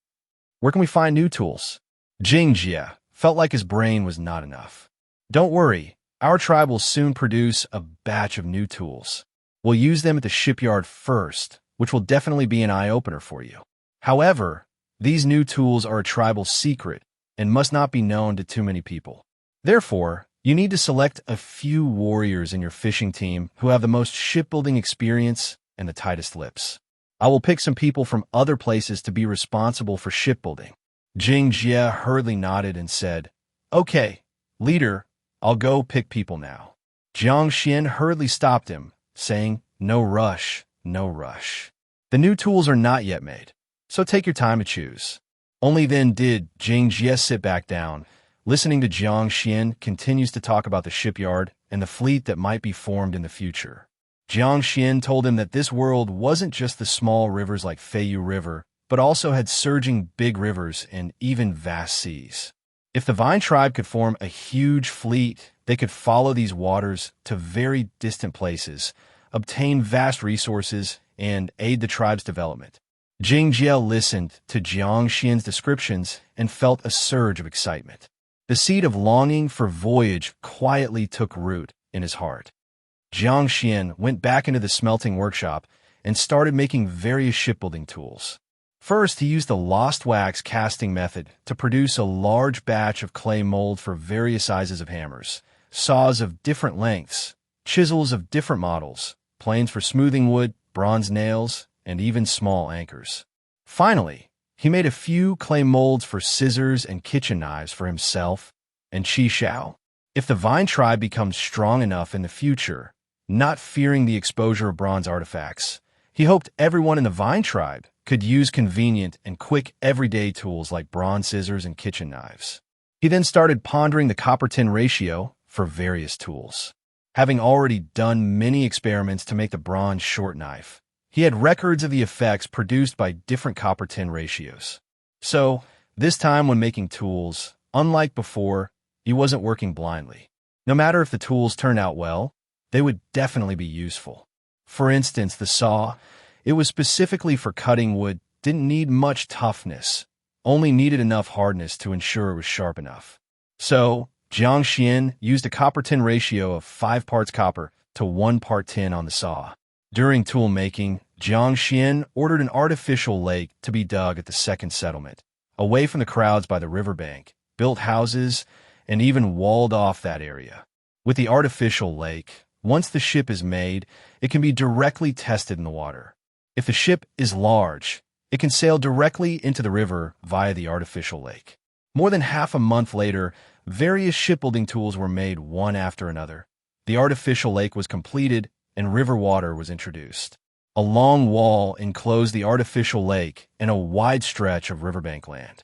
Where can we find new tools? Jing Jie felt like his brain was not enough. Don't worry, our tribe will soon produce a batch of new tools. We'll use them at the shipyard first, which will definitely be an eye-opener for you. However, these new tools are a tribal secret and must not be known to too many people. Therefore, you need to select a few warriors in your fishing team who have the most shipbuilding experience and the tightest lips. I will pick some people from other places to be responsible for shipbuilding. Jing Jie hurriedly nodded and said, Okay, leader, I'll go pick people now. Jiang Xuan hurriedly stopped him, saying, No rush, no rush. The new tools are not yet made, so take your time to choose. Only then did Jing Jie sit back down, listening to Jiang Xuan continues to talk about the shipyard and the fleet that might be formed in the future. Jiang Xuan told him that this world wasn't just the small rivers like Feiyu River, but also had surging big rivers and even vast seas. If the Vine tribe could form a huge fleet, they could follow these waters to very distant places, obtain vast resources, and aid the tribe's development. Jing Jie listened to Jiang Xuan's descriptions and felt a surge of excitement. The seed of longing for voyage quietly took root in his heart. Jiang Xuan went back into the smelting workshop and started making various shipbuilding tools. First, he used the lost wax casting method to produce a large batch of clay mold for various sizes of hammers, saws of different lengths, chisels of different models, planes for smoothing wood, bronze nails, and even small anchors. Finally, he made a few clay molds for scissors and kitchen knives for himself and Qi Shao. If the Vine tribe becomes strong enough in the future, not fearing the exposure of bronze artifacts, he hoped everyone in the Vine tribe could use convenient and quick everyday tools like bronze scissors and kitchen knives. He then started pondering the copper-tin ratio for various tools. Having already done many experiments to make the bronze short knife, he had records of the effects produced by different copper-tin ratios. So, this time when making tools, unlike before, he wasn't working blindly. No matter if the tools turned out well, they would definitely be useful. For instance, the saw, it was specifically for cutting wood, didn't need much toughness, only needed enough hardness to ensure it was sharp enough. So, Jiang Xuan used a copper-tin ratio of 5 parts copper to 1 part tin on the saw. During tool making, Jiang Xuan ordered an artificial lake to be dug at the second settlement, away from the crowds by the riverbank, built houses, and even walled off that area. With the artificial lake, once the ship is made, it can be directly tested in the water. If the ship is large, it can sail directly into the river via the artificial lake. More than half a month later, various shipbuilding tools were made one after another. The artificial lake was completed and river water was introduced. A long wall enclosed the artificial lake and a wide stretch of riverbank land.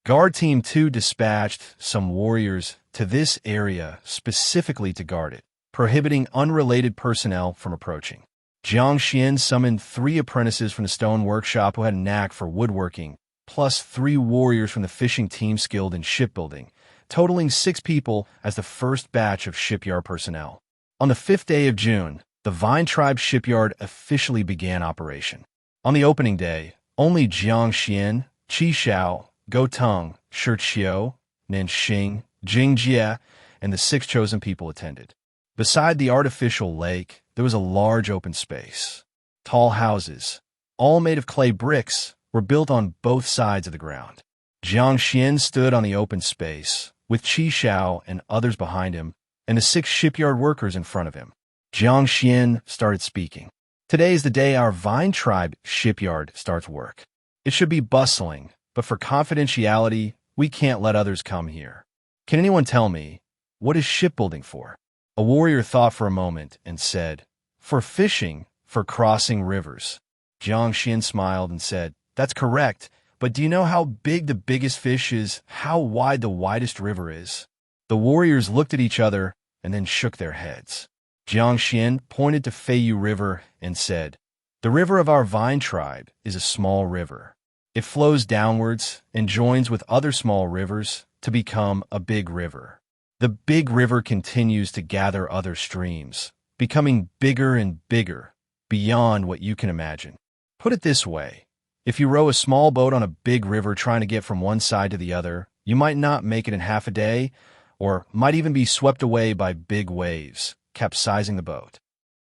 Guard Team 2 dispatched some warriors to this area specifically to guard it, prohibiting unrelated personnel from approaching. Jiang Xuan summoned 3 apprentices from the stone workshop who had a knack for woodworking, plus 3 warriors from the fishing team skilled in shipbuilding, totaling 6 people as the first batch of shipyard personnel. On the 5th day of June, the Vine Tribe shipyard officially began operation. On the opening day, only Jiang Xuan, Qi Xiao, Go Tung, Shi Qiu, Nanxing, Jing Jie, and the 6 chosen people attended. Beside the artificial lake, there was a large open space. Tall houses, all made of clay bricks, were built on both sides of the ground. Jiang Xuan stood on the open space, with Qi Xiao and others behind him, and the 6 shipyard workers in front of him. Jiang Xuan started speaking. Today is the day our Vine Tribe shipyard starts work. It should be bustling, but for confidentiality, we can't let others come here. Can anyone tell me, what is shipbuilding for? A warrior thought for a moment and said, for fishing, for crossing rivers. Jiang Xuan smiled and said, that's correct, but do you know how big the biggest fish is, how wide the widest river is? The warriors looked at each other and then shook their heads. Jiang Xuan pointed to Feiyu River and said, the river of our Vine Tribe is a small river. It flows downwards and joins with other small rivers to become a big river. The big river continues to gather other streams, becoming bigger and bigger, beyond what you can imagine. Put it this way, if you row a small boat on a big river trying to get from one side to the other, you might not make it in half a day, or might even be swept away by big waves, capsizing the boat.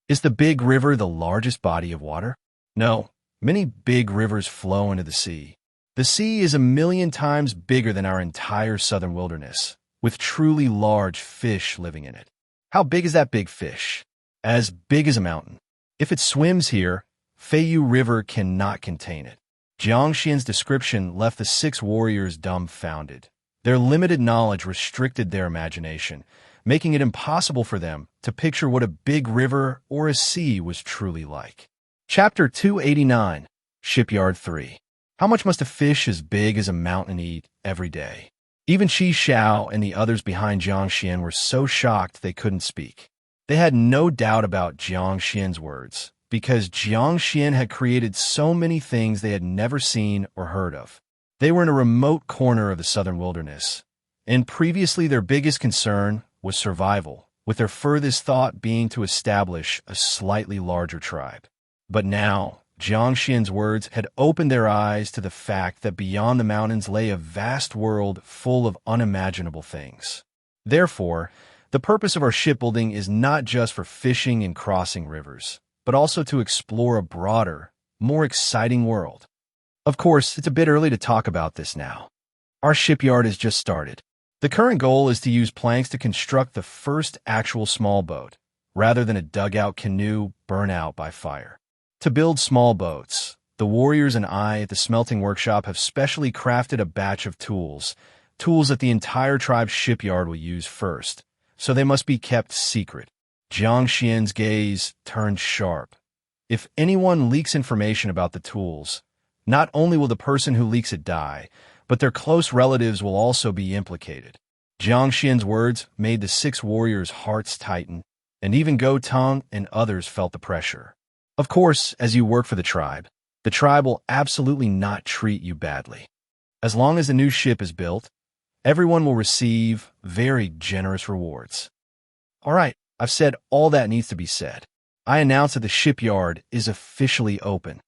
Is the big river the largest body of water? No, many big rivers flow into the sea. The sea is 1,000,000 times bigger than our entire southern wilderness, with truly large fish living in it. How big is that big fish? As big as a mountain. If it swims here, Feiyu River cannot contain it. Jiang Xuan's description left the 6 warriors dumbfounded. Their limited knowledge restricted their imagination, making it impossible for them to picture what a big river or a sea was truly like. Chapter 289, Shipyard 3. How much must a fish as big as a mountain eat every day? Even Qi Xiao and the others behind Jiang Xuan were so shocked they couldn't speak. They had no doubt about Jiang Xuan's words, because Jiang Xuan had created so many things they had never seen or heard of. They were in a remote corner of the southern wilderness, and previously their biggest concern was survival, with their furthest thought being to establish a slightly larger tribe. But now, Jiang Xuan's words had opened their eyes to the fact that beyond the mountains lay a vast world full of unimaginable things. Therefore, the purpose of our shipbuilding is not just for fishing and crossing rivers, but also to explore a broader, more exciting world. Of course, it's a bit early to talk about this now. Our shipyard has just started. The current goal is to use planks to construct the first actual small boat, rather than a dugout canoe burnt out by fire. To build small boats, the warriors and I at the smelting workshop have specially crafted a batch of tools that the entire tribe's shipyard will use first, so they must be kept secret. Jiang Xuan's gaze turned sharp. If anyone leaks information about the tools, not only will the person who leaks it die, but their close relatives will also be implicated. Jiang Xuan's words made the 6 warriors' hearts tighten, and even Go Tung and others felt the pressure. Of course, as you work for the tribe will absolutely not treat you badly. As long as the new ship is built, everyone will receive very generous rewards. All right, I've said all that needs to be said. I announce that the shipyard is officially open.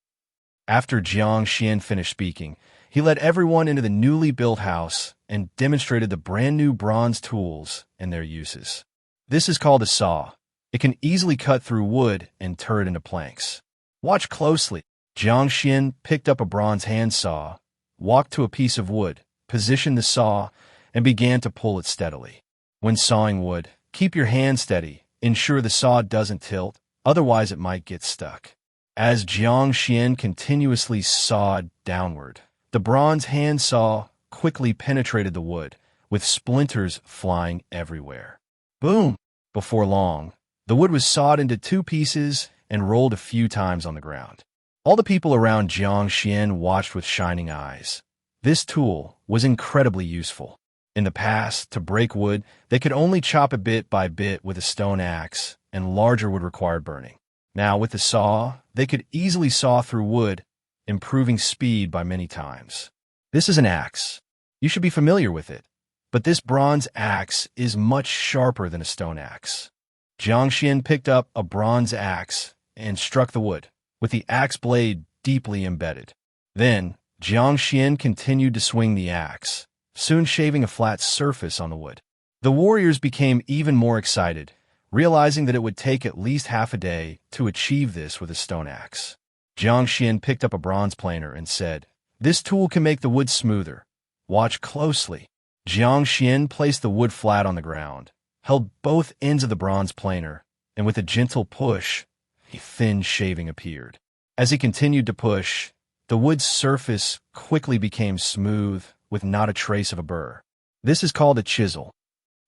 After Jiang Xuan finished speaking, He led everyone into the newly built house and demonstrated the brand new bronze tools and their uses. This is called a saw. It can easily cut through wood and turn it into planks. Watch closely. Jiang Xuan picked up a bronze handsaw, walked to a piece of wood, positioned the saw, and began to pull it steadily. When sawing wood, keep your hand steady. Ensure the saw doesn't tilt, otherwise it might get stuck. As Jiang Xuan continuously sawed downward, the bronze handsaw quickly penetrated the wood, with splinters flying everywhere. Boom! Before long, the wood was sawed into 2 pieces and rolled a few times on the ground. All the people around Jiang Xuan watched with shining eyes. This tool was incredibly useful. In the past, to break wood, they could only chop it bit by bit with a stone axe, and larger wood required burning. Now, with the saw, they could easily saw through wood, improving speed by many times. This is an axe. You should be familiar with it. But this bronze axe is much sharper than a stone axe. Jiang Xuan picked up a bronze axe and struck the wood, with the axe blade deeply embedded. Then, Jiang Xuan continued to swing the axe, soon shaving a flat surface on the wood. The warriors became even more excited, realizing that it would take at least half a day to achieve this with a stone axe. Jiang Xuan picked up a bronze planer and said, "This tool can make the wood smoother. Watch closely." Jiang Xuan placed the wood flat on the ground, held both ends of the bronze planer, and with a gentle push, a thin shaving appeared. As he continued to push, the wood's surface quickly became smooth, with not a trace of a burr. This is called a chisel.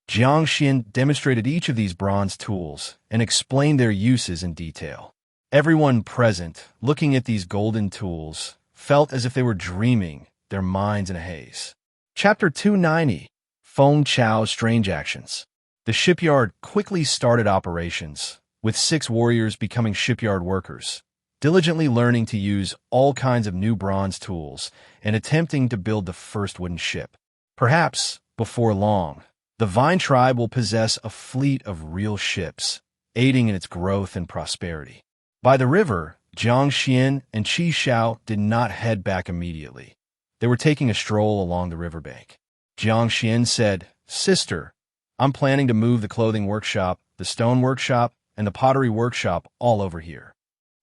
Jiang Xuan demonstrated each of these bronze tools and explained their uses in detail. Everyone present, looking at these golden tools, felt as if they were dreaming, their minds in a haze. Chapter 290, Feng Chao's Strange Actions. The shipyard quickly started operations, with 6 warriors becoming shipyard workers, diligently learning to use all kinds of new bronze tools and attempting to build the first wooden ship. Perhaps, before long, the Vine tribe will possess a fleet of real ships, aiding in its growth and prosperity. By the river, Jiang Xuan and Qi Xiao did not head back immediately. They were taking a stroll along the riverbank. Jiang Xuan said, "Sister, I'm planning to move the clothing workshop, the stone workshop, and the pottery workshop all over here."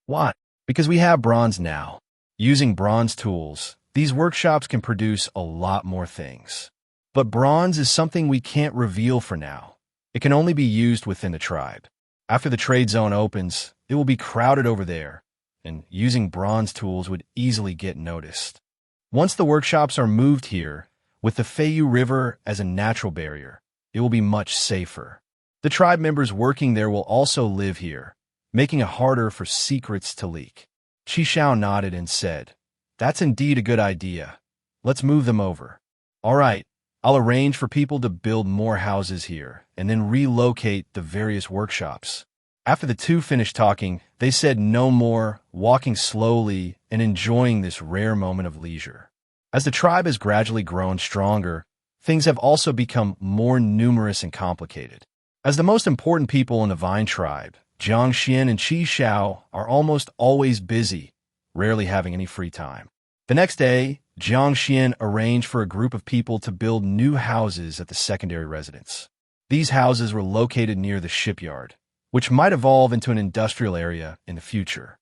"Why?" "Because we have bronze now. Using bronze tools, these workshops can produce a lot more things. But bronze is something we can't reveal for now. It can only be used within the tribe. After the trade zone opens, it will be crowded over there, and using bronze tools would easily get noticed. Once the workshops are moved here, with the Feiyu River as a natural barrier, it will be much safer. The tribe members working there will also live here, making it harder for secrets to leak." Qi Xiao nodded and said, "That's indeed a good idea. Let's move them over." "All right, I'll arrange for people to build more houses here and then relocate the various workshops." After the two finished talking, they said no more, walking slowly and enjoying this rare moment of leisure. As the tribe has gradually grown stronger, things have also become more numerous and complicated. As the most important people in the Vine tribe, Jiang Xuan and Qi Xiao are almost always busy, rarely having any free time. The next day, Jiang Xuan arranged for a group of people to build new houses at the secondary residence. These houses were located near the shipyard, which might evolve into an industrial area in the future.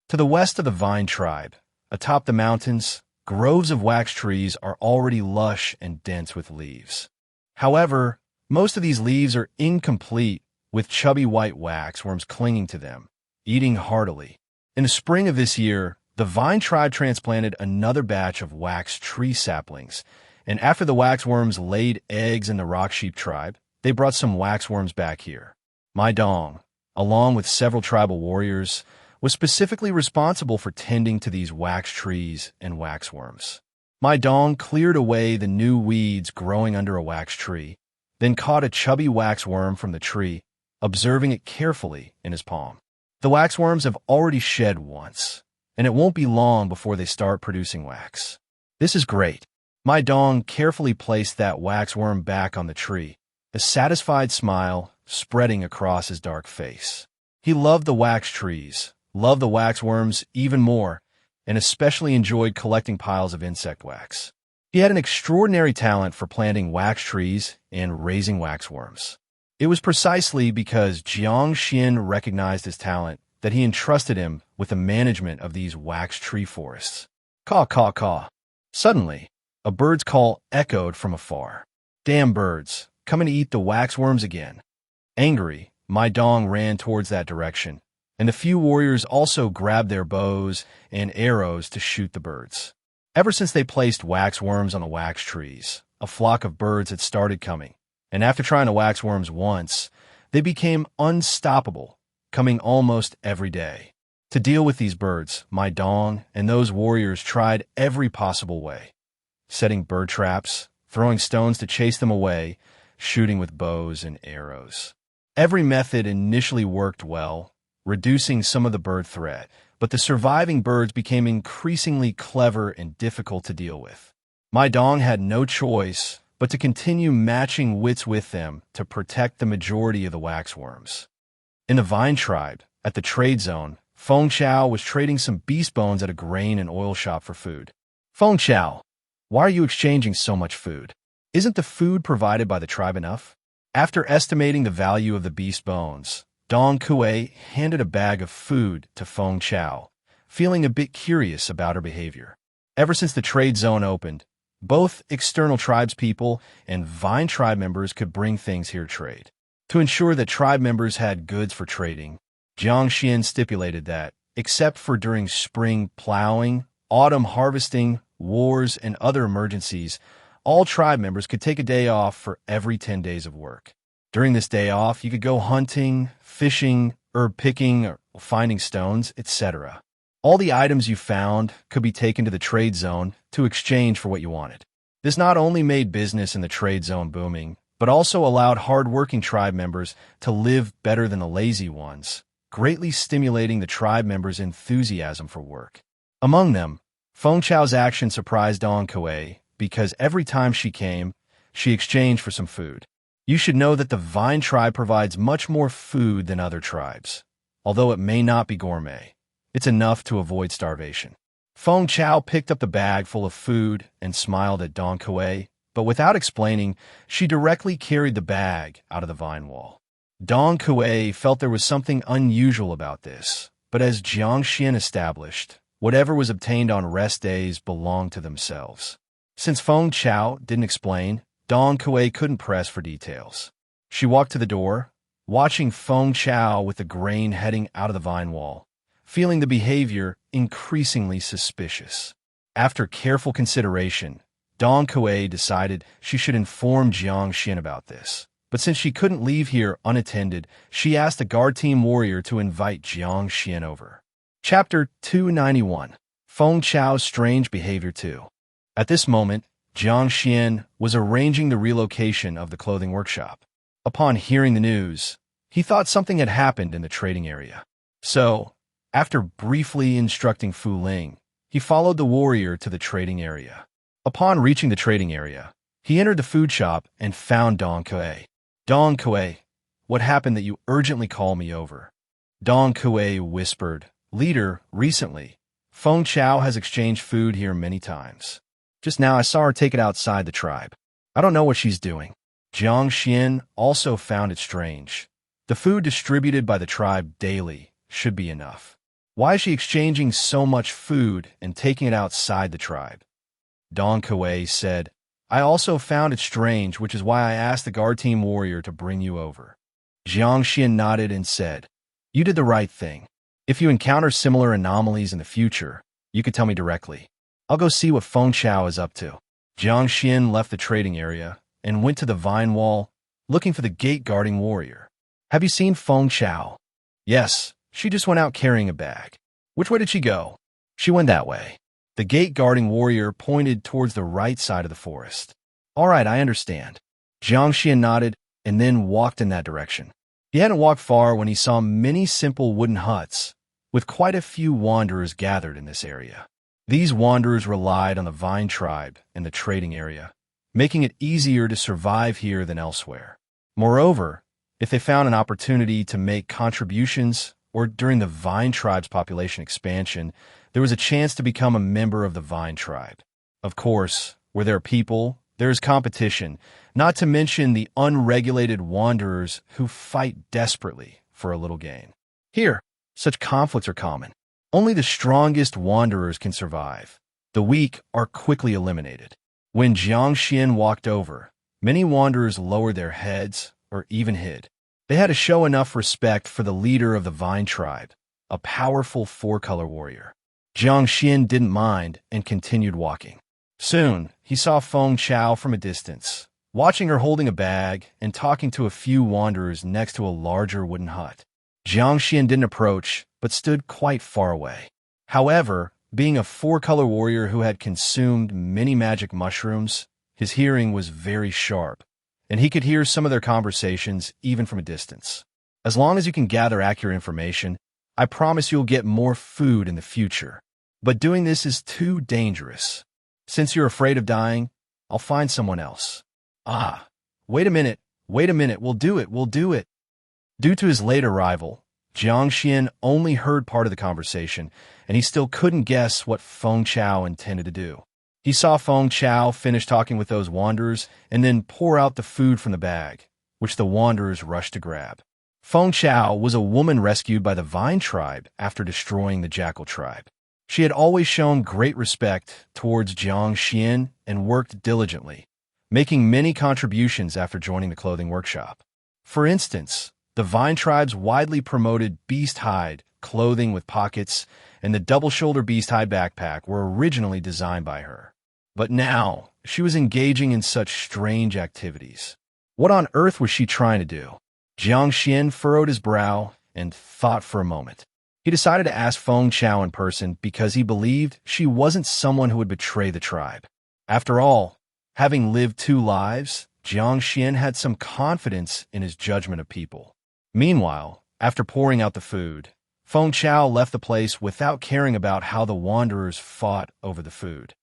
To the west of the Vine tribe, atop the mountains, groves of wax trees are already lush and dense with leaves. However, most of these leaves are incomplete, with chubby white waxworms clinging to them, eating heartily. In the spring of this year, the Vine tribe transplanted another batch of wax tree saplings, and after the waxworms laid eggs in the rock sheep tribe, they brought some waxworms back here. My Dong, along with several tribal warriors, was specifically responsible for tending to these wax trees and waxworms. My Dong cleared away the new weeds growing under a wax tree, then caught a chubby waxworm from the tree, observing it carefully in his palm. The waxworms have already shed once, and it won't be long before they start producing wax. This is great. My Dong carefully placed that waxworm back on the tree, a satisfied smile spreading across his dark face. He loved the wax trees, loved the waxworms even more, and especially enjoyed collecting piles of insect wax. He had an extraordinary talent for planting wax trees and raising waxworms. It was precisely because Jiang Xuan recognized his talent that he entrusted him with the management of these wax tree forests. Caw, caw, caw. Suddenly, a bird's call echoed from afar. Damn birds, coming to eat the waxworms again. Angry, my dong ran towards that direction, and the few warriors also grabbed their bows and arrows to shoot the birds. Ever since they placed waxworms on the wax trees, a flock of birds had started coming, and after trying the waxworms once, they became unstoppable, coming almost every day. To deal with these birds, my dong and those warriors tried every possible way, setting bird traps, throwing stones to chase them away, shooting with bows and arrows. Every method initially worked well, reducing some of the bird threat, but the surviving birds became increasingly clever and difficult to deal with. My dong had no choice but to continue matching wits with them to protect the majority of the waxworms. In the vine tribe, at the trade zone, Feng Chao was trading some beast bones at a grain and oil shop for food. Feng Chao, why are you exchanging so much food? Isn't the food provided by the tribe enough? After estimating the value of the beast bones, Dong Kuei handed a bag of food to Feng Chao, feeling a bit curious about her behavior. Ever since the trade zone opened, both external tribespeople and Vine tribe members could bring things here to trade. To ensure that tribe members had goods for trading, Jiang Xuan stipulated that, except for during spring plowing, autumn harvesting, wars, and other emergencies, all tribe members could take a day off for every 10 days of work. During this day off, you could go hunting, fishing, herb picking, or finding stones, etc. All the items you found could be taken to the trade zone to exchange for what you wanted. This not only made business in the trade zone booming, but also allowed hard-working tribe members to live better than the lazy ones, greatly stimulating the tribe members' enthusiasm for work. Among them, Feng Chao's action surprised Dong Kuei because every time she came, she exchanged for some food. You should know that the Vine tribe provides much more food than other tribes. Although it may not be gourmet, it's enough to avoid starvation. Feng Chao picked up the bag full of food and smiled at Dong Kuei, but without explaining, she directly carried the bag out of the vine wall. Dong Kuei felt there was something unusual about this, but as Jiang Xuan established, whatever was obtained on rest days belonged to themselves. Since Feng Chao didn't explain, Dong Kuei couldn't press for details. She walked to the door, watching Feng Chao with the grain heading out of the vine wall, feeling the behavior increasingly suspicious. After careful consideration, Dong Kuei decided she should inform Jiang Xuan about this. But since she couldn't leave here unattended, she asked a guard team warrior to invite Jiang Xuan over. Chapter 291. Feng Chao's Strange Behavior 2. At this moment, Jiang Xuan was arranging the relocation of the clothing workshop. Upon hearing the news, he thought something had happened in the trading area. So, after briefly instructing Fu Ling, he followed the warrior to the trading area. Upon reaching the trading area, he entered the food shop and found Dong Kuei. Dong Kuei, what happened that you urgently called me over? Dong Kuei whispered, Leader, recently, Feng Chao has exchanged food here many times. Just now I saw her take it outside the tribe. I don't know what she's doing. Jiang Xuan also found it strange. The food distributed by the tribe daily should be enough. Why is she exchanging so much food and taking it outside the tribe? Dong Kuei said, I also found it strange, which is why I asked the guard team warrior to bring you over. Jiang Xuan nodded and said, You did the right thing. If you encounter similar anomalies in the future, you could tell me directly. I'll go see what Feng Chao is up to. Jiang Xuan left the trading area and went to the vine wall, looking for the gate-guarding warrior. Have you seen Feng Chao? Yes, she just went out carrying a bag. Which way did she go? She went that way. The gate-guarding warrior pointed towards the right side of the forest. All right, I understand. Jiang Xuan nodded and then walked in that direction. He hadn't walked far when he saw many simple wooden huts, with quite a few wanderers gathered in this area. These wanderers relied on the Vine tribe in the trading area, making it easier to survive here than elsewhere. Moreover, if they found an opportunity to make contributions or during the Vine tribe's population expansion, there was a chance to become a member of the Vine tribe. Of course, where there are people, there is competition, not to mention the unregulated wanderers who fight desperately for a little gain. Here, such conflicts are common. Only the strongest wanderers can survive. The weak are quickly eliminated. When Jiang Xuan walked over, many wanderers lowered their heads or even hid. They had to show enough respect for the leader of the Vine tribe, a powerful four-color warrior. Jiang Xuan didn't mind and continued walking. Soon, he saw Feng Chao from a distance, watching her holding a bag and talking to a few wanderers next to a larger wooden hut. Jiang Xuan didn't approach, but stood quite far away. However, being a four-color warrior who had consumed many magic mushrooms, his hearing was very sharp, and he could hear some of their conversations even from a distance. As long as you can gather accurate information, I promise you'll get more food in the future. But doing this is too dangerous. Since you're afraid of dying, I'll find someone else. Ah, wait a minute, we'll do it. Due to his late arrival, Jiang Xuan only heard part of the conversation, and he still couldn't guess what Feng Chao intended to do. He saw Feng Chao finish talking with those wanderers and then pour out the food from the bag, which the wanderers rushed to grab. Feng Chao was a woman rescued by the Vine tribe after destroying the Jackal tribe. She had always shown great respect towards Jiang Xuan and worked diligently, making many contributions after joining the clothing workshop. For instance, the Vine tribe's widely promoted beast hide clothing with pockets and the double-shoulder beast hide backpack were originally designed by her. But now, she was engaging in such strange activities. What on earth was she trying to do? Jiang Xuan furrowed his brow and thought for a moment. He decided to ask Feng Chao in person because he believed she wasn't someone who would betray the tribe. After all, having lived 2 lives, Jiang Xuan had some confidence in his judgment of people. Meanwhile, after pouring out the food, Feng Chao left the place without caring about how the wanderers fought over the food.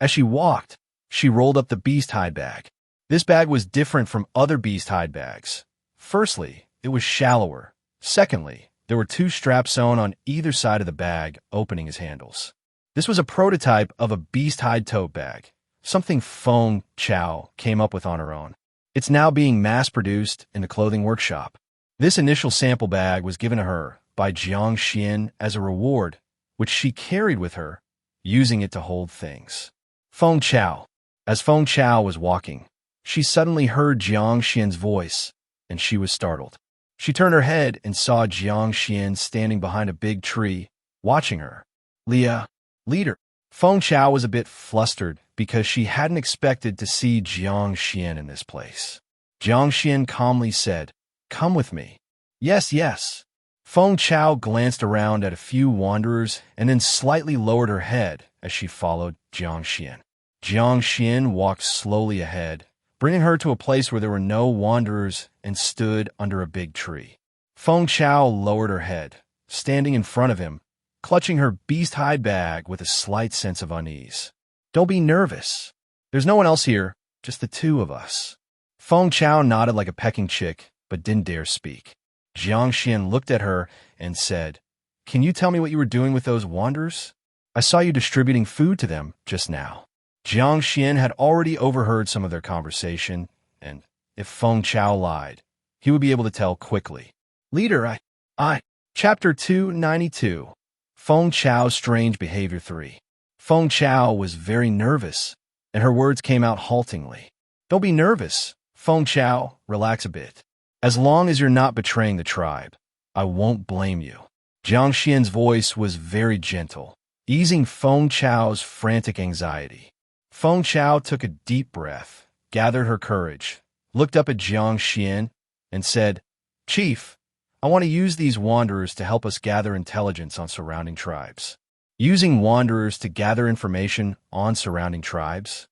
As she walked, she rolled up the beast hide bag. This bag was different from other beast hide bags. Firstly, it was shallower. Secondly, there were 2 straps sewn on either side of the bag, opening as handles. This was a prototype of a beast hide tote bag, something Feng Chao came up with on her own. It's now being mass-produced in the clothing workshop. This initial sample bag was given to her by Jiang Xuan as a reward, which she carried with her, using it to hold things. Feng Chao. As Feng Chao was walking, she suddenly heard Jiang Xuan's voice, and she was startled. She turned her head and saw Jiang Xuan standing behind a big tree, watching her. Leader. Feng Chao was a bit flustered because she hadn't expected to see Jiang Xuan in this place. Jiang Xuan calmly said, "Come with me." Yes. Feng Chao glanced around at a few wanderers and then slightly lowered her head as she followed Jiang Xuan. Jiang Xuan walked slowly ahead, bringing her to a place where there were no wanderers and stood under a big tree. Feng Chao lowered her head, standing in front of him, clutching her beast hide bag with a slight sense of unease. "Don't be nervous. There's no one else here, just the 2 of us." Feng Chao nodded like a pecking chick, but didn't dare speak. Jiang Xuan looked at her and said, "Can you tell me what you were doing with those wanderers? I saw you distributing food to them just now." Jiang Xuan had already overheard some of their conversation, and if Feng Chao lied, he would be able to tell quickly. "Leader, I... Chapter 292. Feng Chao's Strange Behavior 3. Feng Chao was very nervous, and her words came out haltingly. "Don't be nervous, Feng Chao, relax a bit. As long as you're not betraying the tribe, I won't blame you." Jiang Xuan's voice was very gentle, easing Feng Chao's frantic anxiety. Feng Chao took a deep breath, gathered her courage, looked up at Jiang Xuan, and said, "Chief, I want to use these wanderers to help us gather intelligence on surrounding tribes." Using wanderers to gather information on surrounding tribes?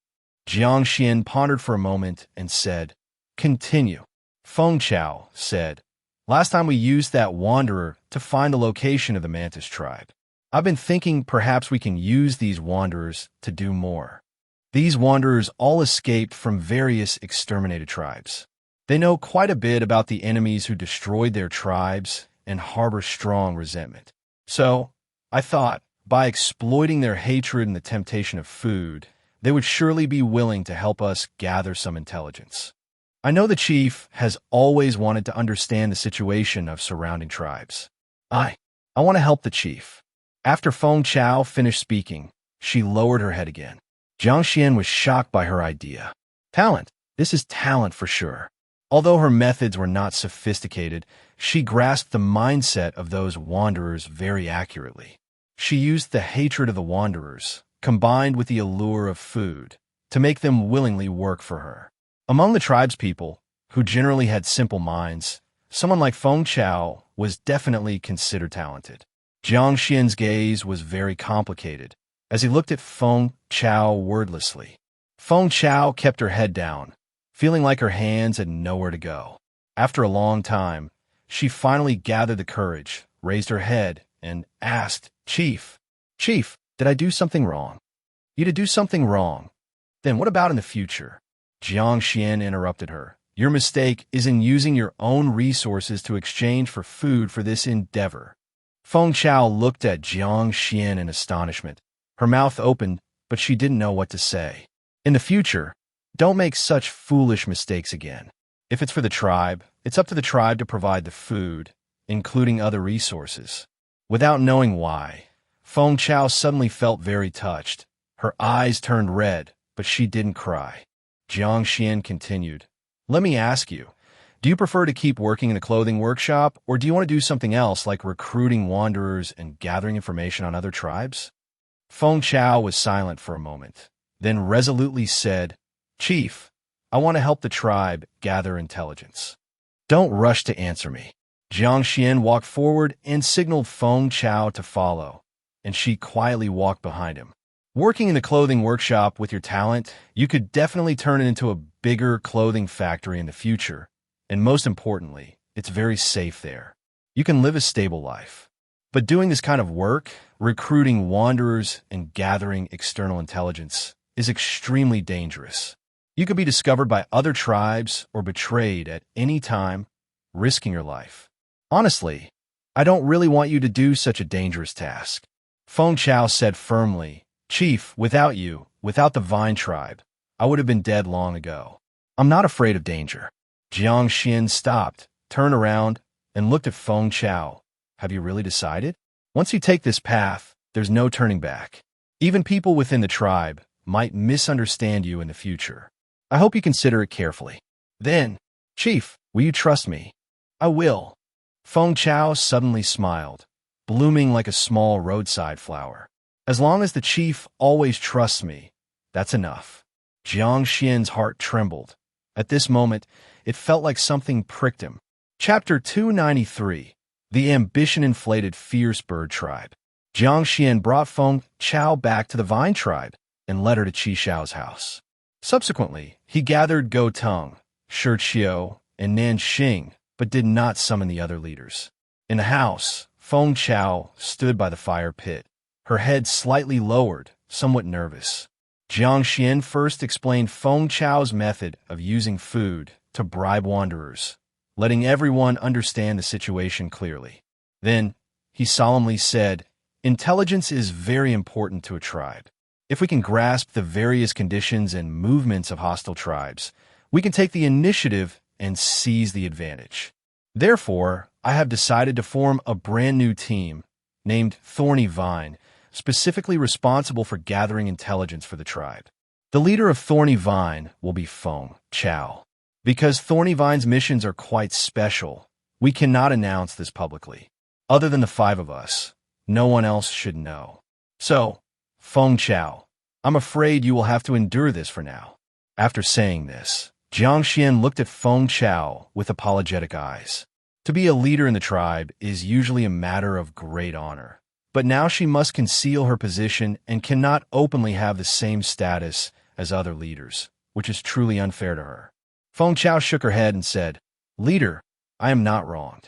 Jiang Xuan pondered for a moment and said, "Continue." Feng Chao said, "Last time we used that wanderer to find the location of the Mantis tribe. I've been thinking perhaps we can use these wanderers to do more. These wanderers all escaped from various exterminated tribes. They know quite a bit about the enemies who destroyed their tribes and harbor strong resentment. So, I thought, by exploiting their hatred and the temptation of food, they would surely be willing to help us gather some intelligence. I know the chief has always wanted to understand the situation of surrounding tribes. I want to help the chief. After Feng Chao finished speaking, she lowered her head again. Jiang Xuan was shocked by her idea. Talent. This is talent for sure. Although her methods were not sophisticated, she grasped the mindset of those wanderers very accurately. She used the hatred of the wanderers, combined with the allure of food, to make them willingly work for her. Among the tribespeople, who generally had simple minds, someone like Feng Chao was definitely considered talented. Jiang Xuan's gaze was very complicated as he looked at Feng Chao wordlessly. Feng Chao kept her head down, feeling like her hands had nowhere to go. After a long time, she finally gathered the courage, raised her head, and asked, Chief, did I do something wrong? You did do something wrong. Then what about in the future? Jiang Xuan interrupted her. Your mistake is in using your own resources to exchange for food for this endeavor. Feng Chao looked at Jiang Xuan in astonishment. Her mouth opened, but she didn't know what to say. In the future, don't make such foolish mistakes again. If it's for the tribe, it's up to the tribe to provide the food, including other resources. Without knowing why, Feng Chao suddenly felt very touched. Her eyes turned red, but she didn't cry. Jiang Xuan continued, Let me ask you, do you prefer to keep working in the clothing workshop, or do you want to do something else like recruiting wanderers and gathering information on other tribes? Feng Chao was silent for a moment, then resolutely said, Chief, I want to help the tribe gather intelligence. Don't rush to answer me. Jiang Xuan walked forward and signaled Feng Chao to follow, and she quietly walked behind him. Working in the clothing workshop with your talent, you could definitely turn it into a bigger clothing factory in the future. And most importantly, it's very safe there. You can live a stable life. But doing this kind of work, recruiting wanderers and gathering external intelligence, is extremely dangerous. You could be discovered by other tribes or betrayed at any time, risking your life. Honestly, I don't really want you to do such a dangerous task. Feng Chao said firmly, Chief, without you, without the Vine tribe, I would have been dead long ago. I'm not afraid of danger. Jiang Xuan stopped, turned around, and looked at Feng Chao. Have you really decided? Once you take this path, there's no turning back. Even people within the tribe might misunderstand you in the future. I hope you consider it carefully. Then, Chief, will you trust me? I will. Feng Chao suddenly smiled, blooming like a small roadside flower. As long as the chief always trusts me, that's enough. Jiang Xuan's heart trembled. At this moment, it felt like something pricked him. Chapter 293. The Ambition-Inflated Fierce Bird Tribe. Jiang Xuan brought Feng Chao back to the Vine tribe and led her to Qi Shao's house. Subsequently, he gathered Go Tung, Shi Qiu, and Nan Xing, but did not summon the other leaders. In the house, Feng Chao stood by the fire pit, her head slightly lowered, somewhat nervous. Jiang Xuan first explained Feng Chao's method of using food to bribe wanderers, letting everyone understand the situation clearly. Then, he solemnly said, Intelligence is very important to a tribe. If we can grasp the various conditions and movements of hostile tribes, we can take the initiative and seize the advantage. Therefore, I have decided to form a brand new team named Thorny Vine, specifically responsible for gathering intelligence for the tribe. The leader of Thorny Vine will be Feng Chao. Because Thorny Vine's missions are quite special, we cannot announce this publicly. Other than the 5 of us, no one else should know. So, Feng Chao, I'm afraid you will have to endure this for now. After saying this, Jiang Xuan looked at Feng Chao with apologetic eyes. To be a leader in the tribe is usually a matter of great honor. But now she must conceal her position and cannot openly have the same status as other leaders, which is truly unfair to her. Feng Chao shook her head and said, Leader, I am not wronged.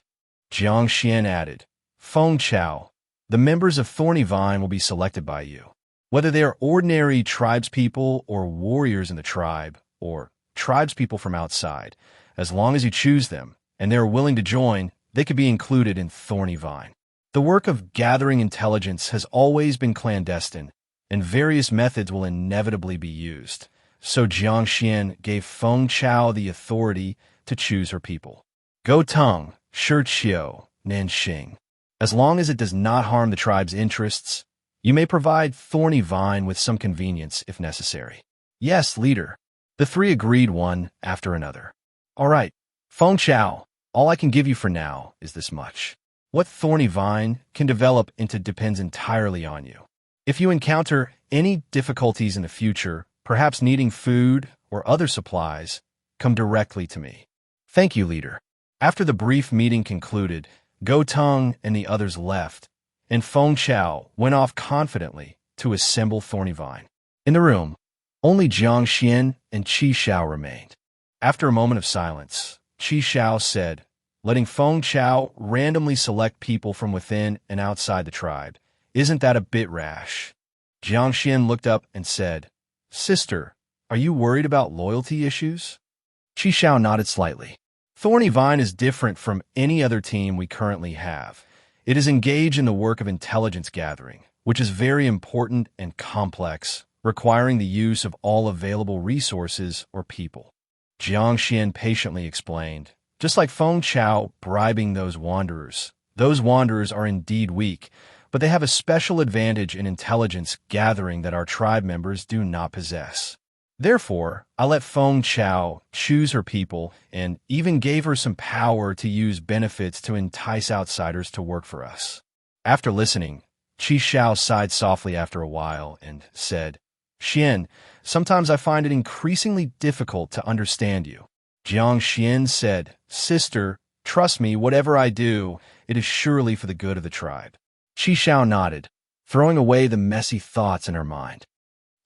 Jiang Xuan added, Feng Chao, the members of Thorny Vine will be selected by you. Whether they are ordinary tribespeople or warriors in the tribe, or tribespeople from outside, as long as you choose them, and they are willing to join, they could be included in Thorny Vine. The work of gathering intelligence has always been clandestine, and various methods will inevitably be used. So Jiang Xuan gave Feng Chao the authority to choose her people. Go Tung, Shi Qiu, Nanxing. As long as it does not harm the tribe's interests, you may provide Thorny Vine with some convenience if necessary. Yes, leader. The three agreed one after another. All right, Feng Chao, all I can give you for now is this much. What Thorny Vine can develop into depends entirely on you. If you encounter any difficulties in the future, perhaps needing food or other supplies, come directly to me. Thank you, leader. After the brief meeting concluded, Go Tung and the others left, and Feng Chao went off confidently to assemble Thorny Vine. In the room, only Jiang Xuan and Qi Shao remained. After a moment of silence, Qi Shao said, letting Feng Chao randomly select people from within and outside the tribe, isn't that a bit rash? Jiang Xuan looked up and said, Sister, are you worried about loyalty issues? Qi Shao nodded slightly. Thorny Vine is different from any other team we currently have. It is engaged in the work of intelligence gathering, which is very important and complex, requiring the use of all available resources or people. Jiang Xuan patiently explained, just like Feng Chao bribing those wanderers are indeed weak, but they have a special advantage in intelligence gathering that our tribe members do not possess. Therefore, I let Feng Chao choose her people and even gave her some power to use benefits to entice outsiders to work for us. After listening, Qi Shao sighed softly after a while and said, Xian, sometimes I find it increasingly difficult to understand you. Jiang Xuan said, Sister, trust me, whatever I do, it is surely for the good of the tribe. Qi Shao nodded, throwing away the messy thoughts in her mind.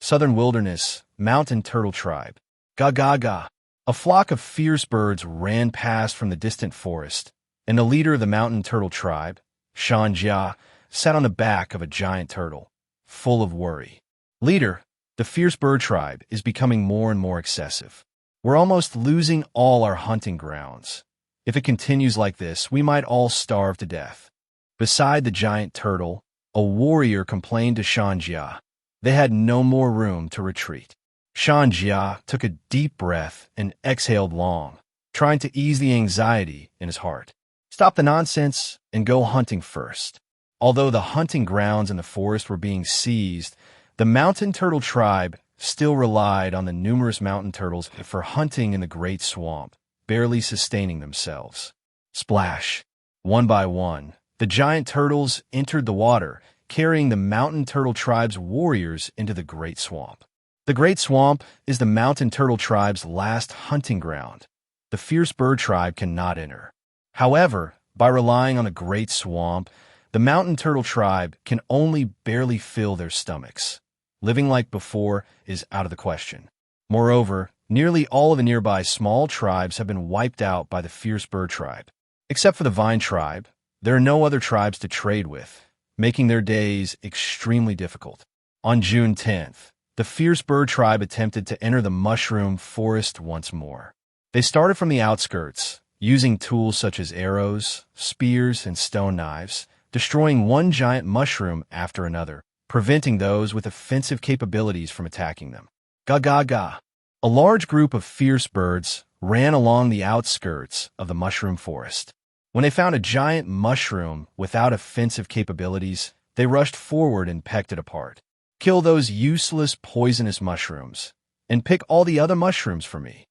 Southern Wilderness, Mountain Turtle Tribe. Ga ga ga. A flock of fierce birds ran past from the distant forest, and the leader of the Mountain Turtle Tribe, Shan Jia, sat on the back of a giant turtle, full of worry. Leader, the fierce bird tribe is becoming more and more excessive. We're almost losing all our hunting grounds. If it continues like this, we might all starve to death. Beside the giant turtle, a warrior complained to Shan Jia. They had no more room to retreat. Shan Jia took a deep breath and exhaled long, trying to ease the anxiety in his heart. Stop the nonsense and go hunting first. Although the hunting grounds in the forest were being seized, the mountain turtle tribe still relied on the numerous mountain turtles for hunting in the great swamp, barely sustaining themselves. Splash! One by one, the giant turtles entered the water, carrying the mountain turtle tribe's warriors into the great swamp. The great swamp is the mountain turtle tribe's last hunting ground. The fierce bird tribe cannot enter. However, by relying on the great swamp, the mountain turtle tribe can only barely fill their stomachs. Living like before is out of the question. Moreover, nearly all of the nearby small tribes have been wiped out by the fierce bird tribe. Except for the vine tribe, there are no other tribes to trade with, making their days extremely difficult. On June 10th, the fierce bird tribe attempted to enter the mushroom forest once more. They started from the outskirts, using tools such as arrows, spears, and stone knives, destroying one giant mushroom after another, preventing those with offensive capabilities from attacking them. Ga ga ga. A large group of fierce birds ran along the outskirts of the mushroom forest. When they found a giant mushroom without offensive capabilities, they rushed forward and pecked it apart. Kill those useless, poisonous mushrooms, and pick all the other mushrooms for me.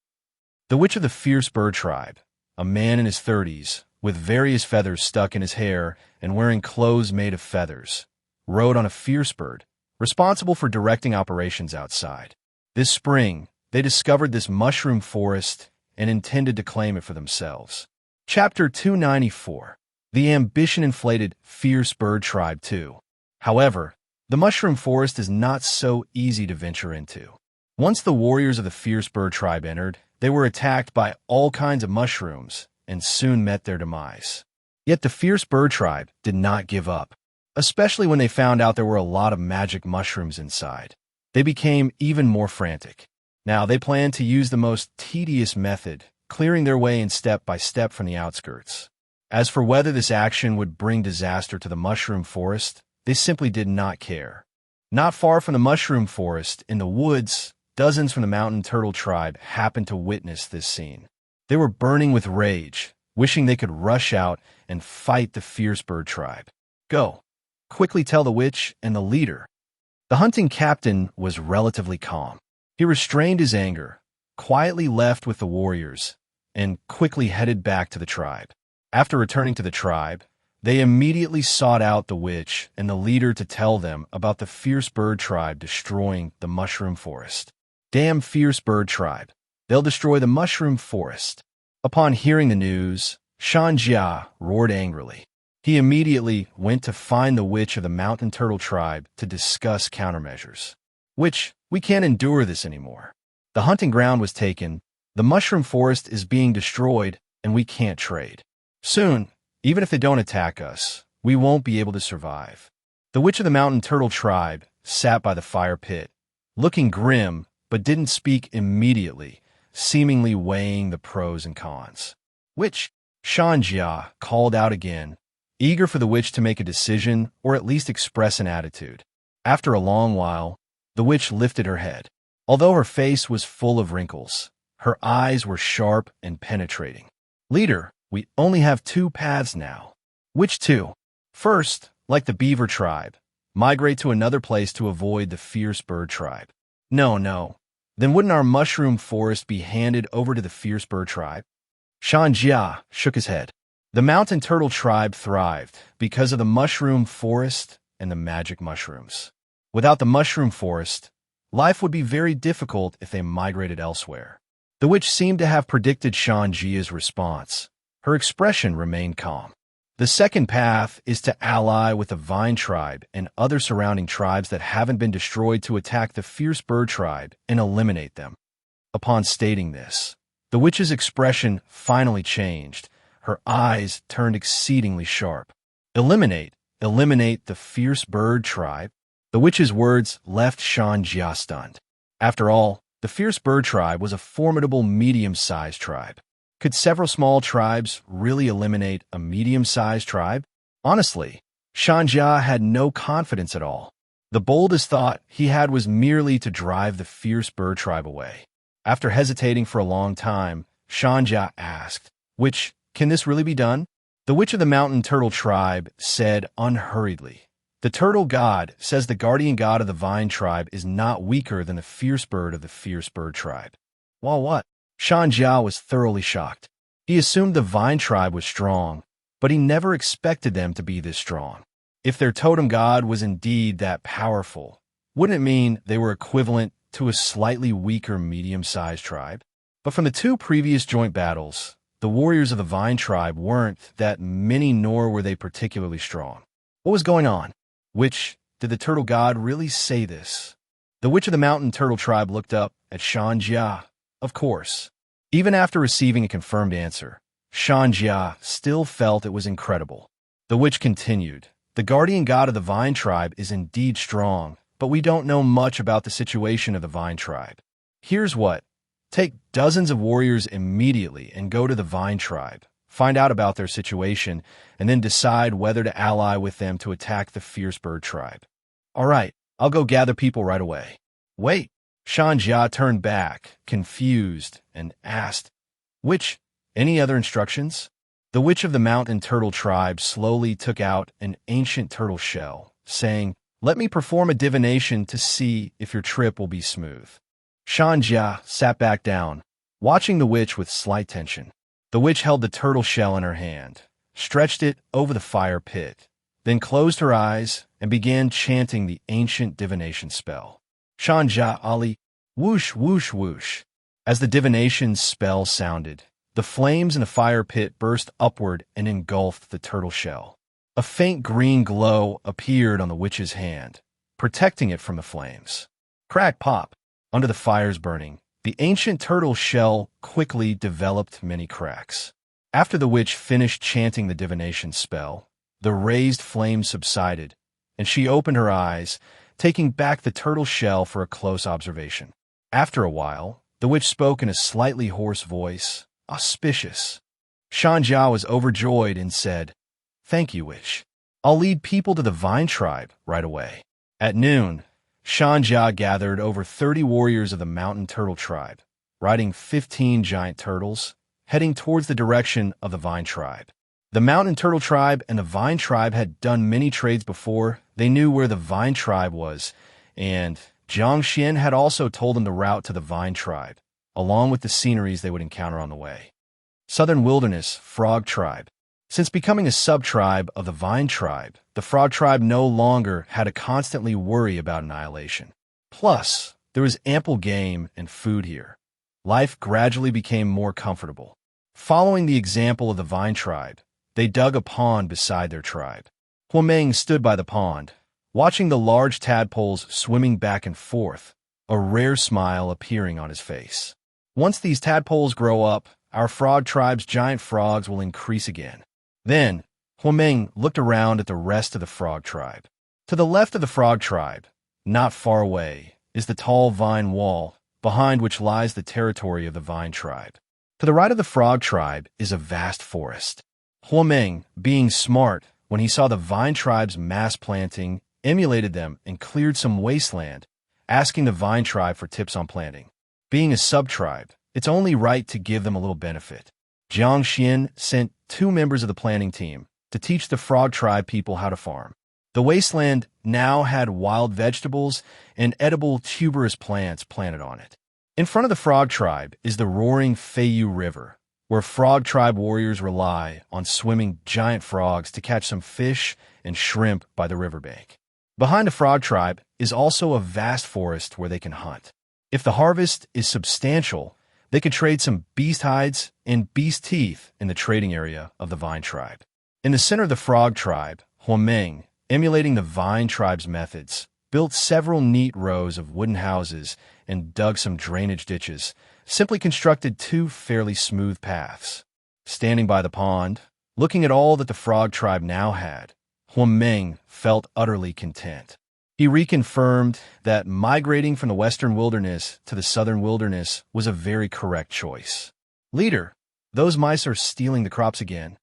The witch of the fierce bird tribe, a man in his 30s, with various feathers stuck in his hair and wearing clothes made of feathers, rode on a fierce bird, responsible for directing operations outside. This spring, they discovered this mushroom forest and intended to claim it for themselves. Chapter 294. The ambition-inflated fierce bird tribe 2. However, the mushroom forest is not so easy to venture into. Once the warriors of the fierce bird tribe entered, they were attacked by all kinds of mushrooms and soon met their demise. Yet the fierce bird tribe did not give up, especially when they found out there were a lot of magic mushrooms inside. They became even more frantic. Now they planned to use the most tedious method, clearing their way in step by step from the outskirts. As for whether this action would bring disaster to the mushroom forest, they simply did not care. Not far from the mushroom forest, in the woods, dozens from the mountain turtle tribe happened to witness this scene. They were burning with rage, wishing they could rush out and fight the fierce bird tribe. Go, quickly tell the witch and the leader. The hunting captain was relatively calm. He restrained his anger, quietly left with the warriors, and quickly headed back to the tribe. After returning to the tribe, they immediately sought out the witch and the leader to tell them about the fierce bird tribe destroying the mushroom forest. Damn fierce bird tribe. They'll destroy the mushroom forest. Upon hearing the news, Xuan roared angrily. He immediately went to find the witch of the mountain turtle tribe to discuss countermeasures. Witch, we can't endure this anymore. The hunting ground was taken, the mushroom forest is being destroyed, and we can't trade. Soon, even if they don't attack us, we won't be able to survive. The witch of the mountain turtle tribe sat by the fire pit, looking grim, but didn't speak immediately, seemingly weighing the pros and cons. Witch, Xuan called out again, eager for the witch to make a decision or at least express an attitude. After a long while, the witch lifted her head. Although her face was full of wrinkles, her eyes were sharp and penetrating. Leader, we only have two paths now. Which two? First, like the beaver tribe, migrate to another place to avoid the fierce bird tribe. No. Then wouldn't our mushroom forest be handed over to the fierce bird tribe? Xuan shook his head. The mountain turtle tribe thrived because of the mushroom forest and the magic mushrooms. Without the mushroom forest, life would be very difficult if they migrated elsewhere. The witch seemed to have predicted Xuan's response. Her expression remained calm. The second path is to ally with the vine tribe and other surrounding tribes that haven't been destroyed to attack the fierce bird tribe and eliminate them. Upon stating this, the witch's expression finally changed. Her eyes turned exceedingly sharp. Eliminate the fierce bird tribe? The witch's words left Xuan stunned. After all, the fierce bird tribe was a formidable medium-sized tribe. Could several small tribes really eliminate a medium-sized tribe? Honestly, Xuan had no confidence at all. The boldest thought he had was merely to drive the fierce bird tribe away. After hesitating for a long time, Xuan asked, "Witch, can this really be done?" The witch of the mountain turtle tribe said unhurriedly, "The turtle god says the guardian god of the vine tribe is not weaker than the fierce bird of the fierce bird tribe." Well, what? Xuan was thoroughly shocked. He assumed the vine tribe was strong, but he never expected them to be this strong. If their totem god was indeed that powerful, wouldn't it mean they were equivalent to a slightly weaker medium-sized tribe? But from the two previous joint battles, the warriors of the vine tribe weren't that many, nor were they particularly strong. What was going on? Witch, did the turtle god really say this? The witch of the mountain turtle tribe looked up at Xuan. Of course. Even after receiving a confirmed answer, Xuan still felt it was incredible. The witch continued, "The guardian god of the vine tribe is indeed strong, but we don't know much about the situation of the vine tribe. Here's what. Take dozens of warriors immediately and go to the vine tribe, find out about their situation, and then decide whether to ally with them to attack the fierce bird tribe." "All right, I'll go gather people right away." "Wait." Xuan turned back, confused, and asked, "Witch, any other instructions?" The witch of the mountain turtle tribe slowly took out an ancient turtle shell, saying, "Let me perform a divination to see if your trip will be smooth." Xuan sat back down, watching the witch with slight tension. The witch held the turtle shell in her hand, stretched it over the fire pit, then closed her eyes and began chanting the ancient divination spell. Xuan Ali, whoosh, whoosh, whoosh. As the divination spell sounded, the flames in the fire pit burst upward and engulfed the turtle shell. A faint green glow appeared on the witch's hand, protecting it from the flames. Crack pop. Under the fires burning, the ancient turtle shell quickly developed many cracks. After the witch finished chanting the divination spell, the raised flame subsided, and she opened her eyes, taking back the turtle shell for a close observation. After a while, the witch spoke in a slightly hoarse voice, "Auspicious." Shanjia was overjoyed and said, "Thank you, Wish. I'll lead people to the Vine Tribe right away." At noon, Shanjia gathered over 30 warriors of the Mountain Turtle Tribe, riding 15 giant turtles, heading towards the direction of the Vine Tribe. The Mountain Turtle Tribe and the Vine Tribe had done many trades before. They knew where the Vine Tribe was, and Jiang Xuan had also told them the route to the Vine Tribe, along with the sceneries they would encounter on the way. Southern Wilderness Frog Tribe. Since becoming a sub-tribe of the Vine Tribe, the Frog Tribe no longer had to constantly worry about annihilation. Plus, there was ample game and food here. Life gradually became more comfortable. Following the example of the Vine Tribe, they dug a pond beside their tribe. Huameng stood by the pond, watching the large tadpoles swimming back and forth, a rare smile appearing on his face. Once these tadpoles grow up, our Frog Tribe's giant frogs will increase again. Then, Huameng looked around at the rest of the Frog Tribe. To the left of the Frog Tribe, not far away, is the tall vine wall, behind which lies the territory of the Vine Tribe. To the right of the Frog Tribe is a vast forest. Huameng, being smart, when he saw the Vine Tribe's mass planting, emulated them and cleared some wasteland, asking the Vine Tribe for tips on planting. Being a sub-tribe, it's only right to give them a little benefit. Jiang Xuan sent 2 members of the planting team to teach the Frog Tribe people how to farm. The wasteland now had wild vegetables and edible tuberous plants planted on it. In front of the Frog Tribe is the roaring Feiyu River, where Frog Tribe warriors rely on swimming giant frogs to catch some fish and shrimp by the riverbank. Behind the Frog Tribe is also a vast forest where they can hunt. If the harvest is substantial, they can trade some beast hides and beast teeth in the trading area of the Vine Tribe. In the center of the Frog Tribe, Huameng, emulating the Vine Tribe's methods, built several neat rows of wooden houses and dug some drainage ditches, simply constructed 2 fairly smooth paths. Standing by the pond, looking at all that the Frog Tribe now had, Huameng felt utterly content. He reconfirmed that migrating from the western wilderness to the southern wilderness was a very correct choice. "Leader, those mice are stealing the crops again."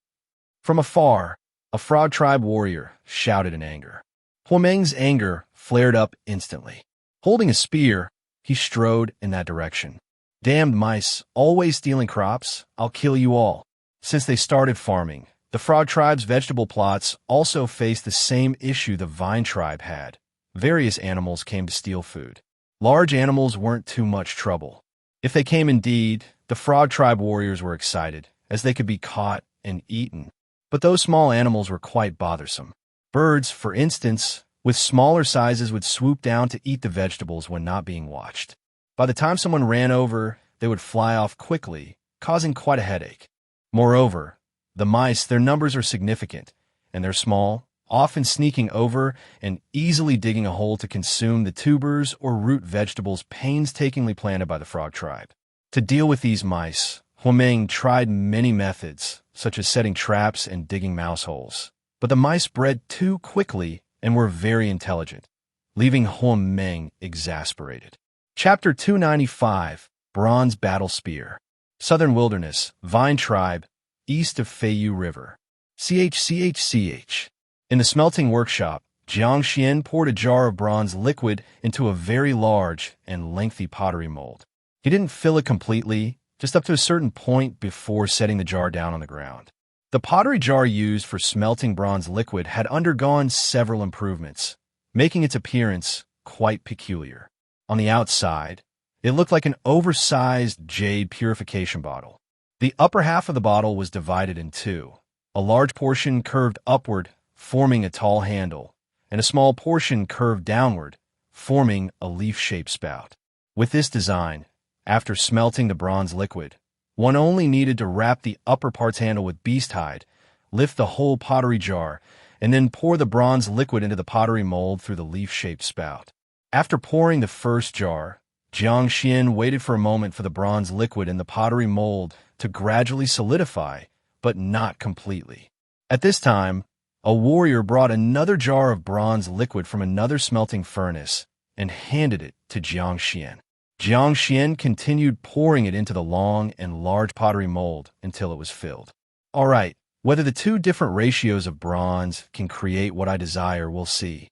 From afar, a Frog Tribe warrior shouted in anger. Huameng's anger flared up instantly. Holding a spear, he strode in that direction. "Damned mice, always stealing crops, I'll kill you all." Since they started farming, the Frog Tribe's vegetable plots also faced the same issue the Vine Tribe had. Various animals came to steal food. Large animals weren't too much trouble. If they came indeed, the Frog Tribe warriors were excited, as they could be caught and eaten. But those small animals were quite bothersome. Birds, for instance, with smaller sizes would swoop down to eat the vegetables when not being watched. By the time someone ran over, they would fly off quickly, causing quite a headache. Moreover, the mice, their numbers are significant, and they're small, often sneaking over and easily digging a hole to consume the tubers or root vegetables painstakingly planted by the Frog Tribe. To deal with these mice, Huameng tried many methods, such as setting traps and digging mouse holes. But the mice bred too quickly and were very intelligent, leaving Huameng exasperated. Chapter 295, Bronze Battle Spear. Southern Wilderness, Vine Tribe, east of Feiyu River. CH. In the smelting workshop, Jiang Xuan poured a jar of bronze liquid into a very large and lengthy pottery mold. He didn't fill it completely, just up to a certain point before setting the jar down on the ground. The pottery jar used for smelting bronze liquid had undergone several improvements, making its appearance quite peculiar. On the outside, it looked like an oversized jade purification bottle. The upper half of the bottle was divided in 2. A large portion curved upward, forming a tall handle, and a small portion curved downward, forming a leaf-shaped spout. With this design, after smelting the bronze liquid, one only needed to wrap the upper part's handle with beast hide, lift the whole pottery jar, and then pour the bronze liquid into the pottery mold through the leaf-shaped spout. After pouring the first jar, Jiang Xuan waited for a moment for the bronze liquid in the pottery mold to gradually solidify, but not completely. At this time, a warrior brought another jar of bronze liquid from another smelting furnace and handed it to Jiang Xuan. Jiang Xuan continued pouring it into the long and large pottery mold until it was filled. All right, whether the two different ratios of bronze can create what I desire, we'll see.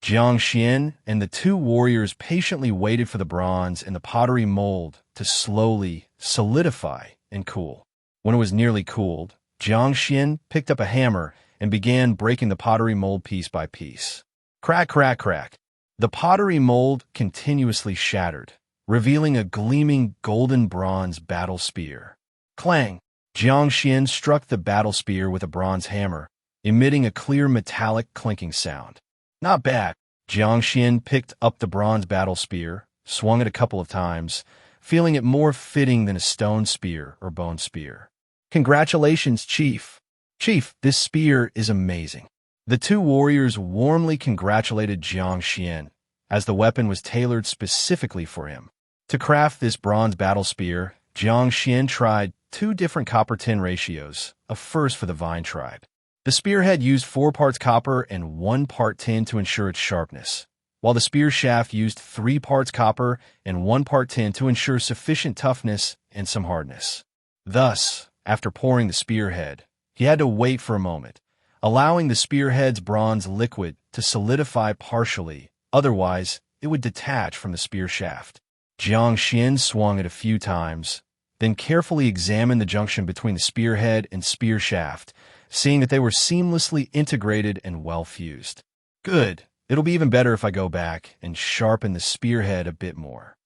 Jiang Xuan and the two warriors patiently waited for the bronze in the pottery mold to slowly solidify and cool. When it was nearly cooled, Jiang Xuan picked up a hammer and began breaking the pottery mold piece by piece. Crack, crack, crack. The pottery mold continuously shattered, revealing a gleaming golden bronze battle spear. Clang! Jiang Xuan struck the battle spear with a bronze hammer, emitting a clear metallic clinking sound. Not bad. Jiang Xuan picked up the bronze battle spear, swung it a couple of times, feeling it more fitting than a stone spear or bone spear. Congratulations, Chief. Chief, this spear is amazing. The two warriors warmly congratulated Jiang Xuan, as the weapon was tailored specifically for him. To craft this bronze battle spear, Jiang Xuan tried 2 different copper-tin ratios, a first for the Vine tribe. The spearhead used 4 parts copper and 1 part tin to ensure its sharpness, while the spear shaft used 3 parts copper and 1 part tin to ensure sufficient toughness and some hardness. Thus, after pouring the spearhead, he had to wait for a moment, allowing the spearhead's bronze liquid to solidify partially, otherwise it would detach from the spear shaft. Jiang Xuan swung it a few times, then carefully examined the junction between the spearhead and spear shaft, seeing that they were seamlessly integrated and well fused. Good. It'll be even better if I go back and sharpen the spearhead a bit more.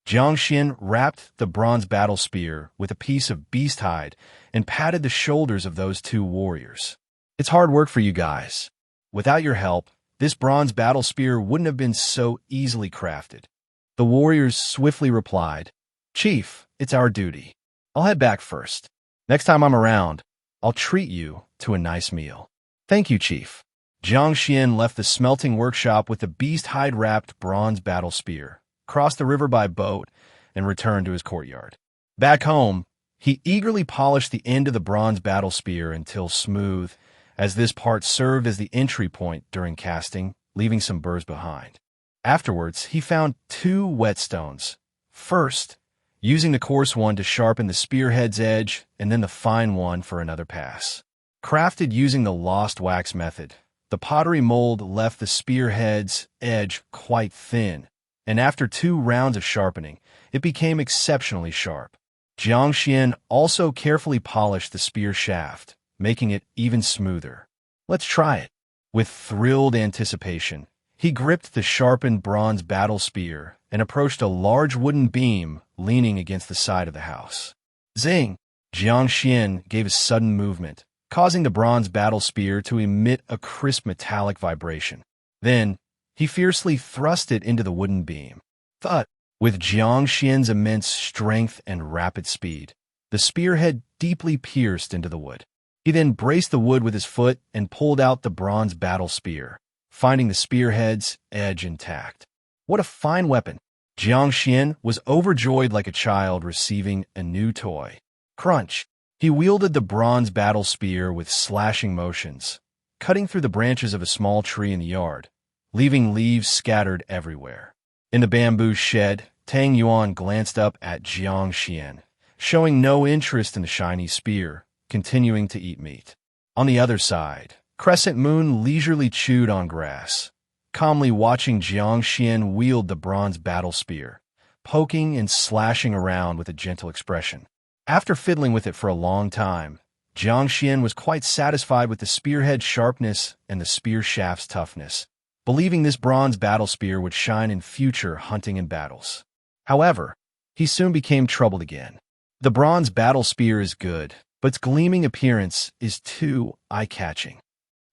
Jiang Xuan wrapped the bronze battle spear with a piece of beast hide and patted the shoulders of those two warriors. It's hard work for you guys. Without your help, this bronze battle spear wouldn't have been so easily crafted. The warriors swiftly replied, Chief, it's our duty. I'll head back first. Next time I'm around, I'll treat you to a nice meal. Thank you, Chief. Jiang Xuan left the smelting workshop with the beast hide-wrapped bronze battle spear, crossed the river by boat, and returned to his courtyard. Back home, he eagerly polished the end of the bronze battle spear until smooth, as this part served as the entry point during casting, leaving some burrs behind. Afterwards, he found 2 whetstones. First, using the coarse one to sharpen the spearhead's edge, and then the fine one for another pass. Crafted using the lost wax method, the pottery mold left the spearhead's edge quite thin, and after 2 rounds of sharpening, it became exceptionally sharp. Jiang Xuan also carefully polished the spear shaft, making it even smoother. Let's try it. With thrilled anticipation, he gripped the sharpened bronze battle spear and approached a large wooden beam leaning against the side of the house. Zing! Jiang Xuan gave a sudden movement, causing the bronze battle spear to emit a crisp metallic vibration. Then, he fiercely thrust it into the wooden beam. Thud! With Jiang Xuan's immense strength and rapid speed, the spearhead deeply pierced into the wood. He then braced the wood with his foot and pulled out the bronze battle spear, finding the spearhead's edge intact. What a fine weapon! Jiang Xuan was overjoyed like a child receiving a new toy. Crunch! He wielded the bronze battle spear with slashing motions, cutting through the branches of a small tree in the yard, leaving leaves scattered everywhere. In the bamboo shed, Tang Yuan glanced up at Jiang Xuan, showing no interest in the shiny spear, continuing to eat meat. On the other side, Crescent Moon leisurely chewed on grass, calmly watching Jiang Xuan wield the bronze battle spear, poking and slashing around with a gentle expression. After fiddling with it for a long time, Jiang Xuan was quite satisfied with the spearhead's sharpness and the spear shaft's toughness, believing this bronze battle spear would shine in future hunting and battles. However, he soon became troubled again. The bronze battle spear is good, but its gleaming appearance is too eye-catching.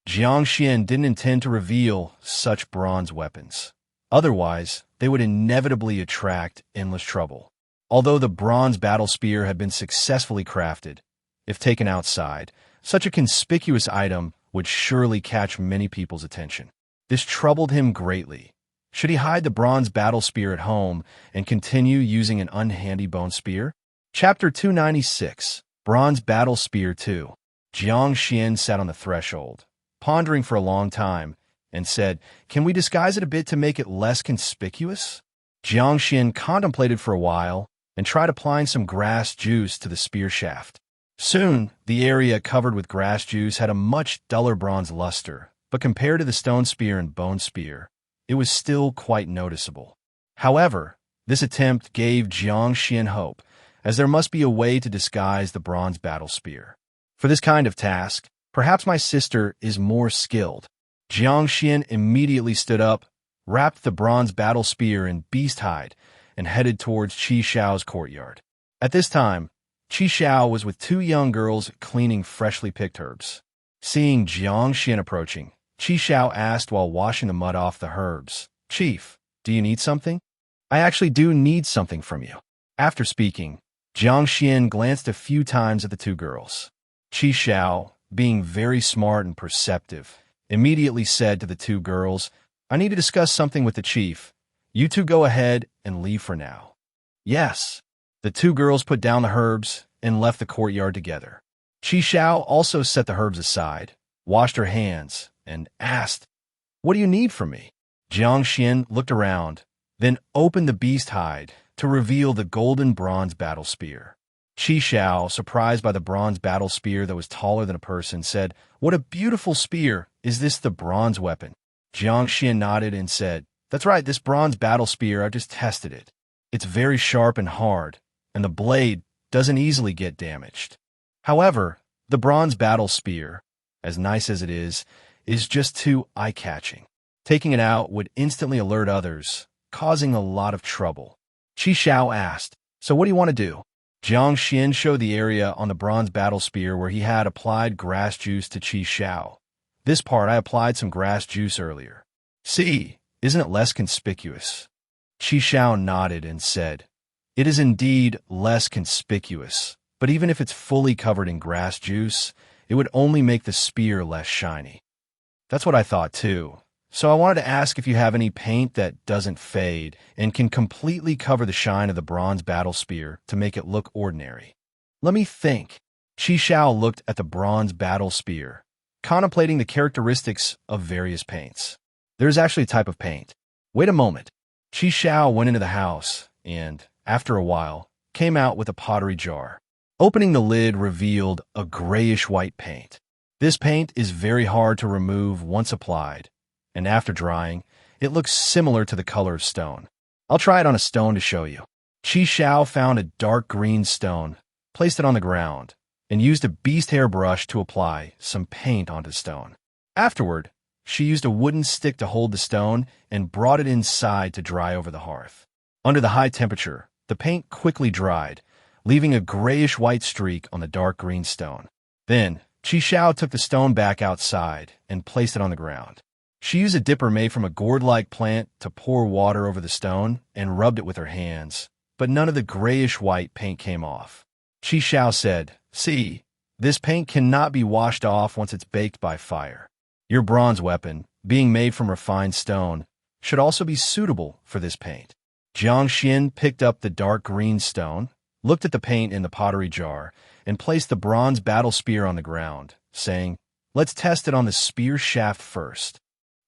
Jiang Xuan didn't intend to reveal such bronze weapons. Otherwise, they would inevitably attract endless trouble. Although the bronze battle spear had been successfully crafted, if taken outside, such a conspicuous item would surely catch many people's attention. This troubled him greatly. Should he hide the bronze battle spear at home and continue using an unhandy bone spear? Chapter 296, Bronze Battle Spear 2. Jiang Xuan sat on the threshold, pondering for a long time, and said, "Can we disguise it a bit to make it less conspicuous?" Jiang Xuan contemplated for a while and tried applying some grass juice to the spear shaft. Soon, the area covered with grass juice had a much duller bronze luster, but compared to the stone spear and bone spear, it was still quite noticeable. However, this attempt gave Jiang Xuan hope, as there must be a way to disguise the bronze battle spear. For this kind of task, perhaps my sister is more skilled. Jiang Xuan immediately stood up, wrapped the bronze battle spear in beast hide, and headed towards Qi Xiao's courtyard. At this time, Qi Xiao was with two young girls cleaning freshly picked herbs. Seeing Jiang Xuan approaching, Qi Xiao asked while washing the mud off the herbs, "Chief, do you need something?" "I actually do need something from you." After speaking, Jiang Xuan glanced a few times at the two girls. Qi Xiao, being very smart and perceptive, immediately said to the two girls, "I need to discuss something with the chief. You two go ahead and leave for now." "Yes." The two girls put down the herbs and left the courtyard together. Qi Xiao also set the herbs aside, washed her hands, and asked, "What do you need from me?" Jiang Xuan looked around, then opened the beast hide to reveal the golden bronze battle spear. Qi Xiao, surprised by the bronze battle spear that was taller than a person, said, "What a beautiful spear! Is this the bronze weapon?" Jiang Xuan nodded and said, "That's right, this bronze battle spear, I just tested it. It's very sharp and hard, and the blade doesn't easily get damaged. However, the bronze battle spear, as nice as it is just too eye-catching. Taking it out would instantly alert others, causing a lot of trouble." Qi Xiao asked, "So what do you want to do?" Jiang Xuan showed the area on the bronze battle spear where he had applied grass juice to Qi Xiao. "This part I applied some grass juice earlier. See, isn't it less conspicuous?" Qi Xiao nodded and said, "It is indeed less conspicuous, but even if it's fully covered in grass juice, it would only make the spear less shiny." "That's what I thought too. So I wanted to ask if you have any paint that doesn't fade and can completely cover the shine of the bronze battle spear to make it look ordinary." "Let me think." Qi Xiao looked at the bronze battle spear, contemplating the characteristics of various paints. "There's actually a type of paint. Wait a moment." Qi Xiao went into the house and, after a while, came out with a pottery jar. Opening the lid revealed a grayish-white paint. This paint is very hard to remove once applied, and after drying, it looks similar to the color of stone. "I'll try it on a stone to show you." Qi Xiao found a dark green stone, placed it on the ground, and used a beast hair brush to apply some paint onto the stone. Afterward, she used a wooden stick to hold the stone and brought it inside to dry over the hearth. Under the high temperature, the paint quickly dried, leaving a grayish-white streak on the dark green stone. Then, Qi Xiao took the stone back outside and placed it on the ground. She used a dipper made from a gourd-like plant to pour water over the stone and rubbed it with her hands, but none of the grayish-white paint came off. Qi Xiao said, "See, this paint cannot be washed off once it's baked by fire. Your bronze weapon, being made from refined stone, should also be suitable for this paint." Jiang Xuan picked up the dark green stone, looked at the paint in the pottery jar, and placed the bronze battle spear on the ground, saying, "Let's test it on the spear shaft first."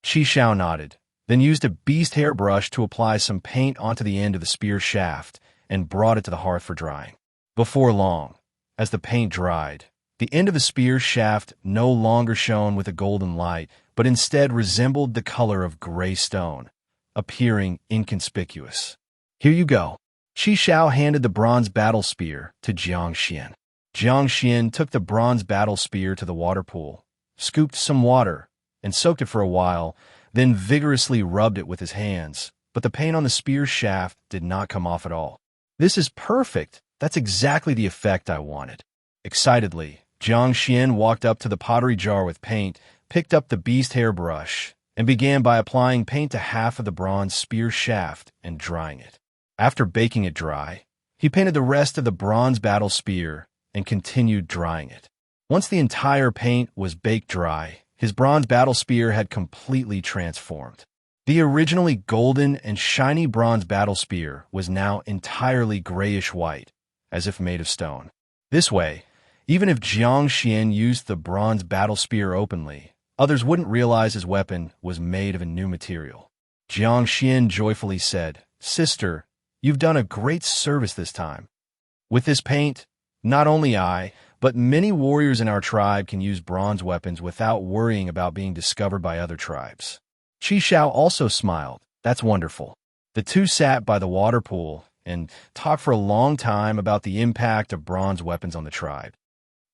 Qi Xiao nodded, then used a beast hair brush to apply some paint onto the end of the spear shaft and brought it to the hearth for drying. Before long, as the paint dried, the end of the spear shaft no longer shone with a golden light, but instead resembled the color of gray stone, appearing inconspicuous. "Here you go." Qi Xiao handed the bronze battle spear to Jiang Xuan. Jiang Xuan took the bronze battle spear to the water pool, scooped some water, and soaked it for a while, then vigorously rubbed it with his hands, but the paint on the spear shaft did not come off at all. "This is perfect. That's exactly the effect I wanted." Excitedly, Jiang Xuan walked up to the pottery jar with paint, picked up the beast hair brush, and began by applying paint to half of the bronze spear shaft and drying it. After baking it dry, he painted the rest of the bronze battle spear and continued drying it. Once the entire paint was baked dry, his bronze battle spear had completely transformed. The originally golden and shiny bronze battle spear was now entirely grayish-white, as if made of stone. This way, even if Jiang Xuan used the bronze battle spear openly, others wouldn't realize his weapon was made of a new material. Jiang Xuan joyfully said, "Sister, you've done a great service this time. With this paint, not only I, but many warriors in our tribe can use bronze weapons without worrying about being discovered by other tribes. Qi Shao also smiled. That's wonderful. The two sat by the water pool and talked for a long time about the impact of bronze weapons on the tribe.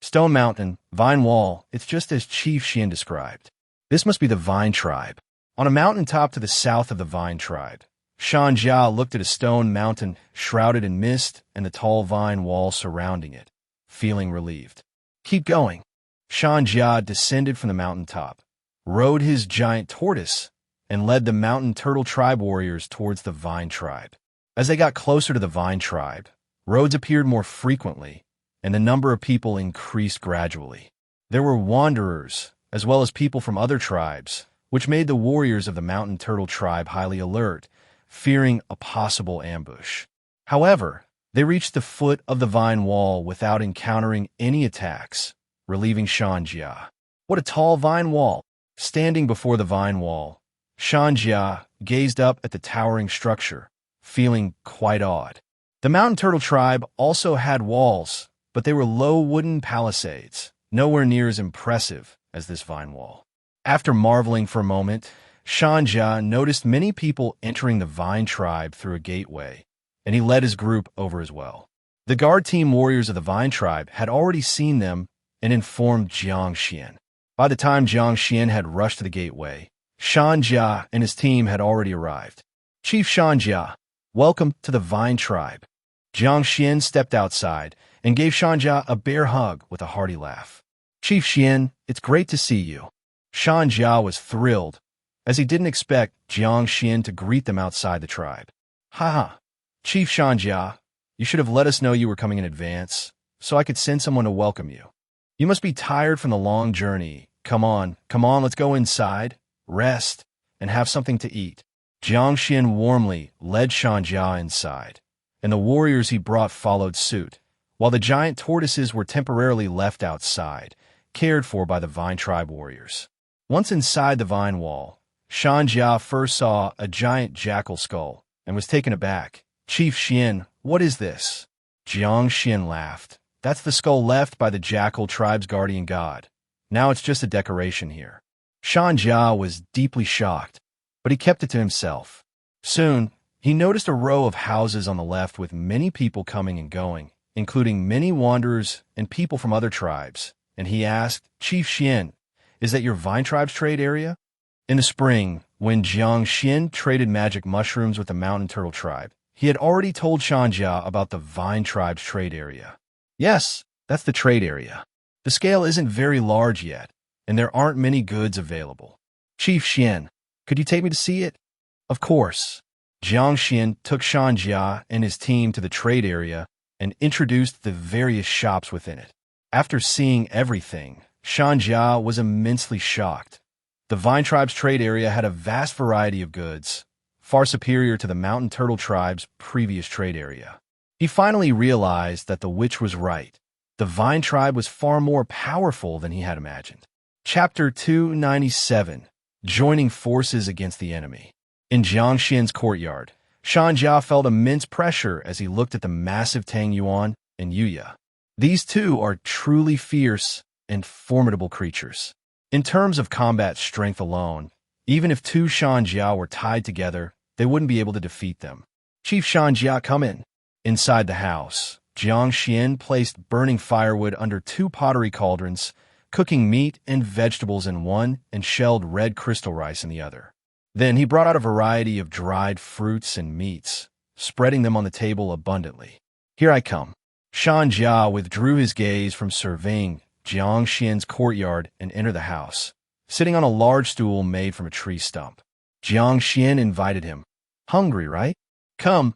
Stone Mountain, Vine Wall, it's just as Chief Xian described. This must be the Vine tribe. On a mountaintop to the south of the Vine tribe, Shan Jia looked at a stone mountain shrouded in mist and the tall vine wall surrounding it, feeling relieved. Keep going. Shan Jia descended from the mountaintop, rode his giant tortoise, and led the mountain turtle tribe warriors towards the Vine tribe. As they got closer to the Vine tribe, roads appeared more frequently, and the number of people increased gradually. There were wanderers, as well as people from other tribes, which made the warriors of the mountain turtle tribe highly alert, fearing a possible ambush. However, they reached the foot of the vine wall without encountering any attacks, relieving Shan Jia. What a tall vine wall! Standing before the vine wall, Shan Jia gazed up at the towering structure, feeling quite awed. The mountain turtle tribe also had walls, but they were low wooden palisades, nowhere near as impressive as this vine wall. After marveling for a moment, Shan Jia noticed many people entering the Vine tribe through a gateway, and he led his group over as well. The guard team warriors of the Vine tribe had already seen them and informed Jiang Xuan. By the time Jiang Xuan had rushed to the gateway, Shan Jia and his team had already arrived. Chief Shan Jia, welcome to the Vine tribe. Jiang Xuan stepped outside and gave Shan Jia a bear hug with a hearty laugh. Chief Xian, it's great to see you. Shan Jia was thrilled, as he didn't expect Jiang Xuan to greet them outside the tribe. Haha, Chief Shan Jia, you should have let us know you were coming in advance, so I could send someone to welcome you. You must be tired from the long journey. Come on, let's go inside, rest, and have something to eat. Jiang Xuan warmly led Shan Jia inside, and the warriors he brought followed suit, while the giant tortoises were temporarily left outside, cared for by the Vine tribe warriors. Once inside the vine wall, Shan Jia first saw a giant jackal skull and was taken aback. Chief Xian, what is this? Jiang Xuan laughed. That's the skull left by the jackal tribe's guardian god. Now it's just a decoration here. Shan Jia was deeply shocked, but he kept it to himself. Soon, he noticed a row of houses on the left with many people coming and going, including many wanderers and people from other tribes, and he asked, Chief Xian, is that your Vine tribe's trade area? In the spring, when Jiang Xuan traded magic mushrooms with the mountain turtle tribe, he had already told Shan Jia about the Vine tribe's trade area. Yes, that's the trade area. The scale isn't very large yet, and there aren't many goods available. Chief Xian, could you take me to see it? Of course. Jiang Xuan took Shan Jia and his team to the trade area and introduced the various shops within it. After seeing everything, Shan Jia was immensely shocked. The Vine tribe's trade area had a vast variety of goods, far superior to the mountain turtle tribe's previous trade area. He finally realized that the witch was right. The Vine tribe was far more powerful than he had imagined. Chapter 297, Joining Forces Against the Enemy. In Jiang Xuan's courtyard, Shan Jia felt immense pressure as he looked at the massive Tang Yuan and Yuya. These two are truly fierce and formidable creatures. In terms of combat strength alone, even if two Shan Jia were tied together, they wouldn't be able to defeat them. Chief Shan Jia, come in. Inside the house, Jiang Xuan placed burning firewood under two pottery cauldrons, cooking meat and vegetables in one and shelled red crystal rice in the other. Then he brought out a variety of dried fruits and meats, spreading them on the table abundantly. Here I come. Shan Jia withdrew his gaze from surveying Jiang Xuan's courtyard and entered the house, sitting on a large stool made from a tree stump. Jiang Xuan invited him. Hungry, right? Come,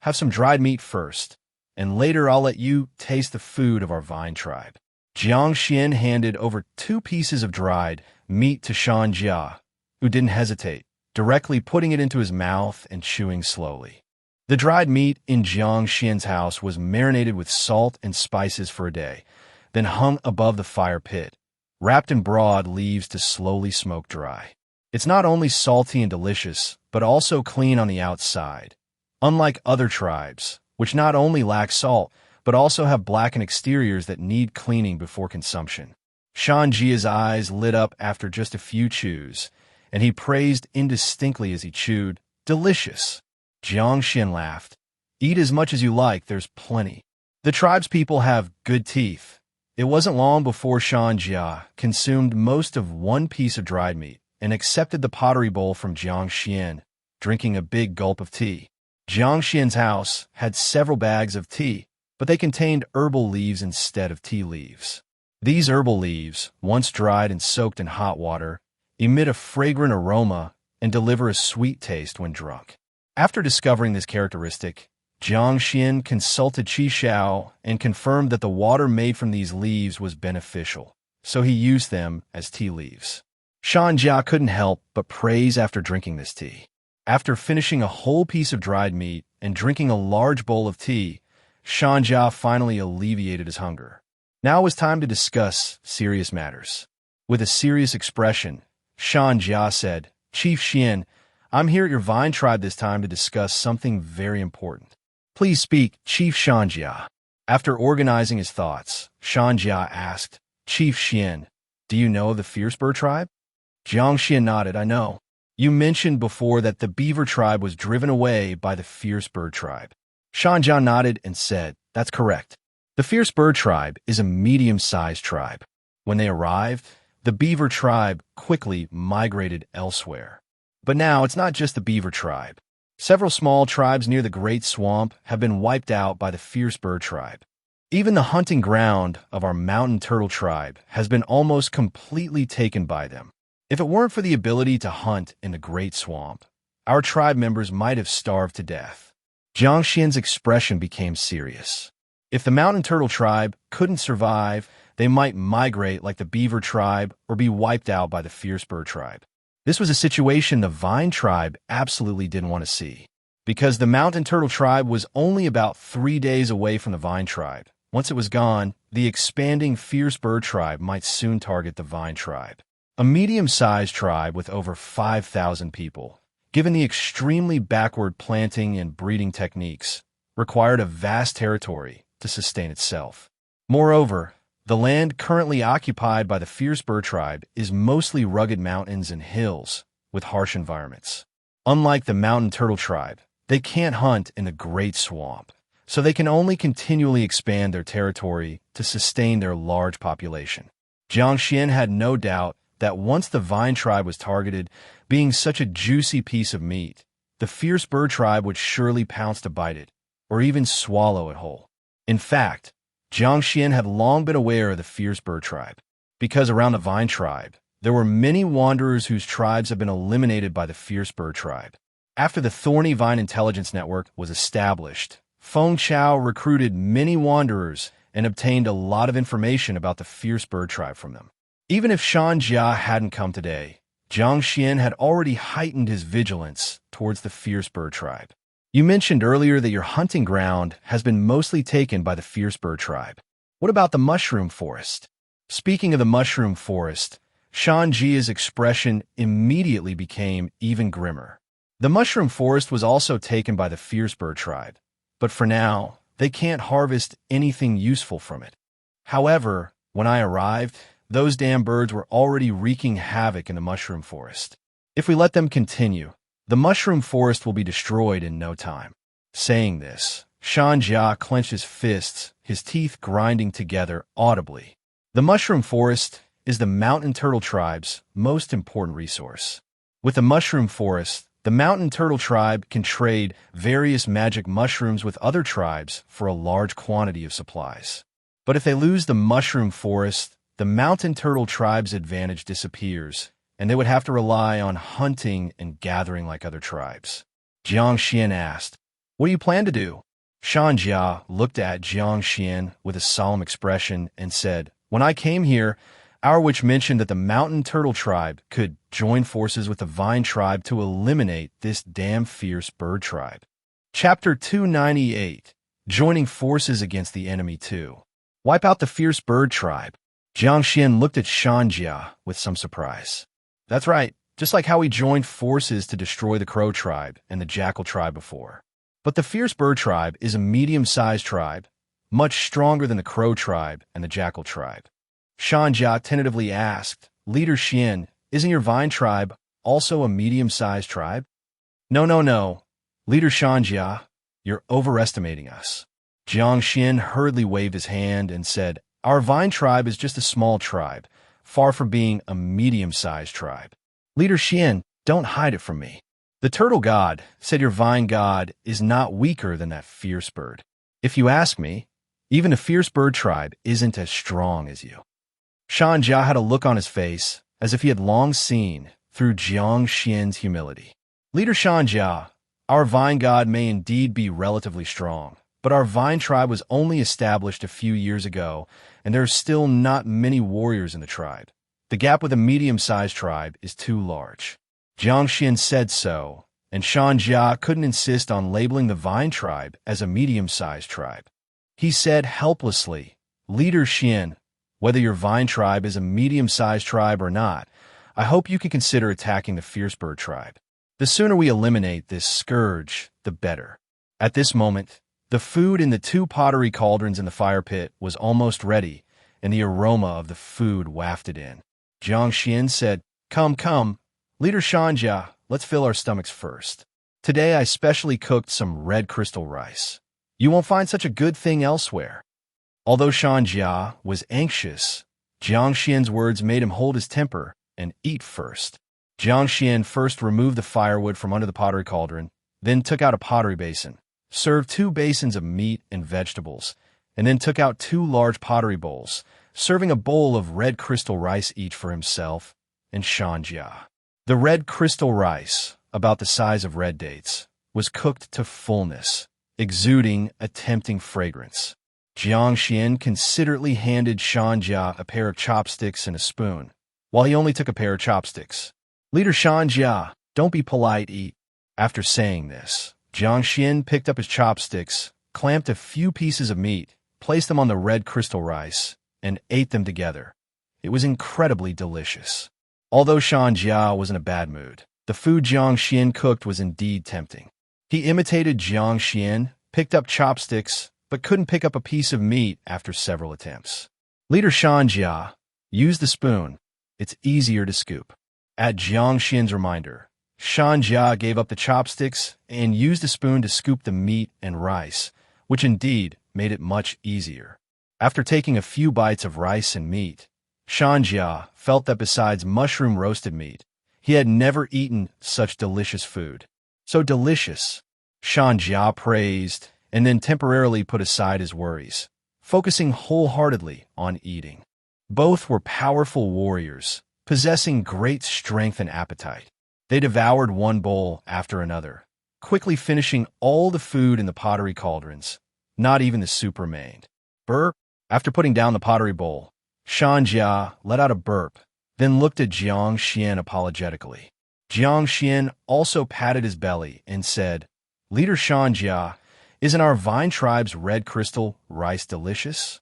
have some dried meat first, and later I'll let you taste the food of our Vine tribe. Jiang Xuan handed over 2 pieces of dried meat to Shan Jia, who didn't hesitate, directly putting it into his mouth and chewing slowly. The dried meat in Jiang Xuan's house was marinated with salt and spices for a day, then hung above the fire pit, wrapped in broad leaves to slowly smoke dry. It's not only salty and delicious, but also clean on the outside. Unlike other tribes, which not only lack salt, but also have blackened exteriors that need cleaning before consumption. Shan Jia's eyes lit up after just a few chews, and he praised indistinctly as he chewed, "Delicious." Jiang Xuan laughed. "Eat as much as you like, there's plenty. The tribespeople have good teeth." It wasn't long before Shan Jia consumed most of one piece of dried meat and accepted the pottery bowl from Jiang Xuan, drinking a big gulp of tea. Jiang Xuan's house had several bags of tea, but they contained herbal leaves instead of tea leaves. These herbal leaves, once dried and soaked in hot water, emit a fragrant aroma and deliver a sweet taste when drunk. After discovering this characteristic, Jiang Xuan consulted Qi Xiao and confirmed that the water made from these leaves was beneficial, so he used them as tea leaves. Shan Jia couldn't help but praise after drinking this tea. After finishing a whole piece of dried meat and drinking a large bowl of tea, Shan Jia finally alleviated his hunger. Now it was time to discuss serious matters. With a serious expression, Shan Jia said, "Chief Xian, I'm here at your vine tribe this time to discuss something very important." "Please speak, Chief Shan Jia." After organizing his thoughts, Shan Jia asked, "Chief Xian, do you know of the Fierce Bird tribe?" Jiang Xuan nodded. "I know. You mentioned before that the beaver tribe was driven away by the Fierce Bird tribe." Shan Jia nodded and said, "That's correct. The Fierce Bird tribe is a medium-sized tribe. When they arrived, the beaver tribe quickly migrated elsewhere. But now it's not just the beaver tribe. Several small tribes near the Great Swamp have been wiped out by the Fierce Bird tribe. Even the hunting ground of our mountain turtle tribe has been almost completely taken by them. If it weren't for the ability to hunt in the Great Swamp, our tribe members might have starved to death." Jiang Xuan's expression became serious. If the mountain turtle tribe couldn't survive, they might migrate like the beaver tribe or be wiped out by the Fierce Bird tribe. This was a situation the vine tribe absolutely didn't want to see. Because the mountain turtle tribe was only about 3 days away from the vine tribe. Once it was gone, the expanding Fierce Bird tribe might soon target the vine tribe. A medium-sized tribe with over 5,000 people, given the extremely backward planting and breeding techniques, required a vast territory to sustain itself. Moreover, the land currently occupied by the Fierce Bird tribe is mostly rugged mountains and hills with harsh environments. Unlike the mountain turtle tribe, they can't hunt in the Great Swamp, so they can only continually expand their territory to sustain their large population. Jiang Xuan had no doubt that once the vine tribe was targeted, being such a juicy piece of meat, the Fierce Bird tribe would surely pounce to bite it, or even swallow it whole. In fact, Jiang Xuan had long been aware of the Fierce Bird tribe, because around the vine tribe, there were many wanderers whose tribes had been eliminated by the Fierce Bird tribe. After the Thorny Vine Intelligence Network was established, Feng Chao recruited many wanderers and obtained a lot of information about the Fierce Bird tribe from them. Even if Shan Jia hadn't come today, Jiang Xuan had already heightened his vigilance towards the Fierce Bird tribe. "You mentioned earlier that your hunting ground has been mostly taken by the Fierce Bird tribe. What about the mushroom forest?" Speaking of the mushroom forest, Shan Jia's expression immediately became even grimmer. The mushroom forest was also taken by the Fierce Bird tribe, but for now, they can't harvest anything useful from it. However, when I arrived, those damn birds were already wreaking havoc in the mushroom forest. If we let them continue, the mushroom forest will be destroyed in no time. Saying this, Shan Jia clenched his fists, his teeth grinding together audibly. The mushroom forest is the mountain turtle tribe's most important resource. With the mushroom forest, the mountain turtle tribe can trade various magic mushrooms with other tribes for a large quantity of supplies. But if they lose the mushroom forest, the mountain turtle tribe's advantage disappears, and they would have to rely on hunting and gathering like other tribes. Jiang Xuan asked, "What do you plan to do?" Shan Jia looked at Jiang Xuan with a solemn expression and said, "When I came here, our witch mentioned that the mountain turtle tribe could join forces with the vine tribe to eliminate this damn Fierce Bird tribe." Chapter 298, Joining Forces Against the Enemy 2. Wipe out the Fierce Bird tribe. Jiang Xuan looked at Shan Jia with some surprise. "That's right, just like how we joined forces to destroy the Crow tribe and the Jackal tribe before. But the Fierce Bird tribe is a medium-sized tribe, much stronger than the Crow tribe and the Jackal tribe. Shanjia tentatively asked, Leader Xian, isn't your vine tribe also a medium-sized tribe? No, no, no. Leader Shanjia, you're overestimating us. Jiang Xuan hurriedly waved his hand and said, Our vine tribe is just a small tribe, far from being a medium-sized tribe. Leader Xian, don't hide it from me. The turtle god said your vine god is not weaker than that fierce bird. If you ask me, even a fierce bird tribe isn't as strong as you. Shanjia had a look on his face as if he had long seen through Jiang Xuan's humility. Leader Shanjia, our vine god may indeed be relatively strong, but our vine tribe was only established a few years ago, and there are still not many warriors in the tribe. The gap with a medium-sized tribe is too large. Jiang Xuan said so, and Shanjia couldn't insist on labeling the vine tribe as a medium-sized tribe. He said helplessly, Leader Xian, whether your vine tribe is a medium-sized tribe or not, I hope you can consider attacking the fierce bird tribe. The sooner we eliminate this scourge, the better. At this moment, the food in the 2 pottery cauldrons in the fire pit was almost ready, and the aroma of the food wafted in. Jiang Xuan said, Come, come, Leader Shanjia, let's fill our stomachs first. Today I specially cooked some red crystal rice. You won't find such a good thing elsewhere. Although Shanjia was anxious, Jiang Xuan's words made him hold his temper and eat first. Jiang Xuan first removed the firewood from under the pottery cauldron, then took out a pottery basin, served 2 basins of meat and vegetables, and then took out 2 large pottery bowls, serving a bowl of red crystal rice each for himself and Shanjia. The red crystal rice, about the size of red dates, was cooked to fullness, exuding a tempting fragrance. Jiang Xuan considerately handed Shanjia a pair of chopsticks and a spoon, while he only took a pair of chopsticks. Leader Shanjia, don't be polite, eat. After saying this, Jiang Xuan picked up his chopsticks, clamped a few pieces of meat, placed them on the red crystal rice, and ate them together. It was incredibly delicious. Although Shanjia was in a bad mood, the food Jiang Xuan cooked was indeed tempting. He imitated Jiang Xuan, picked up chopsticks, but couldn't pick up a piece of meat after several attempts. Leader Shanjia, use the spoon. It's easier to scoop. At Jiang Xuan's reminder, Shanjia gave up the chopsticks and used a spoon to scoop the meat and rice, which indeed made it much easier. After taking a few bites of rice and meat, Shanjia felt that besides mushroom roasted meat, he had never eaten such delicious food. So delicious, Shanjia praised, and then temporarily put aside his worries, focusing wholeheartedly on eating. Both were powerful warriors, possessing great strength and appetite. They devoured one bowl after another, quickly finishing all the food in the pottery cauldrons, not even the soup remained. Burp. After putting down the pottery bowl, Shanjia let out a burp, then looked at Jiang Xuan apologetically. Jiang Xuan also patted his belly and said, Leader Shanjia, isn't our vine tribe's red crystal rice delicious?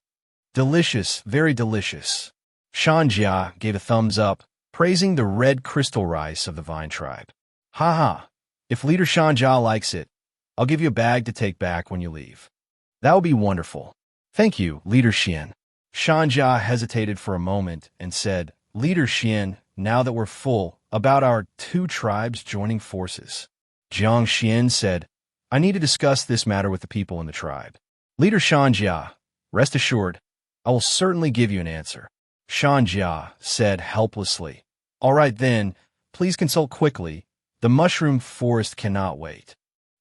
Delicious, very delicious. Shanjia gave a thumbs up, praising the red crystal rice of the vine tribe. Ha ha, if Leader Shanjia likes it, I'll give you a bag to take back when you leave. That would be wonderful. Thank you, Leader Xian. Shanjia hesitated for a moment and said, Leader Xian, now that we're full, about our 2 tribes joining forces. Jiang Xuan said, I need to discuss this matter with the people in the tribe. Leader Shanjia, rest assured, I will certainly give you an answer. Shanjia said helplessly, All right then, please consult quickly. The mushroom forest cannot wait.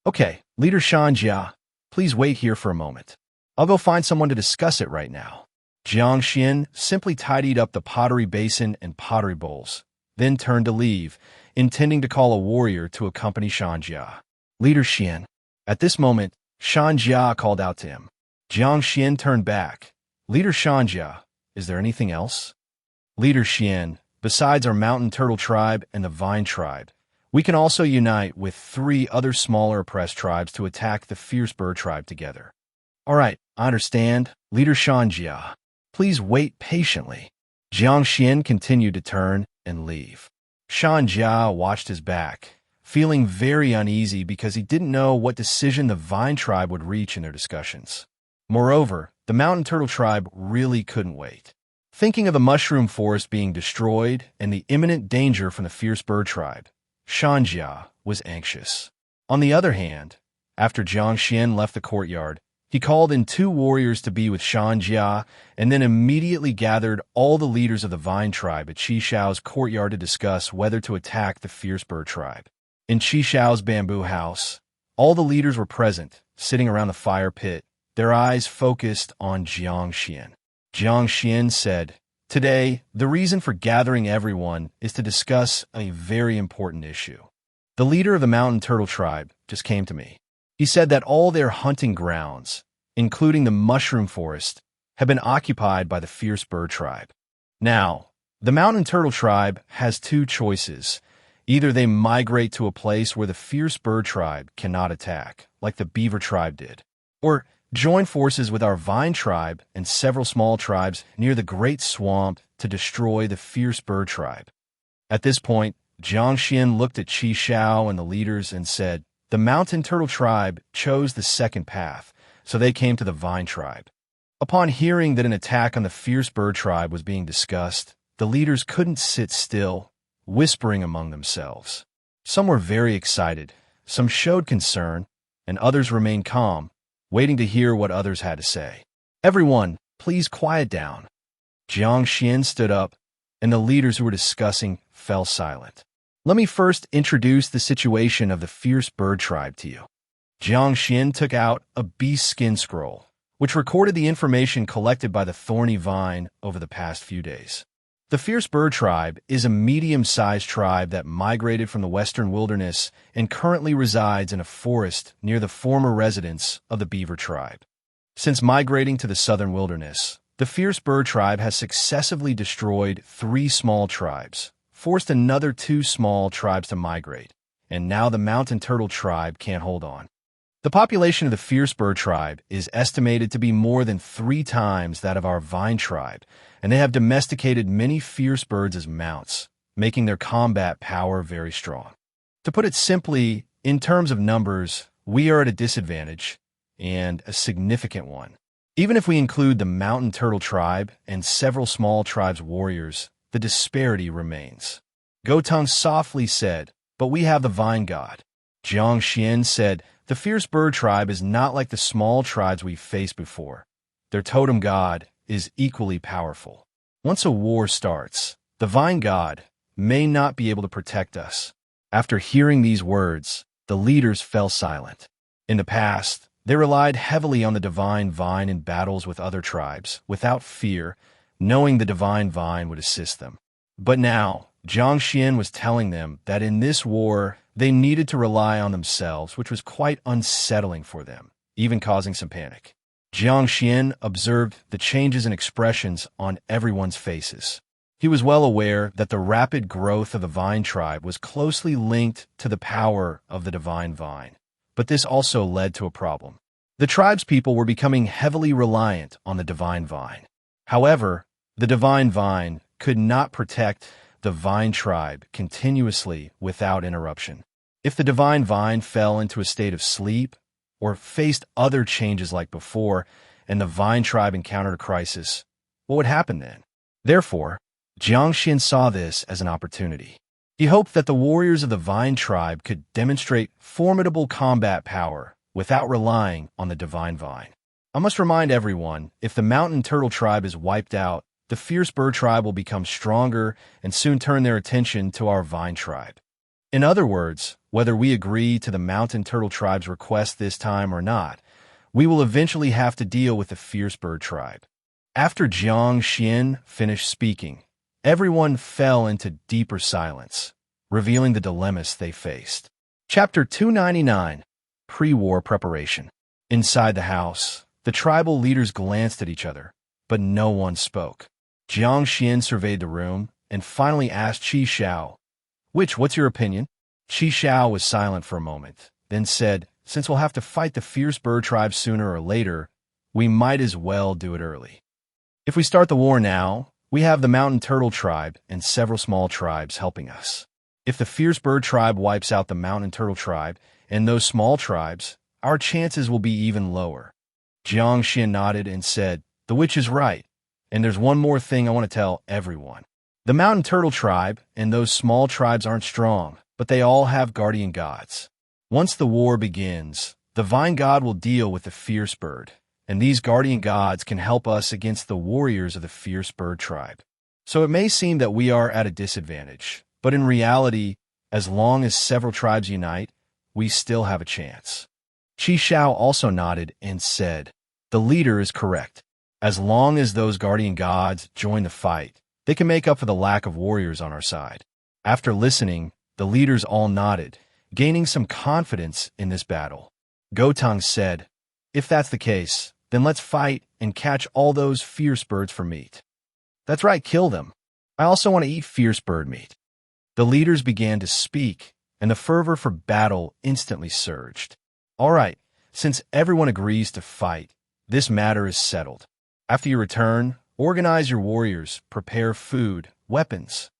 Okay, Leader Shanjia, please wait here for a moment. I'll go find someone to discuss it right now. Jiang Xuan simply tidied up the pottery basin and pottery bowls, then turned to leave, intending to call a warrior to accompany Shanjia. Leader Xian. At this moment, Shanjia called out to him. Jiang Xuan turned back. Leader Shanjia, is there anything else? Leader Xian, besides our mountain turtle tribe and the vine tribe, we can also unite with 3 other smaller oppressed tribes to attack the fierce bird tribe together. All right, I understand. Leader Shanjia, please wait patiently. Jiang Xuan continued to turn and leave. Shanjia watched his back, feeling very uneasy because he didn't know what decision the vine tribe would reach in their discussions. Moreover, the mountain turtle tribe really couldn't wait. Thinking of the mushroom forest being destroyed and the imminent danger from the fierce bird tribe, Shanjia was anxious. On the other hand, after Jiang Xuan left the courtyard, he called in 2 warriors to be with Shanjia and then immediately gathered all the leaders of the vine tribe at Qi Shao's courtyard to discuss whether to attack the fierce bird tribe. In Qi Shao's bamboo house, all the leaders were present, sitting around the fire pit, their eyes focused on Jiang Xuan. Jiang Xuan said, "Today, the reason for gathering everyone is to discuss a very important issue. The leader of the mountain turtle tribe just came to me. He said that all their hunting grounds, including the mushroom forest, have been occupied by the fierce bird tribe. Now, the mountain turtle tribe has 2 choices. Either they migrate to a place where the fierce bird tribe cannot attack, like the beaver tribe did, or join forces with our vine tribe and several small tribes near the great swamp to destroy the fierce bird tribe." At this point, Jiang Xuan looked at Qi Shao and the leaders and said, "The mountain turtle tribe chose the second path, so they came to the vine tribe." Upon hearing that an attack on the fierce bird tribe was being discussed, the leaders couldn't sit still, whispering among themselves. Some were very excited, some showed concern, and others remained calm, waiting to hear what others had to say. "Everyone, please quiet down." Jiang Xuan stood up, and the leaders who were discussing fell silent. "Let me first introduce the situation of the fierce bird tribe to you." Jiang Xuan took out a beast skin scroll, which recorded the information collected by the thorny vine over the past few days. The fierce bird tribe is a medium-sized tribe that migrated from the western wilderness and currently resides in a forest near the former residence of the beaver tribe. Since migrating to the southern wilderness, the fierce bird tribe has successively destroyed 3 small tribes, forced another 2 small tribes to migrate, and now the mountain turtle tribe can't hold on. The population of the fierce bird tribe is estimated to be more than 3 times that of our vine tribe, and they have domesticated many fierce birds as mounts, making their combat power very strong. To put it simply, in terms of numbers, we are at a disadvantage, and a significant one. Even if we include the mountain turtle tribe and several small tribes' warriors, the disparity remains. Gotung softly said, "But we have the vine god." Jiang Xuan said, "The fierce bird tribe is not like the small tribes we've faced before. Their totem god is equally powerful. Once a war starts, the vine god may not be able to protect us." After hearing these words, the leaders fell silent. In the past, they relied heavily on the divine vine in battles with other tribes, without fear, knowing the divine vine would assist them. But now, Jiang Xuan was telling them that in this war, they needed to rely on themselves, which was quite unsettling for them, even causing some panic. Jiang Xuan observed the changes in expressions on everyone's faces. He was well aware that the rapid growth of the vine tribe was closely linked to the power of the divine vine. But this also led to a problem. The tribe's people were becoming heavily reliant on the divine vine. However, the divine vine could not protect the vine tribe continuously without interruption. If the divine vine fell into a state of sleep or faced other changes like before, and the vine tribe encountered a crisis, what would happen then? Therefore, Jiang Xuan saw this as an opportunity. He hoped that the warriors of the vine tribe could demonstrate formidable combat power without relying on the divine vine. I must remind everyone, if the mountain turtle tribe is wiped out, the fierce bird tribe will become stronger and soon turn their attention to our vine tribe. In other words, whether we agree to the mountain turtle tribe's request this time or not, we will eventually have to deal with the fierce bird tribe. After Jiang Xuan finished speaking, everyone fell into deeper silence, revealing the dilemmas they faced. Chapter 299, Pre-War Preparation. Inside the house, the tribal leaders glanced at each other, but no one spoke. Jiang Xuan surveyed the room and finally asked Qi Shao, What's your opinion?" Qi Shao was silent for a moment, then said, "Since we'll have to fight the fierce bird tribe sooner or later, we might as well do it early. If we start the war now, we have the mountain turtle tribe and several small tribes helping us. If the fierce bird tribe wipes out the mountain turtle tribe and those small tribes, our chances will be even lower." Jiang Xuan nodded and said, the witch is right. And there's one more thing I want to tell everyone. The mountain turtle tribe and those small tribes aren't strong, but they all have guardian gods. Once the war begins, the vine god will deal with the fierce bird, and these guardian gods can help us against the warriors of the fierce bird tribe. So it may seem that we are at a disadvantage, but in reality, as long as several tribes unite, we still have a chance. Qi Shao also nodded and said, "The leader is correct. As long as those guardian gods join the fight, they can make up for the lack of warriors on our side." After listening, the leaders all nodded, gaining some confidence in this battle. Gotang said, "If that's the case, then let's fight and catch all those fierce birds for meat." "That's right, kill them. I also want to eat fierce bird meat." The leaders began to speak, and the fervor for battle instantly surged. "All right, since everyone agrees to fight, this matter is settled. After you return, organize your warriors, prepare food, weapons."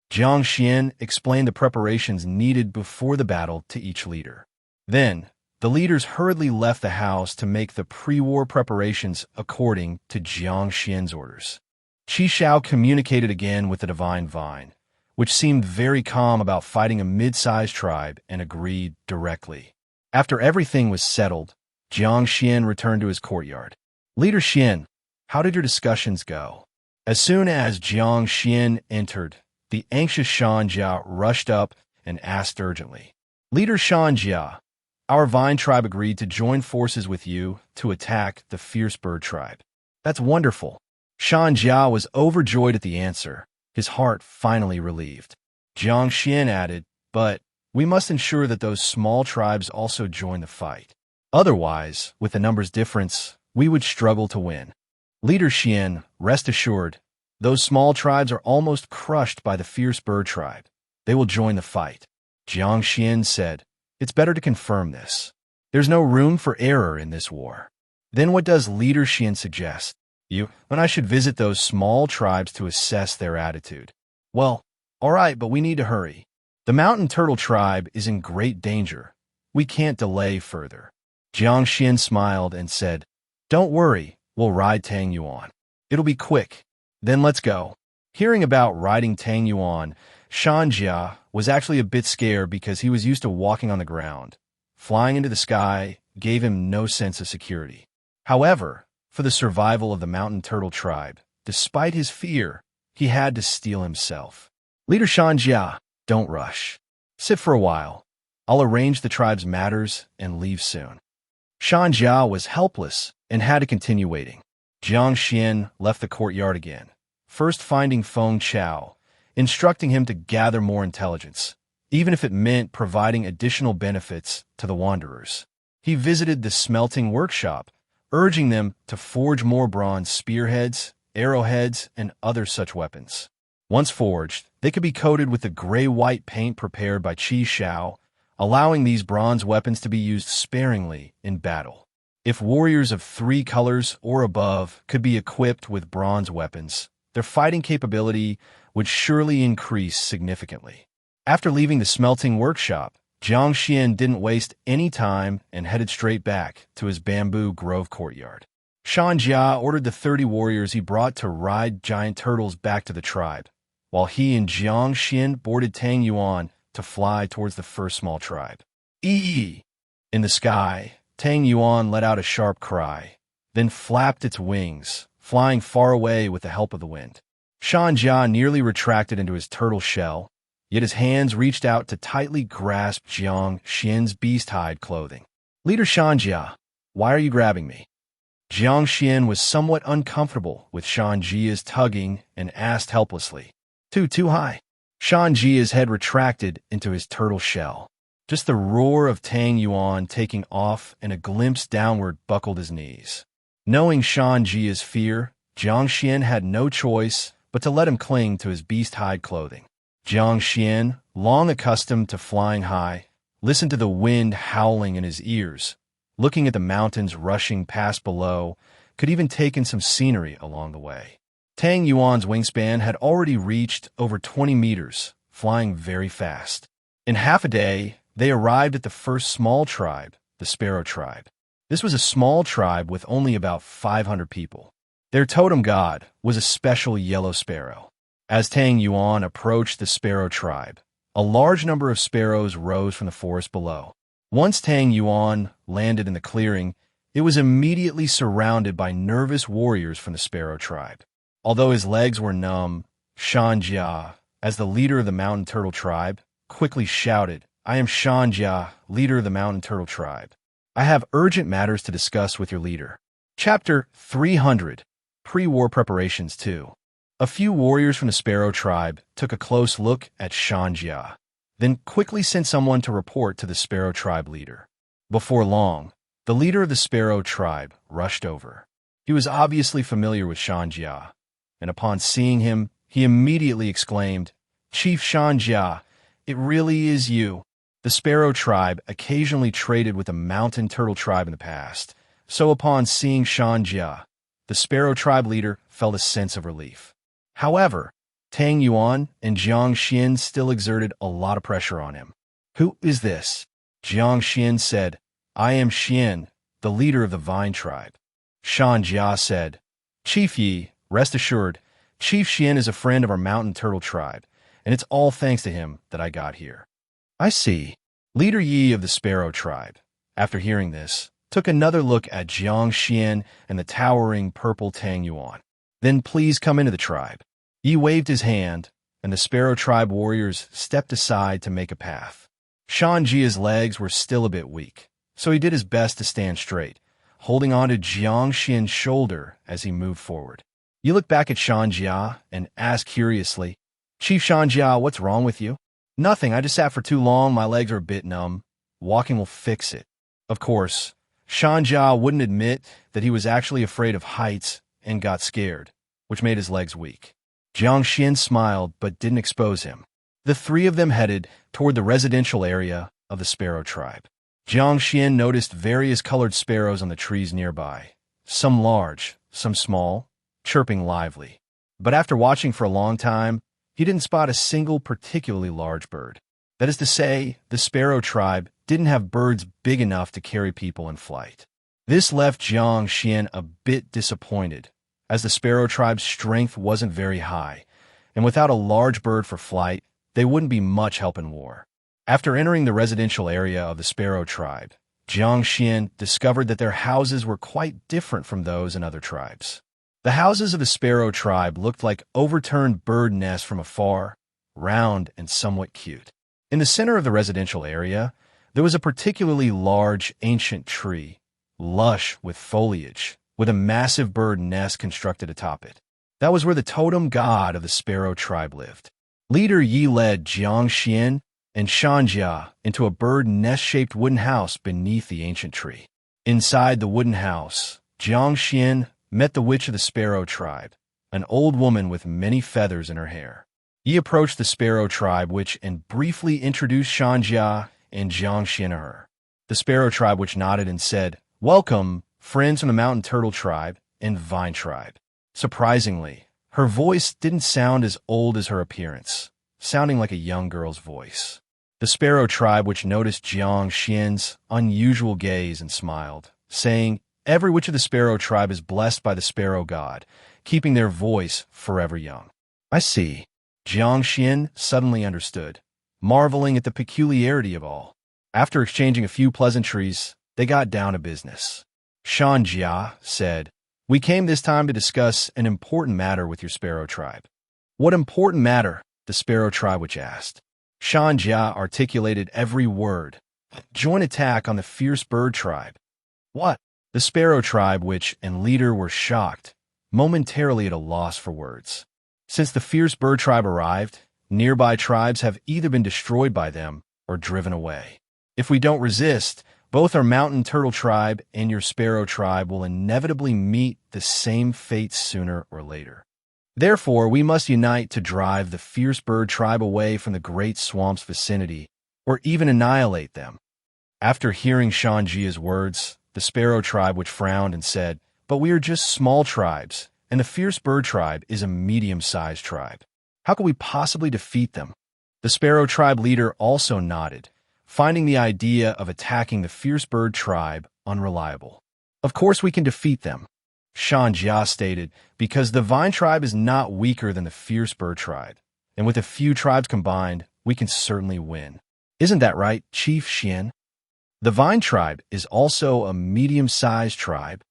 Jiang Xuan explained the preparations needed before the battle to each leader. Then, the leaders hurriedly left the house to make the pre-war preparations according to Jiang Xuan's orders. Qi Shao communicated again with the divine vine, which seemed very calm about fighting a mid-sized tribe and agreed directly. After everything was settled, Jiang Xuan returned to his courtyard. "Leader Xuan, how did your discussions go?" As soon as Jiang Xuan entered, the anxious Shanjia rushed up and asked urgently, "Leader Shanjia, our vine tribe agreed to join forces with you to attack the fierce bird tribe." "That's wonderful." Shanjia was overjoyed at the answer, his heart finally relieved. Jiang Xuan added, "But we must ensure that those small tribes also join the fight. Otherwise, with the numbers difference, we would struggle to win." "Leader Xuan, rest assured, those small tribes are almost crushed by the fierce bird tribe. They will join the fight." Jiang Xuan said, "It's better to confirm this. There's no room for error in this war." "Then what does Leader Xuan suggest?" When I should visit those small tribes to assess their attitude." "Well, all right, but we need to hurry. The mountain turtle tribe is in great danger. We can't delay further." Jiang Xuan smiled and said, "Don't worry, we'll ride Tang Yuan. It'll be quick. Then let's go." Hearing about riding Tang Yuan, Shanjia was actually a bit scared because he was used to walking on the ground. Flying into the sky gave him no sense of security. However, for the survival of the mountain turtle tribe, despite his fear, he had to steel himself. "Leader Shanjia, don't rush. Sit for a while. I'll arrange the tribe's matters and leave soon." Shanjia was helpless and had to continue waiting. Jiang Xuan left the courtyard again, first finding Feng Chao, instructing him to gather more intelligence, even if it meant providing additional benefits to the wanderers. He visited the smelting workshop, urging them to forge more bronze spearheads, arrowheads, and other such weapons. Once forged, they could be coated with the gray-white paint prepared by Qi Shao, allowing these bronze weapons to be used sparingly in battle. If warriors of 3 colors or above could be equipped with bronze weapons, their fighting capability would surely increase significantly. After leaving the smelting workshop, Jiang Xuan didn't waste any time and headed straight back to his bamboo grove courtyard. Shanjia ordered the 30 warriors he brought to ride giant turtles back to the tribe, while he and Jiang Xuan boarded Tang Yuan to fly towards the first small tribe. "Ee!" In the sky, Tang Yuan let out a sharp cry, then flapped its wings, flying far away with the help of the wind. Shanjia nearly retracted into his turtle shell, yet his hands reached out to tightly grasp Jiang Xuan's beast-hide clothing. "Leader Shanjia, why are you grabbing me?" Jiang Xuan was somewhat uncomfortable with Shanjia's tugging and asked helplessly, Too high." Shanjia's head retracted into his turtle shell. Just the roar of Tang Yuan taking off and a glimpse downward buckled his knees. Knowing Shanjia's fear, Jiang Xuan had no choice but to let him cling to his beast-hide clothing. Jiang Xuan, long accustomed to flying high, listened to the wind howling in his ears, looking at the mountains rushing past below, could even take in some scenery along the way. Tang Yuan's wingspan had already reached over 20 meters, flying very fast. In half a day, they arrived at the first small tribe, the Sparrow tribe. This was a small tribe with only about 500 people. Their totem god was a special yellow sparrow. As Tang Yuan approached the sparrow tribe, a large number of sparrows rose from the forest below. Once Tang Yuan landed in the clearing, it was immediately surrounded by nervous warriors from the sparrow tribe. Although his legs were numb, Shan Jia, as the leader of the mountain turtle tribe, quickly shouted, "I am Shan Jia, leader of the mountain turtle tribe. I have urgent matters to discuss with your leader." Chapter 300. Pre-war preparations 2. A few warriors from the sparrow tribe took a close look at Shan Jia, then quickly sent someone to report to the sparrow tribe leader. Before long, the leader of the sparrow tribe rushed over. He was obviously familiar with Shan Jia, and upon seeing him, he immediately exclaimed, "Chief Shan Jia, it really is you." The sparrow tribe occasionally traded with the mountain turtle tribe in the past, so upon seeing Shan Jia, the sparrow tribe leader felt a sense of relief. However, Tang Yuan and Jiang Xuan still exerted a lot of pressure on him. "Who is this?" Jiang Xuan said, "I am Xian, the leader of the vine tribe." Shan Jia said, "Chief Yi, rest assured, Chief Xian is a friend of our mountain turtle tribe, and it's all thanks to him that I got here." "I see." Leader Yi of the sparrow tribe, after hearing this, took another look at Jiang Xuan and the towering purple Tang Yuan. "Then please come into the tribe." Yi waved his hand, and the sparrow tribe warriors stepped aside to make a path. Shan Jia's legs were still a bit weak, so he did his best to stand straight, holding on to Jiang Xuan's shoulder as he moved forward. Yi looked back at Shan Jia and asked curiously, "Chief Shan Jia, what's wrong with you?" "Nothing, I just sat for too long, my legs are a bit numb. Walking will fix it." Of course, Shan Jia wouldn't admit that he was actually afraid of heights and got scared, which made his legs weak. Jiang Xuan smiled but didn't expose him. The three of them headed toward the residential area of the sparrow tribe. Jiang Xuan noticed various colored sparrows on the trees nearby, some large, some small, chirping lively. But after watching for a long time, he didn't spot a single particularly large bird. That is to say, the sparrow tribe didn't have birds big enough to carry people in flight. This left Jiang Xuan a bit disappointed, as the sparrow tribe's strength wasn't very high, and without a large bird for flight, they wouldn't be much help in war. After entering the residential area of the sparrow tribe, Jiang Xuan discovered that their houses were quite different from those in other tribes. The houses of the sparrow tribe looked like overturned bird nests from afar, round and somewhat cute. In the center of the residential area, there was a particularly large ancient tree, lush with foliage, with a massive bird nest constructed atop it. That was where the totem god of the sparrow tribe lived. Leader Yi led Jiang Xuan and Shan Jia into a bird nest-shaped wooden house beneath the ancient tree. Inside the wooden house, Jiang Xuan met the witch of the sparrow tribe, an old woman with many feathers in her hair. Yi approached the sparrow tribe witch and briefly introduced Shan Jia and Jiang Xuan to her. The sparrow tribe witch nodded and said, "Welcome, friends from the mountain turtle tribe and vine tribe." Surprisingly, her voice didn't sound as old as her appearance, sounding like a young girl's voice. The sparrow tribe witch noticed Jiang Xuan's unusual gaze and smiled, saying, "Every witch of the sparrow tribe is blessed by the sparrow god, keeping their voice forever young." "I see." Jiang Xuan suddenly understood, marveling at the peculiarity of all. After exchanging a few pleasantries, they got down to business. Shan Jia said, "We came this time to discuss an important matter with your sparrow tribe." "What important matter?" the sparrow tribe witch asked. Shan Jia articulated every word. "Joint attack on the fierce bird tribe." "What?" The sparrow tribe witch and leader were shocked, momentarily at a loss for words. Since the fierce bird tribe arrived, nearby tribes have either been destroyed by them or driven away. If we don't resist, both our mountain turtle tribe and your sparrow tribe will inevitably meet the same fate sooner or later. Therefore, we must unite to drive the fierce bird tribe away from the great swamp's vicinity, or even annihilate them. After hearing Shan Jia's words, the sparrow tribe which frowned and said, "But we are just small tribes, and the fierce bird tribe is a medium-sized tribe. How could we possibly defeat them?" The sparrow tribe leader also nodded, finding the idea of attacking the fierce bird tribe unreliable. "Of course we can defeat them. Shanjia stated, because the Vine tribe is not weaker than the Fierce Bird tribe, and with a few tribes combined, we can certainly win. Isn't that right, Chief Xian? The Vine tribe is also a medium-sized tribe.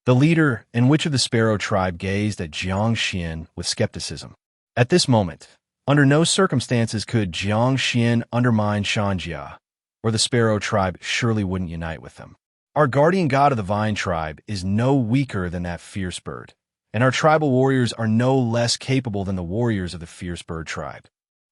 The leader and witch of the Sparrow tribe gazed at Jiang Xuan with skepticism. At this moment, under no circumstances could Jiang Xuan undermine Shanjia, or the Sparrow tribe surely wouldn't unite with them. Our guardian god of the Vine tribe is no weaker than that Fierce Bird, and our tribal warriors are no less capable than the warriors of the Fierce Bird tribe.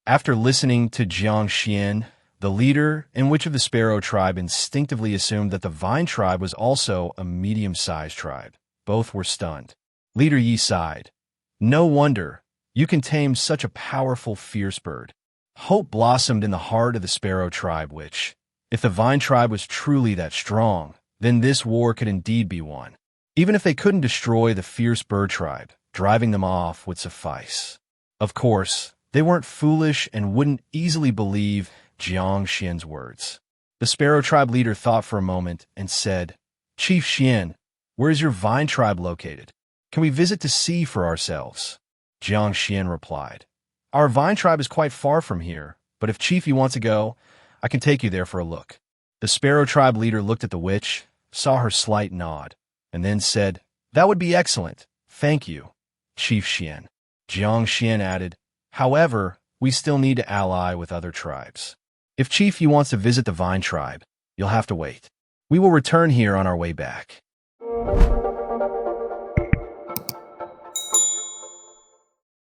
After listening to Jiang Xuan, the leader and witch of the Sparrow tribe instinctively assumed that the Vine tribe was also a medium-sized tribe. Both were stunned. Leader Yi sighed. No wonder. You can tame such a powerful fierce bird. Hope blossomed in the heart of the Sparrow tribe, which, if the Vine tribe was truly that strong, then this war could indeed be won. Even if they couldn't destroy the Fierce Bird tribe, driving them off would suffice. Of course, they weren't foolish and wouldn't easily believe Jiang Xuan's words. The Sparrow tribe leader thought for a moment and said, Chief Xian, where is your Vine tribe located? Can we visit to see for ourselves? Jiang Xuan replied, Our Vine tribe is quite far from here, but if Chief you want to go, I can take you there for a look. The Sparrow tribe leader looked at the witch, saw her slight nod, and then said, That would be excellent. Thank you, Chief Xian. Jiang Xuan added, However, we still need to ally with other tribes. If Chief you wants to visit the Vine tribe, you'll have to wait. We will return here on our way back.